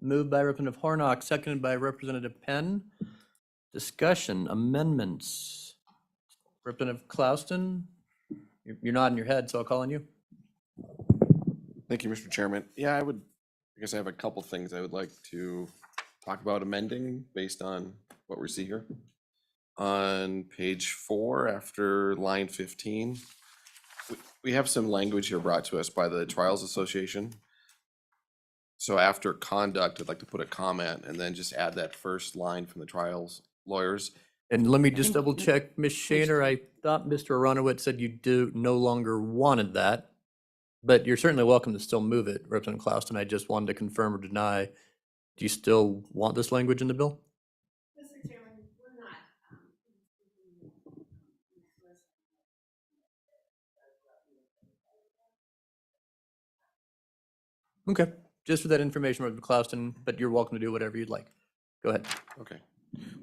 Moved by Representative Hornock, seconded by Representative Penn. Discussion, amendments. Representative Clouston, you're nodding your head, so I'll call on you.
Thank you, Mr. Chairman. Yeah, I guess I have a couple things I would like to talk about amending based on what we see here. On page 4, after line 15, we have some language here brought to us by the Trials Association. So after conduct, I'd like to put a comment and then just add that first line from the trials lawyers.
And let me just double check, Ms. Shaner, I thought Mr. Aronowitz said you no longer wanted that, but you're certainly welcome to still move it, Representative Clouston. I just wanted to confirm or deny. Do you still want this language in the bill?
Mr. Chairman, we're not.
Okay, just for that information, Representative Clouston, but you're welcome to do whatever you'd like. Go ahead.
Okay,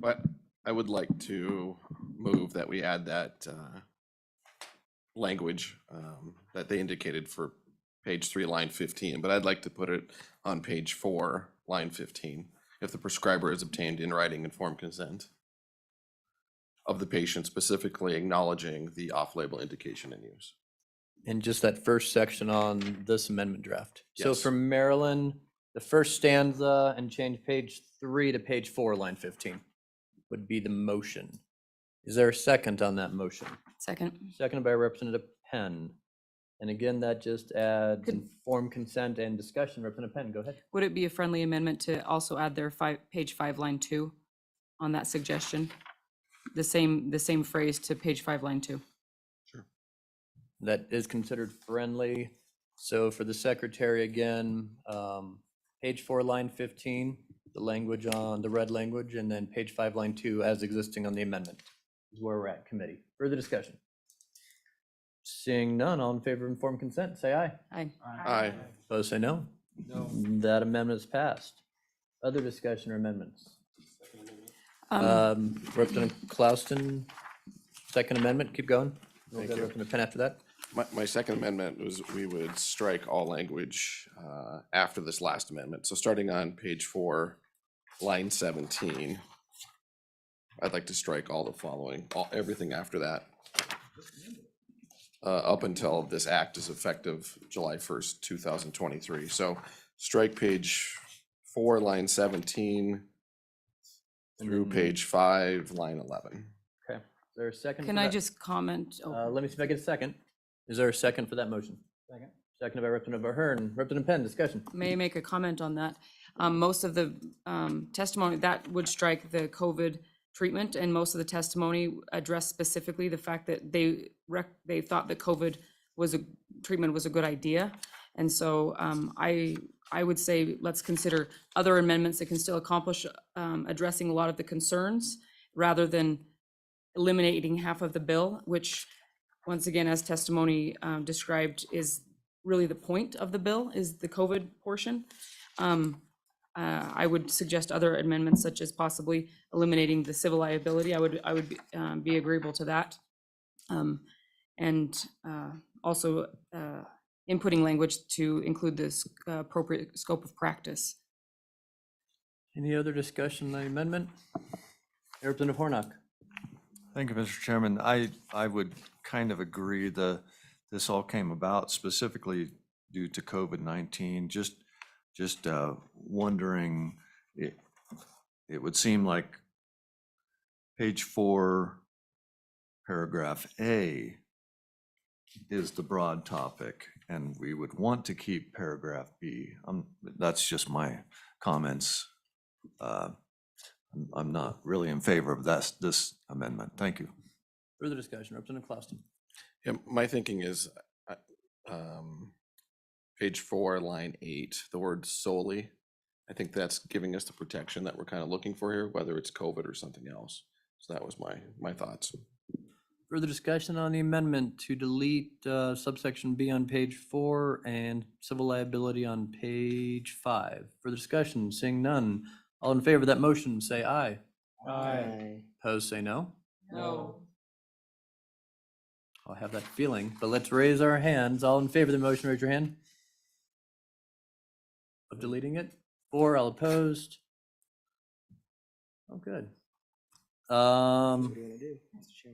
but I would like to move that we add that language that they indicated for page 3, line 15, but I'd like to put it on page 4, line 15, if the prescriber has obtained in writing informed consent of the patient, specifically acknowledging the off-label indication and use.
And just that first section on this amendment draft. So
Yes.
for Maryland, the first stanza and change page 3 to page 4, line 15 would be the motion. Is there a second on that motion?
Second.
Seconded by Representative Penn. And again, that just adds informed consent and discussion. Representative Penn, go ahead.
Would it be a friendly amendment to also add their page 5, line 2 on that suggestion? The same phrase to page 5, line 2.
That is considered friendly. So for the secretary, again, page 4, line 15, the language on the red language, and then page 5, line 2 as existing on the amendment is where we're at, committee. Further discussion? Seeing none, all in favor of informed consent, say aye.
Aye.
Aye.
Opposed, say no.
No.
That amendment is passed. Other discussion or amendments? Representative Clouston, second amendment, keep going. We'll go to Representative Penn after that.
My second amendment was we would strike all language after this last amendment. So starting on page 4, line 17, I'd like to strike all the following, everything after that, up until this act is effective July 1st, 2023. So strike page 4, line 17 through page 5, line 11.
Okay, is there a second?
Can
for
I
that?
just comment?
Let me see if I get a second. Is there a second for that motion? Second. Seconded by Representative Ahern. Representative Penn, discussion.
May I make a comment on that? Most of the testimony, that would strike the COVID treatment, and most of the testimony addressed specifically the fact that they thought that COVID treatment was a good idea. And so I would say let's consider other amendments that can still accomplish addressing a lot of the concerns rather than eliminating half of the bill, which once again, as testimony described, is really the point of the bill, is the COVID portion. I would suggest other amendments such as possibly eliminating the civil liability. I would be agreeable to that. And also inputting language to include this appropriate scope of practice.
Any other discussion on the amendment? Representative Hornock.
Thank you, Mr. Chairman. I would kind of agree this all came about specifically due to COVID-19. Just wondering, it would seem like page 4, paragraph A is the broad topic, and we would want to keep paragraph B. That's just my comments. I'm not really in favor of this amendment. Thank you.
Further discussion, Representative Clausen.
Yeah, my thinking is, page 4, line 8, the word solely. I think that's giving us the protection that we're kind of looking for here, whether it's COVID or something else. So that was my thoughts.
Further discussion on the amendment to delete subsection B on page 4 and civil liability on page 5. Further discussion, seeing none. All in favor of that motion, say aye.
Aye.
Opposed, say no.
No.
I'll have that feeling, but let's raise our hands. All in favor of the motion, raise your hand. Of deleting it? 4, all opposed. Oh, good. What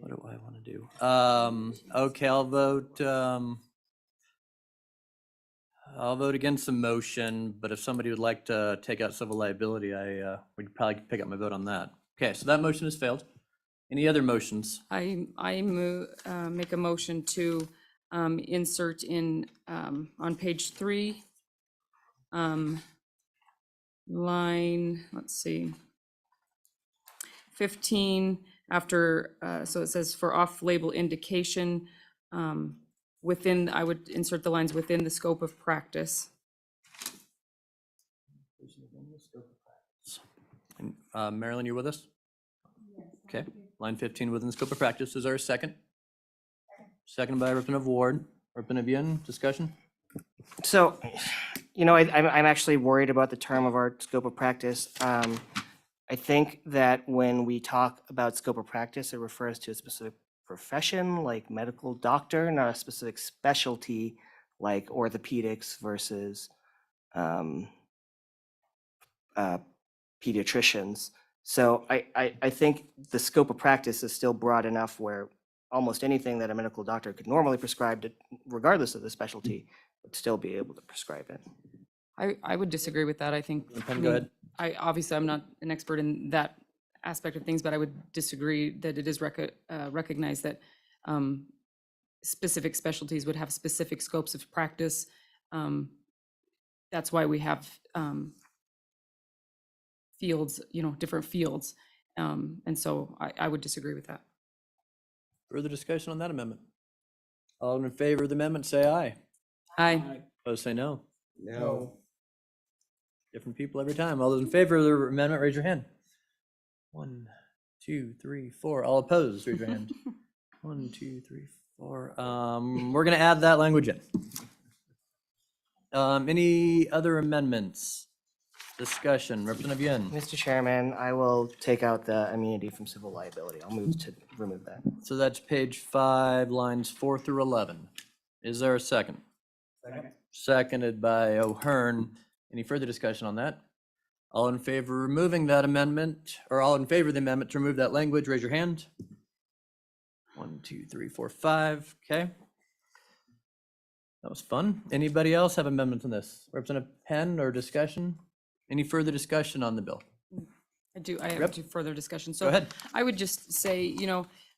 do I want to do? Okay, I'll vote against the motion, but if somebody would like to take out civil liability, we'd probably pick up my vote on that. Okay, so that motion has failed. Any other motions?
I make a motion to insert in on page 3, line, let's see, 15, after, so it says for off-label indication, within, I would insert the lines within the scope of practice.
And, Marilyn, you with us? Okay, line 15 within the scope of practice. Is there a second? Second by Representative Ward. Representative Yen, discussion?
So, I'm actually worried about the term of our scope of practice. I think that when we talk about scope of practice, it refers to a specific profession like medical doctor, not a specific specialty like orthopedics versus pediatricians. So I think the scope of practice is still broad enough where almost anything that a medical doctor could normally prescribe, regardless of the specialty, would still be able to prescribe it.
I would disagree with that. I think.
Pen, go ahead.
Obviously, I'm not an expert in that aspect of things, but I would disagree that it is recognized that specific specialties would have specific scopes of practice. That's why we have fields, different fields. And so I would disagree with that.
Further discussion on that amendment? All in favor of the amendment, say aye.
Aye.
Opposed, say no.
No.
Different people every time. All those in favor of the amendment, raise your hand. 1, 2, 3, 4. All opposed, raise your hand. 1, 2, 3, 4. We're going to add that language in. Any other amendments? Discussion, Representative Yen.
Mr. Chairman, I will take out the immunity from civil liability. I'll move to remove that.
So that's page 5, lines 4 through 11. Is there a second?
Second.
Seconded by O'Hearn. Any further discussion on that? All in favor of removing that amendment, or all in favor of the amendment to remove that language, raise your hand. 1, 2, 3, 4, 5. Okay. That was fun. Anybody else have amendments on this? Representative Penn or discussion? Any further discussion on the bill?
I have
Rep.
further discussion. So
Go ahead.
I would just say,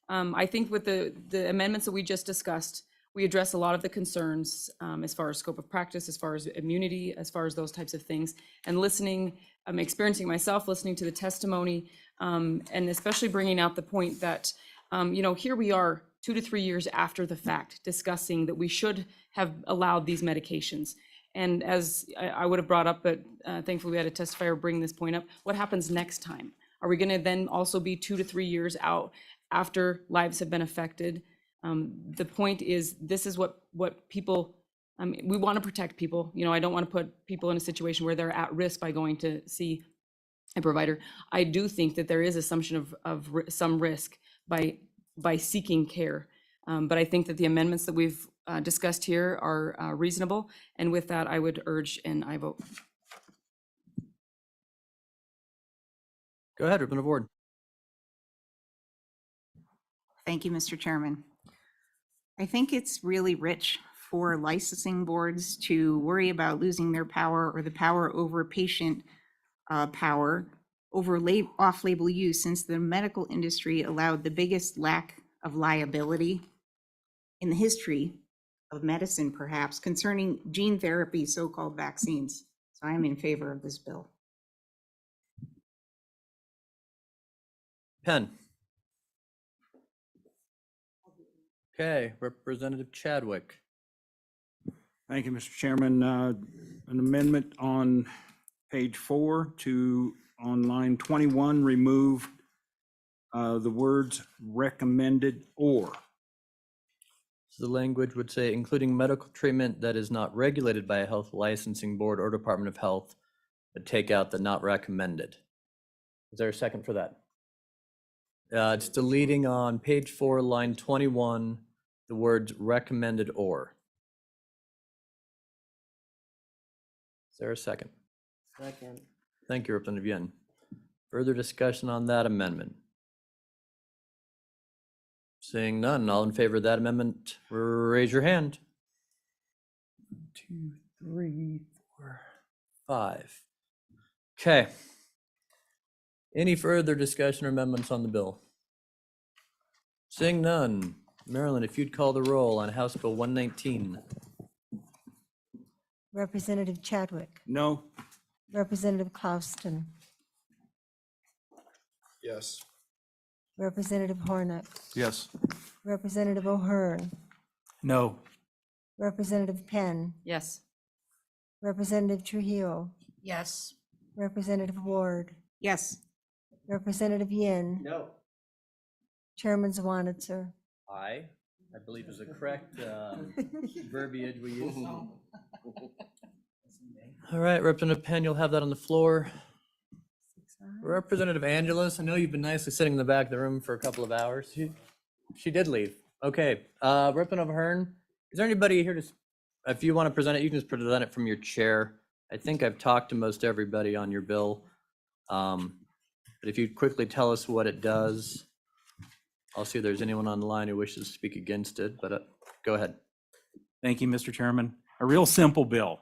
I think with the amendments that we just discussed, we address a lot of the concerns as far as scope of practice, as far as immunity, as far as those types of things. And listening, experiencing myself, listening to the testimony, and especially bringing out the point that, here we are 2 to 3 years after the fact, discussing that we should have allowed these medications. And as I would have brought up, but thankfully we had a testifier bring this point up, what happens next time? Are we going to then also be 2 to 3 years out after lives have been affected? The point is, this is what people, we want to protect people. I don't want to put people in a situation where they're at risk by going to see a provider. I do think that there is assumption of some risk by seeking care. But I think that the amendments that we've discussed here are reasonable. And with that, I would urge an I vote.
Go ahead, Representative Ward.
Thank you, Mr. Chairman. I think it's really rich for licensing boards to worry about losing their power or the power over patient power over off-label use, since the medical industry allowed the biggest lack of liability in the history of medicine, perhaps, concerning gene therapy, so-called vaccines. So I am in favor of this bill.
Penn. Okay, Representative Chadwick.
Thank you, Mr. Chairman. An amendment on page 4 to, on line 21, remove the words recommended or.
So the language would say, including medical treatment that is not regulated by a health licensing board or Department of Health, but take out the not recommended. Is there a second for that? It's deleting on page 4, line 21, the words recommended or. Is there a second?
Second.
Thank you, Representative Yen. Further discussion on that amendment? Seeing none, all in favor of that amendment, raise your hand. 2, 3, 4, 5. Okay. Any further discussion or amendments on the bill? Seeing none, Marilyn, if you'd call the roll on House Bill 119.
Representative Chadwick,
No.
Representative Klauston,
Yes.
Representative Hornick,
Yes.
Representative O'Hearn,
No.
Representative Penn,
Yes.
Representative Trujillo,
Yes.
Representative Ward,
Yes.
Representative Yin,
No.
Chairman Zwanitzer.
Aye, I believe is the correct verbiage we use. All right, Representative Penn, you'll have that on the floor. Representative Angeles, I know you've been nicely sitting in the back of the room for a couple of hours. She did leave. Okay, Representative Hearn, is there anybody here to, if you want to present it, you can just present it from your chair. I think I've talked to most everybody on your bill. But if you'd quickly tell us what it does, I'll see if there's anyone on the line who wishes to speak against it, but go ahead.
Thank you, Mr. Chairman. A real simple bill.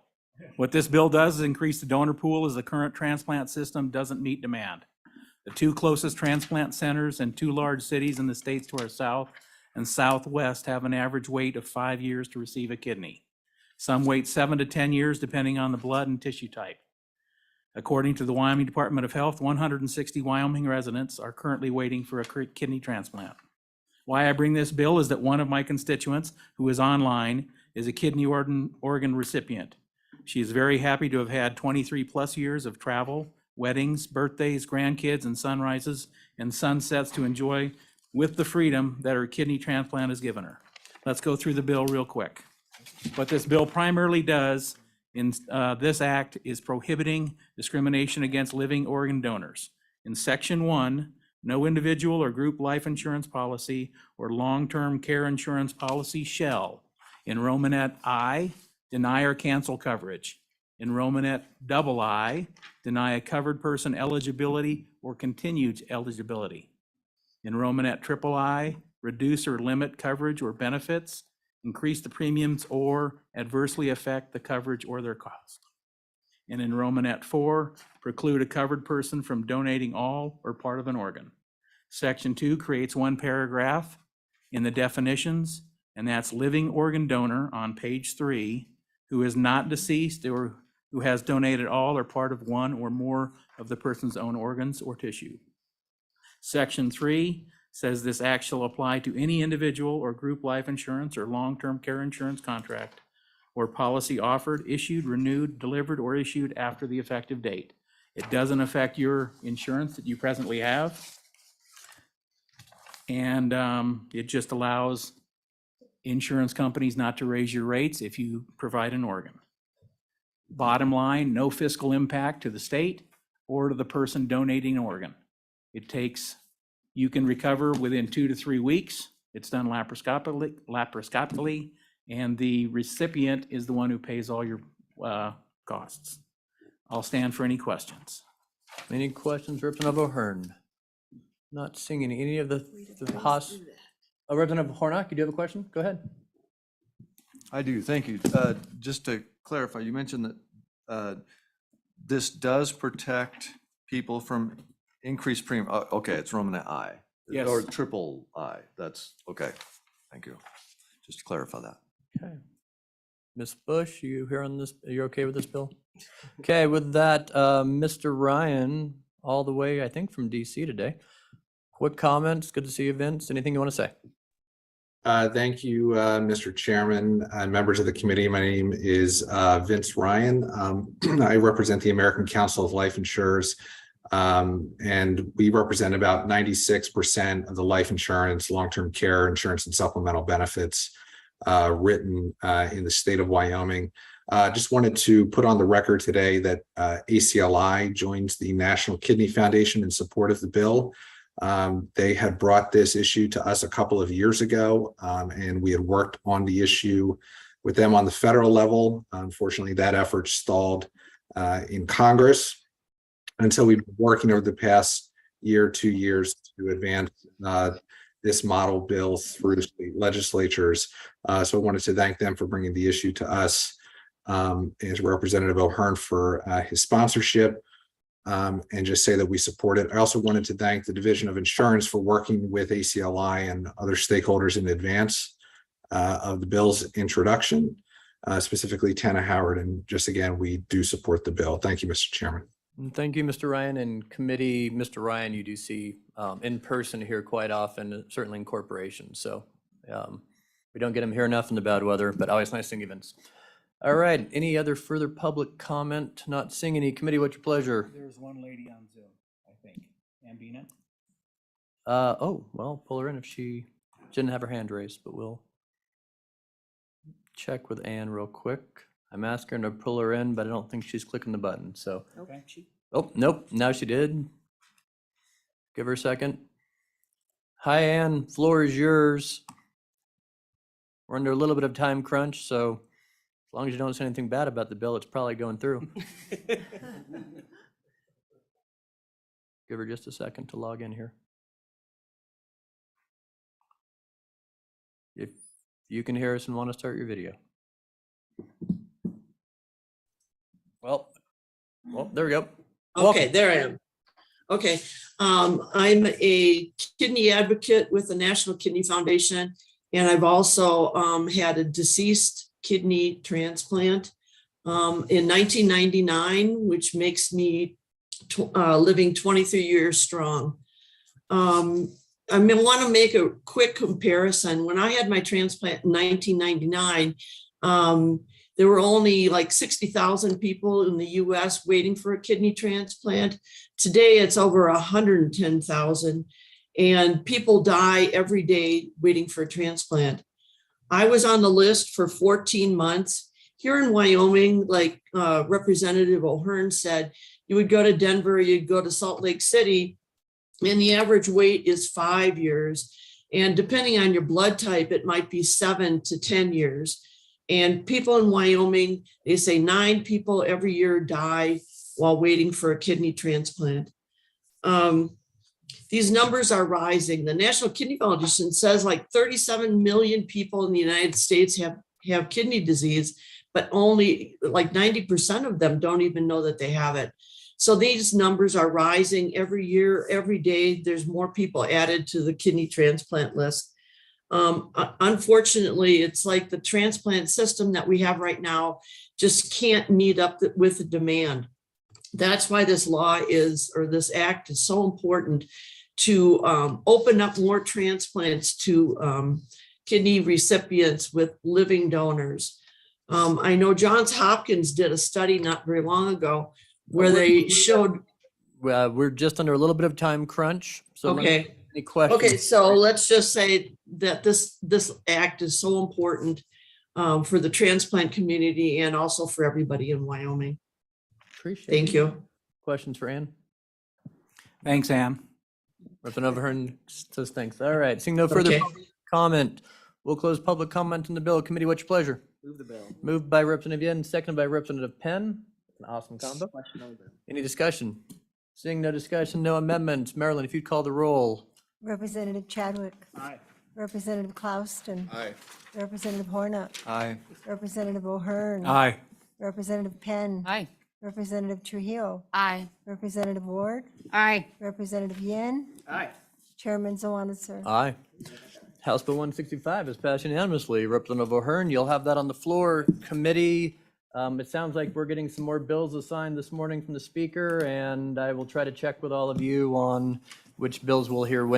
What this bill does is increase the donor pool as the current transplant system doesn't meet demand. The 2 closest transplant centers in 2 large cities in the states to our south and southwest have an average wait of 5 years to receive a kidney. Some wait 7 to 10 years depending on the blood and tissue type. According to the Wyoming Department of Health, 160 Wyoming residents are currently waiting for a kidney transplant. Why I bring this bill is that one of my constituents, who is online, is a kidney organ recipient. She is very happy to have had 23 plus years of travel, weddings, birthdays, grandkids, and sunrises and sunsets to enjoy with the freedom that her kidney transplant has given her. Let's go through the bill real quick. What this bill primarily does in this act is prohibiting discrimination against living organ donors. In Section 1, no individual or group life insurance policy or long-term care insurance policy shall, in Romanet I, deny or cancel coverage. In Romanet II, deny a covered person eligibility or continued eligibility. In Romanet III, reduce or limit coverage or benefits, increase the premiums, or adversely affect the coverage or their cost. And in Romanet IV, preclude a covered person from donating all or part of an organ. Section 2 creates 1 paragraph in the definitions, and that's living organ donor on page 3, who is not deceased or who has donated all or part of one or more of the person's own organs or tissue. Section 3 says this act shall apply to any individual or group life insurance or long-term care insurance contract or policy offered, issued, renewed, delivered, or issued after the effective date. It doesn't affect your insurance that you presently have. And it just allows insurance companies not to raise your rates if you provide an organ. Bottom line, no fiscal impact to the state or to the person donating an organ. You can recover within 2 to 3 weeks. It's done laparoscopically, and the recipient is the one who pays all your costs. I'll stand for any questions.
Any questions, Representative O'Hearn? Not seeing any of the Representative Hornock, you do have a question? Go ahead.
I do, thank you. Just to clarify, you mentioned that this does protect people from increased premium. Okay, it's Romanet I.
Yes.
Or triple I. That's, okay. Thank you. Just to clarify that.
Okay. Ms. Bush, you here on this? Are you okay with this bill? Okay, with that, Mr. Ryan, all the way, I think, from DC today. Quick comments. Good to see you, Vince. Anything you want to say?
Thank you, Mr. Chairman, members of the committee. My name is Vince Ryan. I represent the American Council of Life Insurers, and we represent about 96% of the life insurance, long-term care insurance, and supplemental benefits written in the state of Wyoming. Just wanted to put on the record today that ACLI joins the National Kidney Foundation in support of the bill. They had brought this issue to us a couple of years ago, and we had worked on the issue with them on the federal level. Unfortunately, that effort stalled in Congress. And so we've been working over the past year, 2 years to advance this model bill through state legislatures. So I wanted to thank them for bringing the issue to us, as Representative O'Hearn for his sponsorship. And just say that we support it. I also wanted to thank the Division of Insurance for working with ACLI and other stakeholders in advance of the bill's introduction, specifically Tana Howard. And just again, we do support the bill. Thank you, Mr. Chairman.
And thank you, Mr. Ryan, and committee. Mr. Ryan, you do see in person here quite often, certainly in corporations. So we don't get him here enough in the bad weather, but always nice seeing you, Vince. All right, any other further public comment? Not seeing any. Committee, what's your pleasure?
There's one lady on Zoom, I think. Ambina?
Oh, well, pull her in if she didn't have her hand raised, but we'll check with Ann real quick. I'm asking her to pull her in, but I don't think she's clicking the button, so.
Okay.
Oh, nope, now she did. Give her a second. Hi, Ann, floor is yours. We're under a little bit of time crunch, so as long as you don't say anything bad about the bill, it's probably going through. Give her just a second to log in here. If you can hear us and want to start your video. Well, there we go.
Okay, there I am. Okay, I'm a kidney advocate with the National Kidney Foundation, and I've also had a deceased kidney transplant in 1999, which makes me living 23 years strong. I want to make a quick comparison. When I had my transplant in 1999, there were only like 60,000 people in the US waiting for a kidney transplant. Today, it's over 110,000, and people die every day waiting for a transplant. I was on the list for 14 months. Here in Wyoming, like Representative O'Hearn said, you would go to Denver, you'd go to Salt Lake City, and the average wait is 5 years. And depending on your blood type, it might be 7 to 10 years. And people in Wyoming, they say 9 people every year die while waiting for a kidney transplant. These numbers are rising. The National Kidney Foundation says like 37 million people in the United States have kidney disease, but only like 90% of them don't even know that they have it. So these numbers are rising every year, every day. There's more people added to the kidney transplant list. Unfortunately, it's like the transplant system that we have right now just can't meet up with the demand. That's why this law is, or this act is so important to open up more transplants to kidney recipients with living donors. I know Johns Hopkins did a study not very long ago where they showed.
We're just under a little bit of time crunch. So
Okay.
any questions?
Okay, so let's just say that this act is so important for the transplant community and also for everybody in Wyoming.
Appreciate
Thank
it.
you.
Questions for Ann?
Thanks, Ann.
Representative O'Hearn says thanks. All right, seeing no further
Okay.
comment, We'll close public comment on the bill. Committee, what's your pleasure?
Move the bill.
Moved by Representative Yen, seconded by Representative Penn. An awesome combo.
Question on the bill.
Any discussion? Seeing no discussion, no amendments. Marilyn, if you'd call the roll.
Representative Chadwick.
Aye.
Representative Klauston.
Aye.
Representative Hornuck.
Aye.
Representative O'Hearn.
Aye.
Representative Penn.
Aye.
Representative Trujillo.
Aye.
Representative Ward.
Aye.
Representative Yin.
Aye.
Chairman Zwanitzer.
Aye. House Bill 165 is passed unanimously. Representative O'Hearn, you'll have that on the floor. Committee, it sounds like we're getting some more bills assigned this morning from the speaker, and I will try to check with all of you on which bills we'll hear when.